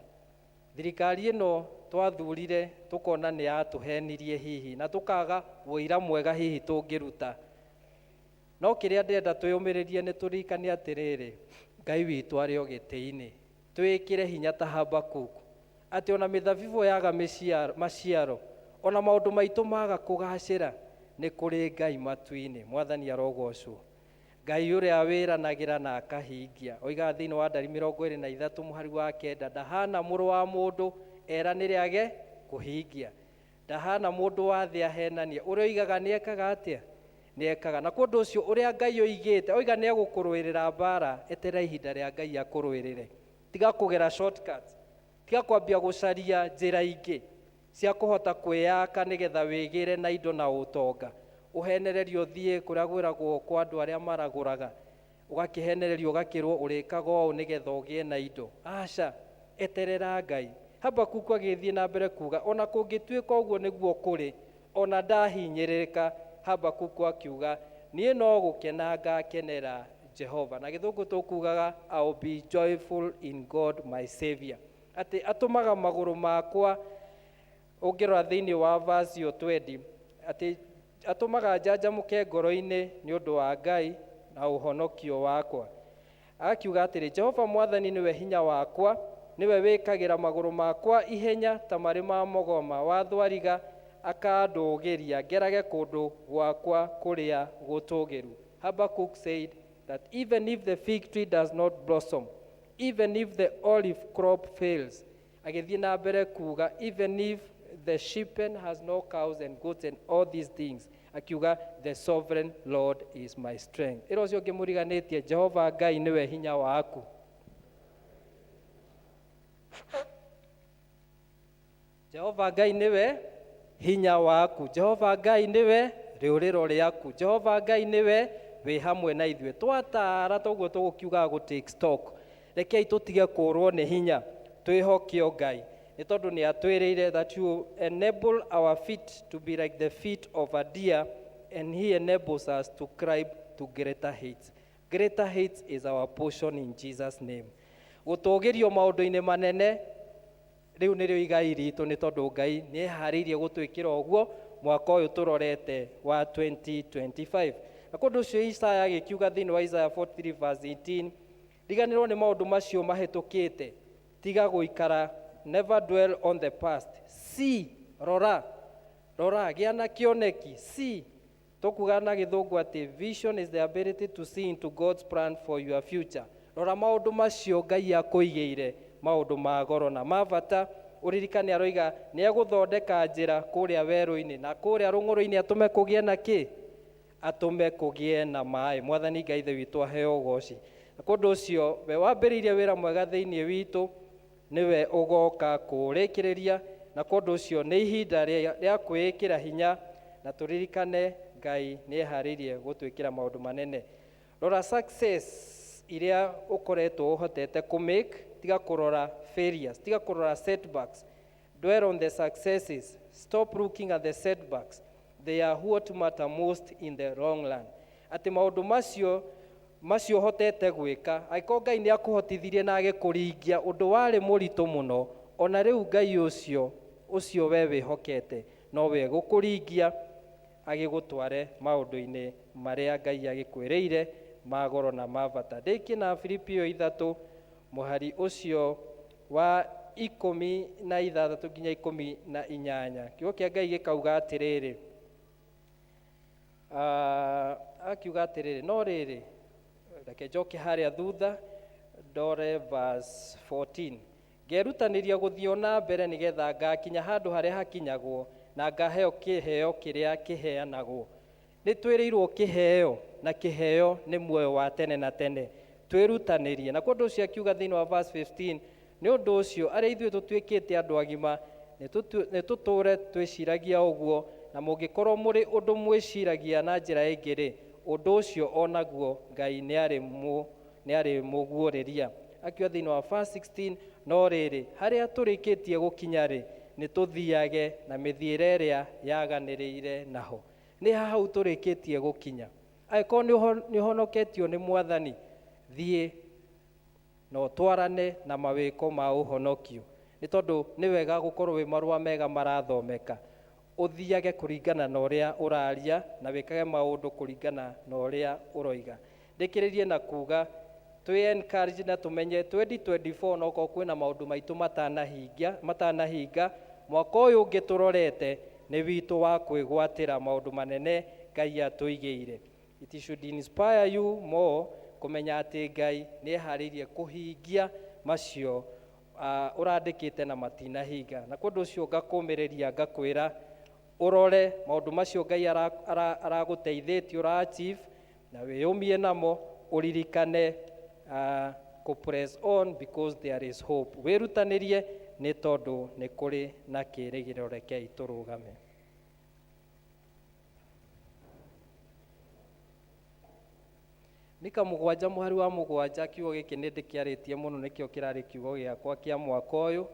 Thirikari ĩno twathurire tũkona nĩ yatũhenirie hihi na tũkaga wũira mwega hihi tũngĩruta. No kĩrĩa ndĩrenda twĩyũmĩrĩrie nĩ tũririkane atĩrĩrĩ, Ngai witũ arĩ o gĩtĩ-inĩ. Twĩkĩre hinya ta Habakuku atĩ ona mĩthabibũ yaga maciaro, ona maũndũ maitũ maga kũgacĩra, nĩ kũrĩ Ngai matu-inĩ. Mwathani arogocwo. Ngai ũrĩa wĩranagĩra na akahingia. Oigaga thĩinĩ wa Ndari 23 mũhari wa 9, ndahana mũrũ wa mũndũ eranĩre age kũhingia. Ndahana mũndũ wa thĩ ahenanie. Ũrĩa oigaga nĩ ekaga atĩa? Nĩ ekaga. Na kũndũ ũcio ũrĩa Ngai oigĩte, oiga nĩ egũkũrũĩrĩra mbara, eterera ihinda rĩa Ngai akũrũĩrĩre. Tiga kũgera shortcuts. Tiga kwambia gũcaria njĩra ingĩ cia kũhota kwĩyaka nĩgetha wĩgĩre na indo na ũtonga. Ũhenererio thiĩ kũrĩa gwĩragwo kwa andũ arĩa maragũraga, ũgakĩhenererio ũgakĩrwo ũrĩkaga ũũ nĩgetha ũgĩe na indo. Aca, eterera Ngai. Habakuku agĩthiĩ na mbere kuga ona kũngĩtuĩka ũguo nĩguo kũrĩ, ona ndahinyĩrĩrĩka. Habakuku akiuga niĩ no gũkena ngakenera Jehova. Na gĩthũngũ tũkugaga I will be joyful in God my Savior. Atĩ atũmaga magũrũ makwa, ũngĩrora thĩinĩ wa verse 20, atĩ atũmaga njanjamũke ngoro-inĩ nĩ ũndũ wa Ngai na ũhonokio wakwa. Akiuga atĩrĩ, Jehova Mwathani nĩwe hinya wakwa, nĩwe wĩkagĩra magũrũ makwa ihenya ta marĩ ma mogoma wa thwariga, akandũgĩria ngerage kũndũ gwakwa kũrĩa gũtũgĩru. Habakkuk said that even if the fig tree does not blossom, even if the olive crop fails, agĩthiĩ na mbere kuga, even if the sheephen has no cows and goats and all these things, akiuga the sovereign Lord is my strength. Ĩro ũcio ũngĩmũriganĩtie, Jehova Ngai nĩwe hinya waku. Jehova Ngai nĩwe hinya waku. Jehova Ngai nĩwe rĩũrĩro rĩaku. Jehova Ngai nĩwe wĩ hamwe na ithuĩ. Twatara toguo tũgũkiuga gũ take stock. Rekei tũtige kũrwo nĩ hinya, twĩhoke Ngai. Nĩ tondũ nĩ atwĩrĩire that you enable our feet to be like the feet of a deer, and he enables us to climb to greater heights. Greater heights is our portion in Jesus' name. Gũtũgĩrio maũndũ-inĩ manene, rĩu nĩrĩo igai ritũ, nĩ tondũ Ngai nĩ eharĩirie gũtwĩkĩra ũguo mwaka ũyũ tũrorete wa 2025. Na kũndũ ũcio Isaya agĩkiuga thĩinĩ wa Isaiah 43 verse 18, riganĩrwo nĩ maũndũ macio mahĩtũkĩte, tiga gũikara, never dwell on the past. See, rora, gĩa na kĩoneki. See, tũkuga na gĩthũngũ atĩ vision is the ability to see into God's plan for your future. Rora maũndũ macio Ngai akũigĩire, maũndũ ma goro na ma bata. Ũririkane aroiga nĩ egũthondeka njĩra kũrĩa werũ-inĩ, na kũrĩa rũng'ũrũ-inĩ atũme kũgĩe na kĩ? Atũme kũgĩe na maĩ. Mwathani Ngai ithe witũ aheo ũgooci. Na kũndũ ũcio we wambĩrĩirie wĩra mwega thĩinĩ witũ, niwe ũgoka kũrĩkĩrĩria. Na kũndũ ũcio nĩ ihinda rĩa kwĩĩkĩra hinya, na tũririkane Ngai nĩ eharĩirie gũtwĩkĩra maũndũ manene. Rora success iria ũkoretwo ũhotete kũmake, tiga kũrora failures, tiga kũrora setbacks. Dwell on the successes. Stop looking at the setbacks. They are what matter most in the long run. Atĩ maũndũ macio hotete gwĩka, angĩkorwo Ngai nĩ akũhotithirie na agĩkũringia ũndũ warĩ mũritũ mũno, ona rĩu Ngai ũcio we wĩhokete nowe gũkũringia, agĩgũtware maũndũ-inĩ marĩa Ngai agĩkwĩrĩire ma goro na ma bata. Ndĩkie na Filipi 3 mũhari ũcio wa 16 nginya 18. Kiugo kĩa Ngai gĩkauga atĩrĩrĩ, akiuga atĩrĩrĩ, no rĩrĩ, reke njoke harĩa thutha ndore verse 14. Ngerutanĩria gũthiĩ na mbere nĩgetha ngakinya handũ harĩa hakinyagwo na ngaheo kĩheo kĩrĩa kĩheanagwo. Nĩ twĩrĩirwo kĩheo, na kĩheo nĩ muoyo wa tene na tene. Twĩrutanĩrie. Na kũndũ ũcio akiuga thĩinĩ wa verse 15, nĩ ũndũ ũcio arĩa ithuĩ tũtuĩkĩte andũ agima nĩ tũtũũre twĩciragia ũguo, na mũngĩkorwo mũrĩ ũndũ mwĩciragia na njĩra ĩngĩ-rĩ, ũndũ ũcio onaguo Ngai nĩ arĩ mũguũrĩria. Akiuga thĩinĩ wa verse 16, no rĩrĩ, harĩa tũrĩkĩtie gũkinya-rĩ, nĩ tũthiage na mĩthiĩre ĩrĩa yaganĩrĩire naho. Nĩ hau tũrĩkĩtie gũkinya. Angĩkorwo nĩ ũhonoketio nĩ Mwathani, thiĩ na ũtwarane na mawĩko ma ũhonokio. Nĩ tondũ nĩ wega gũkorwo wĩ marũa mega marathomeka, ũthiage kũringana na ũrĩa ũraria na wĩkage maũndũ kũringana na ũrĩa ũroiga. Ndĩkĩrĩrie na kuga twĩ encourage na tũmenye 2024 no ko kwĩna maũndũ maitũ matanahinga, mwaka ũyũ ũngĩ tũrorete nĩ witũ wa kwĩgwatĩra maũndũ manene Ngai atũigĩire. It should inspire you more kũmenya atĩ Ngai nĩ eharĩirie kũhingia macio ũrandĩkĩte na matinahinga. Na kũndũ ũcio ngakũmĩrĩria ngakwĩra ũrore maũndũ macio Ngai aragũteithĩtie ũra-achieve na wĩyũmie namo, ũririkane kũ press on because there is hope. Wĩrutanĩrie nĩ tondũ nĩ kũrĩ na kĩĩrĩgĩrĩro. Rekei tũrũgame. Mika 7 mũhari wa 7 kiugo gĩkĩ nĩ ndĩkĩarĩtie mũno, nĩkĩo kĩrarĩ kiugo gĩakwa kĩa mwaka ũyũ.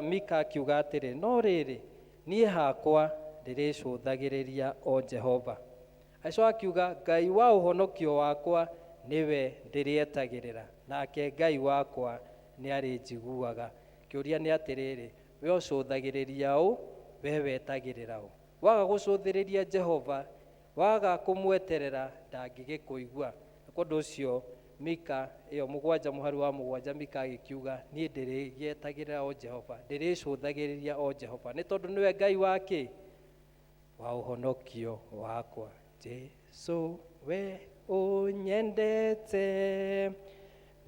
Mika akiuga atĩrĩ, no rĩrĩ niĩ hakwa ndĩrĩcũthagĩrĩria o Jehova. Acoka akiuga, Ngai wa ũhonokio wakwa nĩwe ndĩrĩetagĩrĩra, nake Ngai wakwa nĩ arĩnjiguaga. Kĩũria nĩ atĩrĩrĩ, we ũcũthagĩrĩria ũ, we wetagĩrĩra ũ? Waga gũcũthĩrĩria Jehova, waga kũmweterera, ndangĩgĩkũigua. Kũndũ ũcio Mika 7 mũhari wa 7 Mika agĩkiuga, niĩ ndĩrĩgĩetagĩrĩra o Jehova, ndĩrĩcũthagĩrĩria o Jehova, nĩ tondũ nĩwe Ngai wake wa ũhonokio wakwa. Jesu we ũnyendete,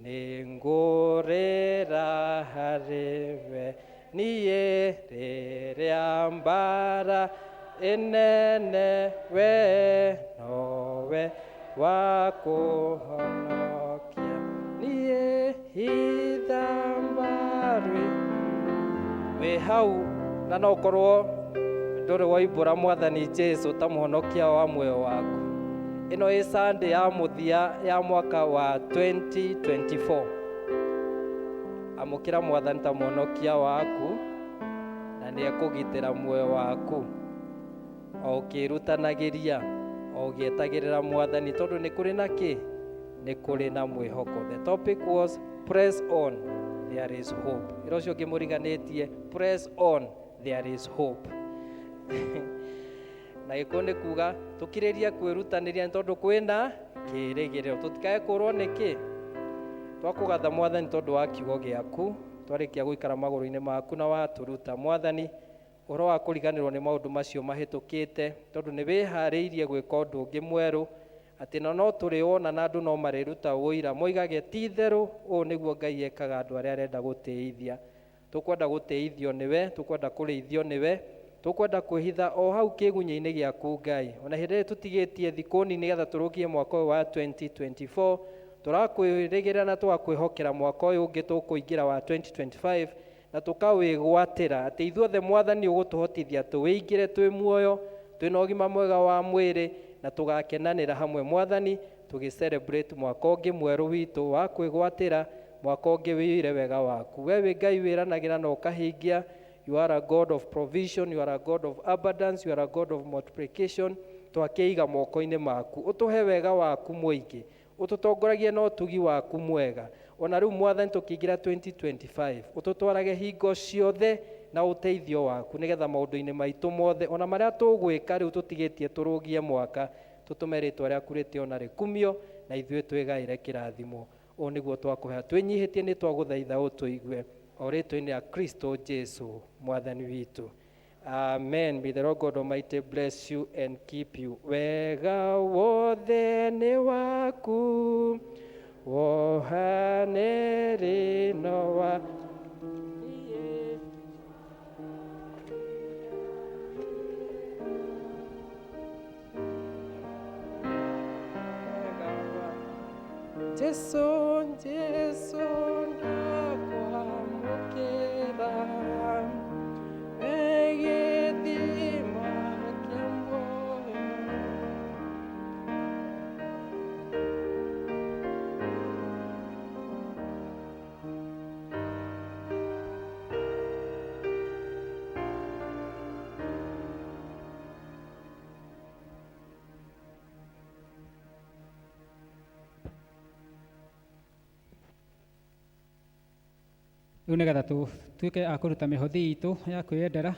nĩ ngũrĩra harĩwe, niĩ rĩrĩa mbara ĩnene, we nowe wa kũhonokia, niĩ hitha mbarĩ. Wĩ hau na no ũkorwo ndũrĩ woimbũra Mwathani Jesu ta mũhonokia wa muoyo waku. Ĩno ĩ Sunday ya mũthia ya mwaka wa 2024. Amũkĩra Mwathani ta mũhonokia waku na nĩ ekũgitĩra muoyo waku, o ũkĩrutanagĩria, o ũgĩetagĩrĩra Mwathani, tondũ nĩ kũrĩ na kĩ? Nĩ kũrĩ na mwĩhoko. The topic was press on, there is hope. Ĩro ũcio ngĩmũriganĩtie, press on, there is hope. Na gĩkũyũ nĩ kuga tũkirĩria kwĩrutanĩria, tondũ kwĩna kĩĩrĩgĩrĩro. Tũtikae kũrwo nĩkĩ? Twakũgatha Mwathani tondũ wa kiugo gĩaku, twarĩkia gũikara magũrũ-inĩ maku na watũruta Mwathani, ũhoro wa kũriganĩrwo nĩ maũndũ macio mahĩtũkĩte, tondũ nĩ wĩharĩirie gwĩka ũndũ ũngĩ mwerũ, atĩ no tũrĩwona na andũ no marĩruta ũira, moigage ti itherũ, ũũ nĩguo Ngai ekaga andũ arĩa arenda gũtĩithia. Tũkwenda gũtĩithio nĩwe, tũkwenda kũrĩithio nĩwe, tũkwenda kwĩhitha o hau kĩgunyĩ-inĩ gĩaku Ngai. Ona hĩndĩ ĩrĩa tũtigĩtie thikũ nini nĩgetha tũrũkie mwaka ũyũ wa 2024, tũrakwĩrĩgĩrĩra na tũgakwĩhokera mwaka ũyũ ũngĩ tũkũingĩra wa 2025, na tũkawĩgwatĩra atĩ ithuothe Mwathani ũgũtũhotithia tũwĩingĩre twĩ muoyo, twĩna ũgima mwega wa mwĩrĩ, na tũgakenanĩra hamwe Mwathani, tũgĩ-celebrate mwaka ũngĩ mwerũ witũ wa kwĩgwatĩra, mwaka ũngĩ wĩire wega waku. We wĩ Ngai wĩranagĩra na ũkahingia. You are a God of provision, you are a God of abundance, you are a God of multiplication. Twakĩiga moko-inĩ maku, ũtũhe wega waku mũingĩ, ũtũtongoragie na ũtugi waku mwega. Ona rĩu Mwathani tũkĩingĩra 2025, ũtũtwarage hingo ciothe na ũteithio waku, nĩgetha maũndũ-inĩ maitũ mothe, ona marĩa tũgwĩka rĩu tũtigĩtie tũrũgie mwaka, tũtũme rĩtwa rĩaku rĩtĩo na rĩkumio, na ithuĩ twĩgaĩre kĩrathimo. Ũũ nĩguo twakũhoya, twĩnyihĩtie nĩ twagũthaitha ũtũigue, o rĩtwa-inĩ rĩa Kristo Jesu Mwathani witũ. Amen. May the Lord God Almighty bless you and keep you. Wega wothe nĩ waku, wohanĩrĩno wa Jesu, Jesu ndakwamũkĩra, gĩthima kĩa muoyo. rĩu nĩgetha tũtuĩke a kũruta mĩhothi itũ ya kwĩyendera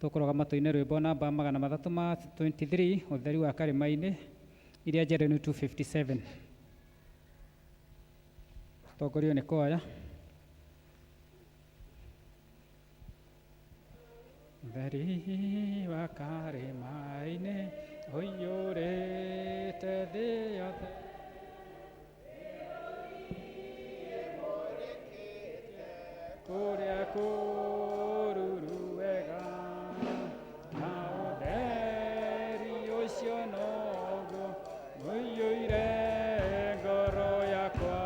tũkũroga matũ-inĩ rwĩmbo namba 323 ũtheri wa karĩma-inĩ iria njerũ nĩ 257 tongorio nĩ kwaya ũtheri wa karĩma-inĩ ũiyũrĩte thĩ yothe kũrĩa kũruru wega na ũtheri ũcio noguo ũiyũire ngoro yakwa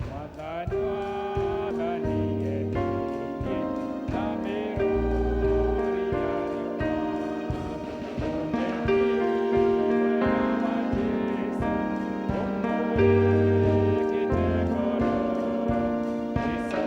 Mwathani wathaniĩ thĩ na mĩrũri ya riũa ũtheri wa Jesũ ũmũrĩkĩte ngoro Jesũ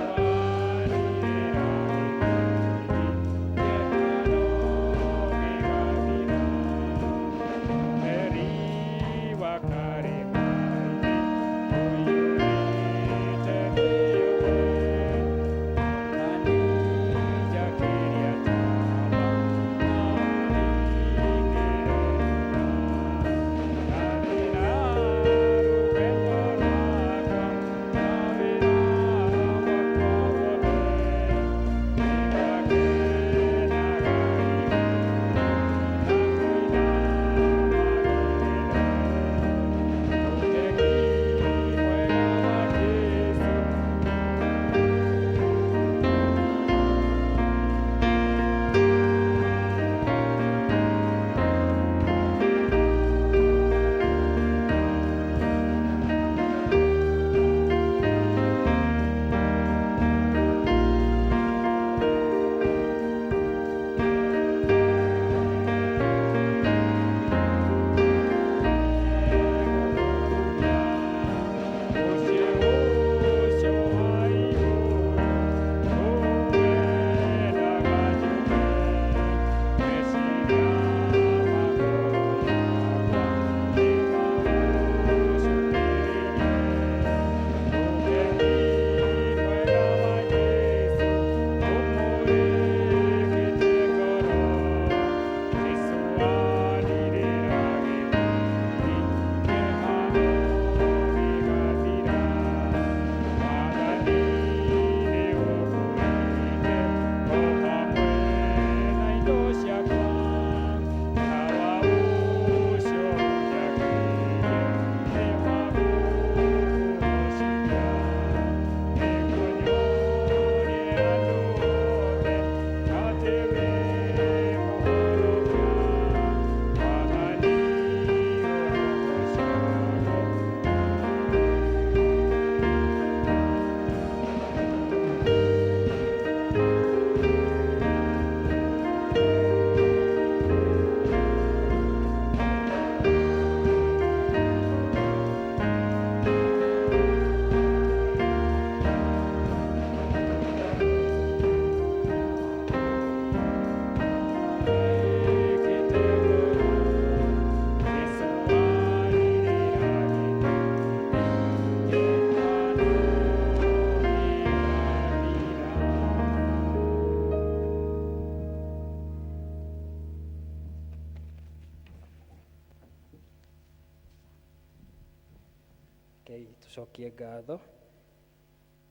tucokie ngatho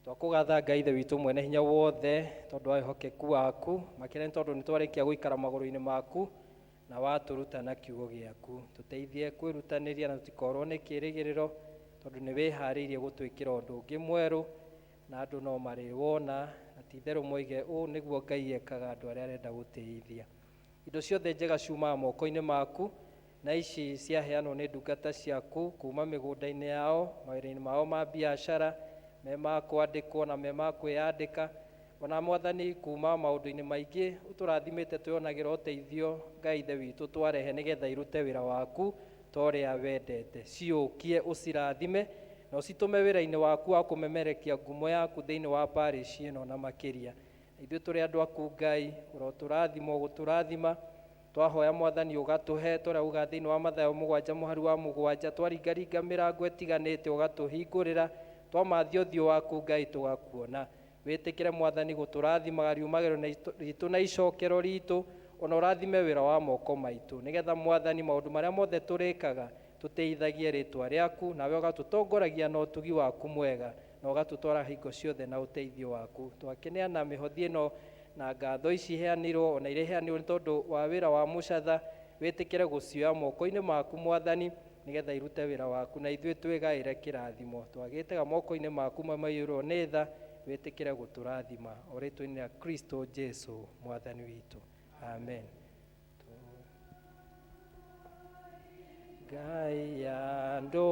twakũgatha Ngai ithe witũ mwene hinya wothe tondũ wa wĩhokeku waku makĩria nĩ tondũ nĩ twarĩkia gũikara magũrũ-inĩ maku na watũruta na kiugo gĩaku tũteithie kwĩrutanĩria na tũtikorwo nĩ kĩĩrĩgĩrĩro tondũ nĩ wĩharĩirie gũtwĩkĩra ũndũ ũngĩ mwerũ na andũ no marĩwona na ti-itherũ moige ũũ nĩguo Ngai ekaga andũ arĩa arenda gũtĩithia. Indo ciothe njega ciumaga moko-inĩ maku na ici ciaheanwo nĩ ndungata ciaku kuma mĩgũnda-inĩ yao mawĩra-inĩ mao ma biacara me ma kwandĩkwo na me ma kwĩyandĩka ona Mwathani kuma maũndũ-inĩ maingĩ ũtũrathimĩte twĩonagĩra ũteithio Ngai ithe witũ twarehe nĩgetha irute wĩra waku ta ũrĩa wendete. Ciũkie ũcirathime na ũcitũme wĩra-inĩ waku wa kũmemerekia ngumo yaku thĩinĩ wa parish ĩno na makĩria. Ithuĩ tũrĩ andũ aku Ngai ũrotũrathima ũgũtũrathima twahoya Mwathani ũgatũhe tũrĩa uga thĩinĩ wa Mathayo 7:7 twaringaringa mĩrango ĩtiganĩte ũgatũhingũrĩra twamathia ũthiũ waku Ngai tũgakuona wĩtĩkĩre mwathani gũtũrathimaga riumagĩro ritũ na icokero ritũ, ona ũrathime wĩra wa moko maitũ, nĩgetha mwathani maũndũ marĩa mothe tũrĩkaga tũteithagie rĩtwa rĩaku, nawe ũgatũtongoragia na ũtugi waku mwega, na ũgatũtwara hingo ciothe na ũteithio waku. Twakeneana mĩhothi ĩno na ngatho ici heanirwo, ona irĩ heanirwo nĩ tondũ wa wĩra wa mũcatha, wĩtĩkĩre gũcioya moko-inĩ maku mwathani, nĩgetha irute wĩra waku na ithuĩ twĩgaĩre kĩrathimo. Twagĩtega moko-inĩ maku maiyũrwo nĩ tha, wĩtĩkĩre gũtũrathima, o rĩtwa-inĩ rĩa Kristo Jesũ mwathani witũ. Amen. Ngai andũ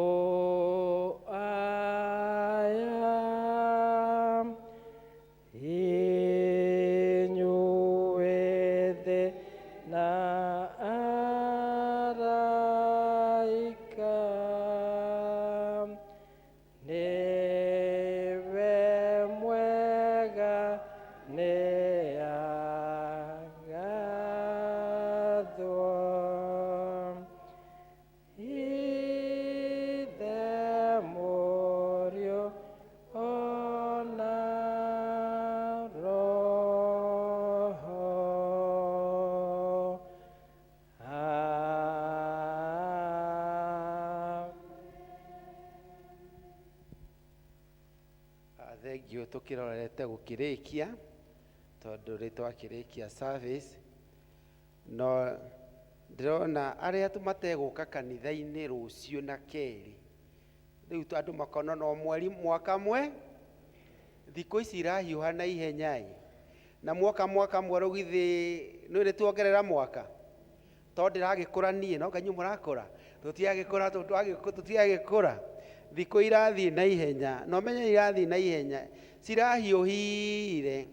aya inyuĩ thĩ na araika, niwe mwega nĩ tukirorete gukirikia tondu ri twakirikia service no ndirona aria tumateguka kanitha-ini rucio na keri riu andu makona no mwaka mwe thiku ici irahiuha na ihenya na mwaka mweru githi ni tuongerera mwaka tondu ndiragikura nie no kanyu murakura tutiagikura thiku irathii na ihenya no menye irathii na ihenya cirahiuhire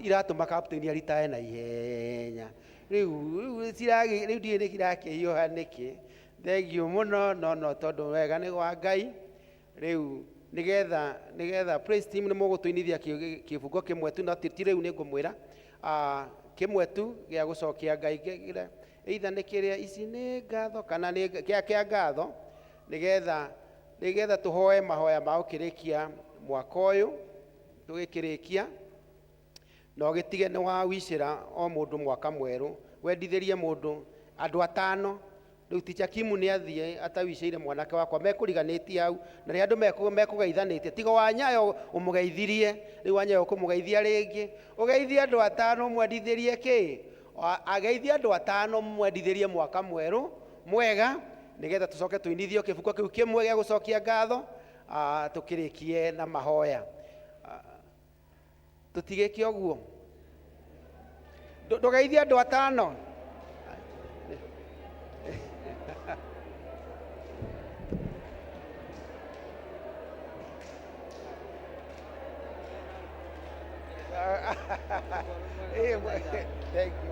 iratuma captain aritae na ihenya riu ndiä nä kirakihiuha niki thengio muno no tondu wega ni gwa Ngai riu nigetha praise team ni mugutuinithia kibungo kimwe tu na ti riu ni ngumwira kimwe tu gia gucokia Ngai either ni kiria ici ni ngatho kana ni kia ngatho nigetha tuhoe mahoya ma ukirikia mwaka uyu tugikirikia no gitige ni wa wicira o mundu mwaka mweru wendithirie mundu andu atano riu ticha Kimu ni athie atawiciire mwanake wakwa mekuriganitie hau na ri andu mekugeithanitie tigo wa Nyayo umugeithirie riu wa Nyayo kumugeithia ringi ugeithie andu atano mwendithirie ki ageithie andu atano mwendithirie mwaka mweru mwega nigetha tucoke tuinithio kibuko kiu kimwe gia gucokia ngatho tukirikie na mahoya tutigike oguo ndugeithie andu atano thank you.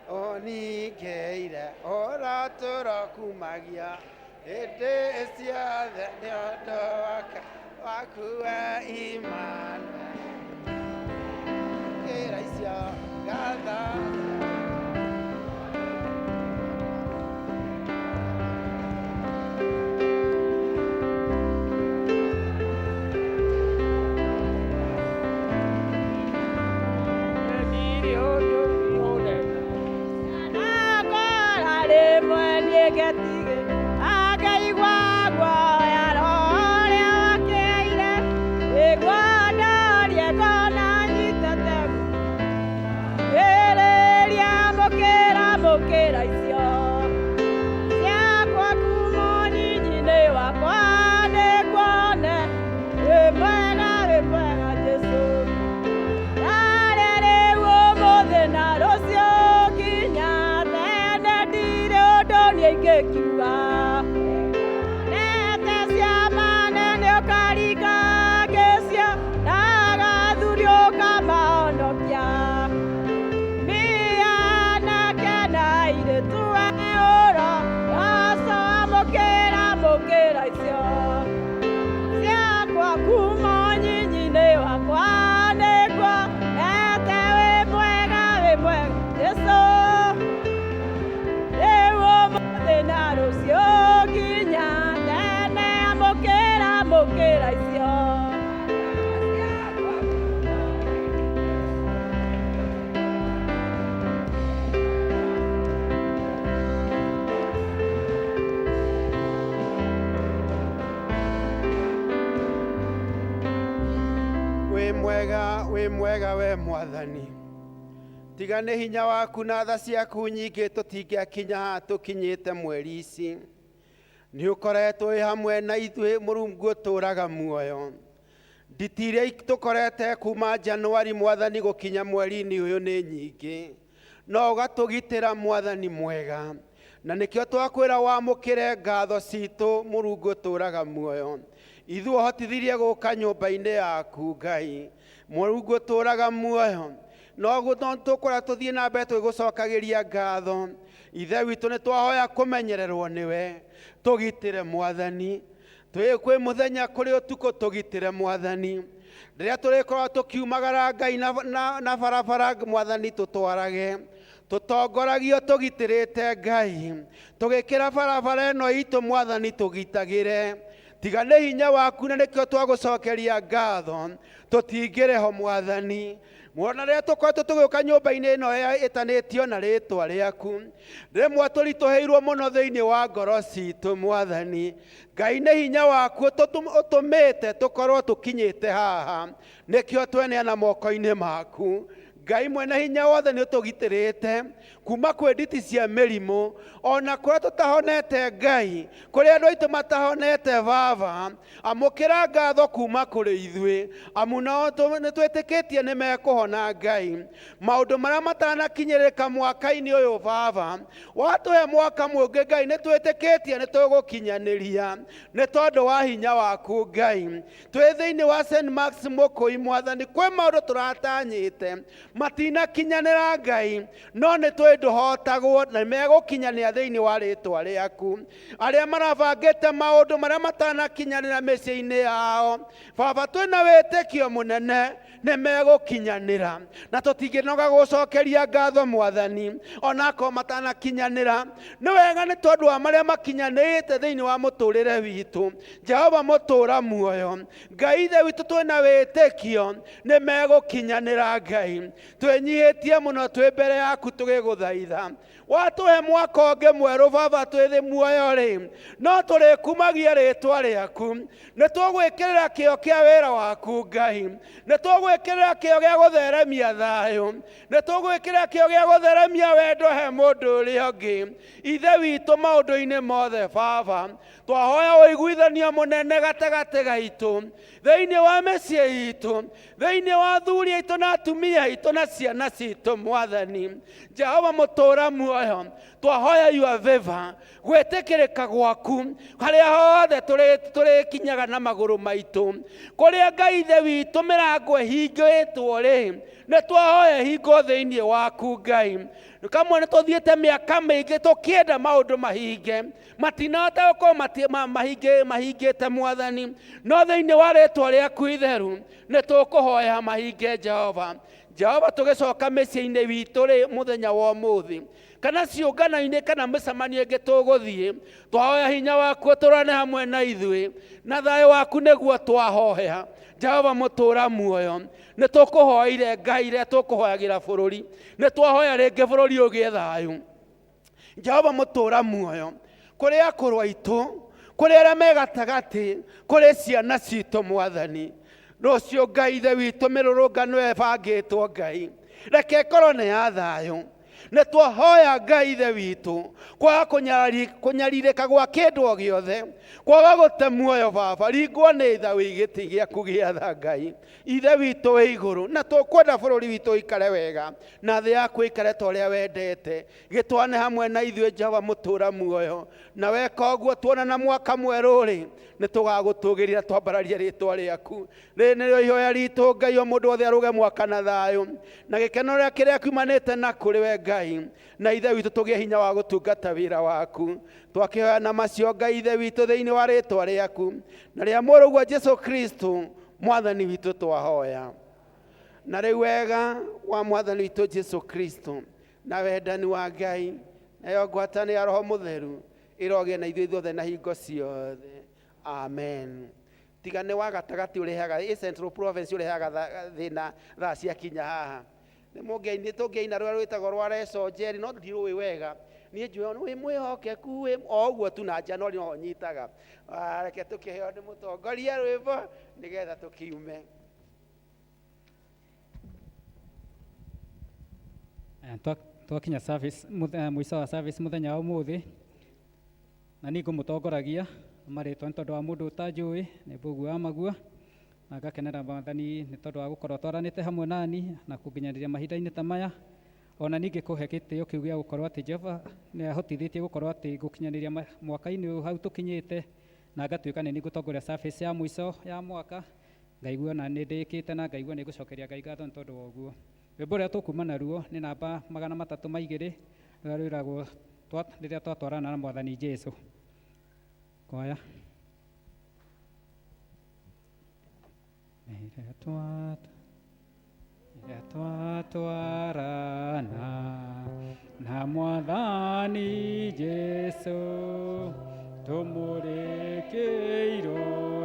Onikeire ora turakumagia ende ciothe nĩ ũndũ waku wa imani kĩra icio gatha Agaigua guoya ũrĩa wakeire, ĩgua wĩ mwega we Mwathani. Tiga nĩ hinya waku na tha ciaku nyingĩ tũtingĩakinya haha tũkinyĩte mweri ici. Nĩ ũkoretwo wĩ hamwe na ithuĩ Mũrungu ũtũũraga muoyo. Nditi iria tũkorete kuma Januari Mwathani gũkinya mweri-inĩ ũyũ nĩ nyingĩ. No ũgatũgitĩra Mwathani mwega. Na nĩkĩo twakwĩra wamũkĩre ngatho citũ Mũrungu ũtũũraga muoyo. Ithuĩ ũhotithirie gũka nyũmba-inĩ yaku Ngai. Mũrungu ũtũũraga muoyo. No tũkũra tũthiĩ na mbere tũgĩgũcokagĩria ngatho. Ithe witũ nĩ twahoya kũmenyererwo nĩwe. Tũgitĩre Mwathani. Kwĩ mũthenya kũrĩ ũtukũ tũgitĩre Mwathani. Rĩrĩa tũrĩkorwo tũkiumagara Ngai na barabara Mwathani tũtwarage. Tũtongoragio tũgitĩrĩte Ngai. Tũgĩkĩra barabara ĩno itũ Mwathani tũgitagĩre. Tiga nĩ hinya waku na nĩkĩo twagũcokeria ngatho. Tũtingĩrĩho Mwathani. Mwona rĩrĩa tũkoretwo tũgĩũka nyũmba-inĩ ĩno ĩtanĩtio na rĩĩtwa rĩaku. Rĩmwe tũritũhĩirwo mũno thĩinĩ wa ngoro citũ Mwathani. Ngai nĩ hinya waku ũtũmĩte tũkorwo tũkinyĩte haha. Nĩkĩo tweneana moko-inĩ maku. Ngai mwene hinya wothe nĩ ũtũgitĩrĩte kuma kwĩ nditi cia mĩrimũ, ona kũrĩa tũtahonete Ngai, kũrĩa andũ aitũ matahonete Baba, amũkĩra ngatho kuma kũrĩ ithuĩ, amu nao nĩ twĩtĩkĩtie nĩ mekũhona Ngai. Maũndũ marĩa matanakinyĩrĩka mwaka-inĩ ũyũ Baba, watũhe mwaka mũngĩ Ngai nĩ twĩtĩkĩtie nĩ tũgũkinyanĩria, nĩ tondũ wa hinya waku Ngai. Twĩ thĩinĩ wa St. Mark's Mũkũi Mwathani, kwĩ maũndũ tũratanyĩte matinakinyanĩra Ngai, no nĩ twĩ ndũhotagwo na megũkinyanĩra thĩinĩ wa rĩĩtwa rĩaku. Arĩa marabangĩte maũndũ marĩa matanakinyanĩra mĩciĩ-inĩ yao, Baba twĩna wĩtĩkio mũnene nĩ megũkinyanĩra, na tũtingĩnoga gũcokeria ngatho Mwathani ona akorwo matanakinyanĩra. Nĩ wega nĩ tondũ wa marĩa makinyanĩte thĩinĩ wa mũtũrĩre witũ. Jehova mũtũũra muoyo, Ngai ithe witũ twĩna wĩtĩkio nĩ megũkinyanĩra Ngai. Twĩnyihĩtie mũno twĩ mbere yaku tũgĩgũthaitha. Watũhe mwaka ũngĩ mwerũ Baba twĩ thĩ muoyo rĩ, no tũrĩkumagia rĩĩtwa rĩaku. Nĩ tũgwĩkĩrĩra kĩo kĩa wĩra waku Ngai. Nĩ tũgwĩkĩrĩra kĩo gĩa gũtheremia thayũ. Nĩ tũgwĩkĩrĩra kĩo gĩa gũtheremia wendo he mũndũ ũrĩa ũngĩ. Ithe witũ maũndũ-inĩ mothe Baba, twahoya ũiguithanio mũnene gatagatĩ gaitũ, thĩinĩ wa mĩciĩ itũ, thĩinĩ wa athuri aitũ na atumia aitũ na ciana citũ Mwathani. Jehova mũtũũra muoyo, twahoya your favor, gwĩtĩkĩrĩka gwaku harĩa hothe tũrĩkinyaga na magũrũ maitũ. Kũrĩa Ngai ithe witũ mĩrango ĩhingĩtwo rĩ, nĩ twahoya hingo thĩinĩ waku Ngai. Kamwe nĩ tũthiĩte mĩaka mĩingĩ tũkĩenda maũndũ mahinge, matinahota gũkorwo mahingĩte Mwathani, no thĩinĩ wa rĩĩtwa rĩaku itheru nĩ tũkũhoya mahinge Jehova. Jehova tũgĩcoka mĩciĩ-inĩ witũ rĩ mũthenya wa ũmũthĩ, kana ciũngano-inĩ kana mĩcemanio ĩngĩ tũgũthiĩ, twahoya hinya waku ũtũrane hamwe na ithuĩ, na thayũ waku nĩguo twahoya. Jehova mũtũũra muoyo, nĩ tũkũhoire Ngai rĩrĩa tũkũhoyagĩra bũrũri, nĩ twahoya rĩngĩ bũrũri ũgĩe thayũ. Jehova mũtũũra muoyo, kũrĩ akũrũ aitũ, kũrĩ arĩa me gatagatĩ, kũrĩ ciana citũ Mwathani, rũciũ Ngai ithe witũ mĩrũrũngano ĩbangĩtwo Ngai, reke ĩkorwo nĩ ya thayũ. Nĩ twahoya Ngai ithe witũ kwaga kũnyarirĩka gwa kĩndũ o gĩothe, kwaga gũte muoyo Baba, ringwo nĩ tha wĩ gĩtĩ gĩaku gĩa tha Ngai ithe witũ wĩ igũrũ. Na tũkwenda bũrũri witũ ũikare wega, na thĩ yaku ĩikare ta ũrĩa wendete. Gĩtwane hamwe na ithuĩ Jehova mũtũũra muoyo, na weka ũguo tuonana mwaka mwerũ rĩ, nĩ tũgagũtũgĩria twambararie rĩĩtwa rĩaku. Rĩrĩ nĩrĩo ihoya ritũ Ngai, o mũndũ wothe arũge mwaka na thayũ, na gĩkeno rĩa kĩrĩa kiumanĩte na kũrĩ we Ngai, na ithe witũ tũgĩe hinya wa gũtungata wĩra waku. Twakĩhoya na macio Ngai ithe witũ thĩinĩ wa rĩĩtwa rĩaku na rĩa mũrũguo Jesũ Kristo Mwathani witũ twahoya. Na rĩu wega wa Mwathani witũ Jesũ Kristo na wendani wa Ngai nayo ngwatanĩro ya Roho Mũtheru ĩrogĩe na ithuĩ othe na hingo ciothe. Amen. Tiga nĩ wa gatagatĩ ũrehaga Central Province ũrehaga thĩna thaa ciakinya haha. Nĩ tũngĩina rũrĩa rwĩtagwo rwa Resonjeri, no ndirũĩ wega. Niĩ njũĩ wĩ mwĩhokeku o ũguo tu na Januari no nyitaga. Reke tũkĩheo nĩ mũtongoria rwĩmbo nĩgetha tũkiume. Twakinya service mwico wa service muthenya wa umuthi na ni ngumutongoragia maritwa nĩ tondũ wa mũndũ ũtanjũĩ nĩ Mbũgu wa Magua, na ngakenera Mwathani nĩ tondũ wa gũkorwo twaranĩte hamwe nani na kũnginyanĩria mahinda-inĩ ta maya, ona ningĩ kũhe gĩtĩo kĩu gĩa gũkorwo atĩ Jehova nĩ ahotithĩtie gũkorwo atĩ gũkinyanĩria mwaka-inĩ ũyũ hau tũkinyĩte, na ngatuĩka nĩ gũtongoria service ya mwico ya mwaka, ngaigua na nĩ ndĩkĩte na ngaigua nĩ gũcokeria Ngai ngatho nĩ tondũ wa ũguo. Rwĩmbo rũrĩa tũkuma naruo nĩ namba 302 rũrĩa rwĩragwo rĩrĩa twatwarana na Mwathani Jesũ. Kwaya. Rĩrĩa twatwarana na Mwathani Jesũ tũmũrĩkĩirwo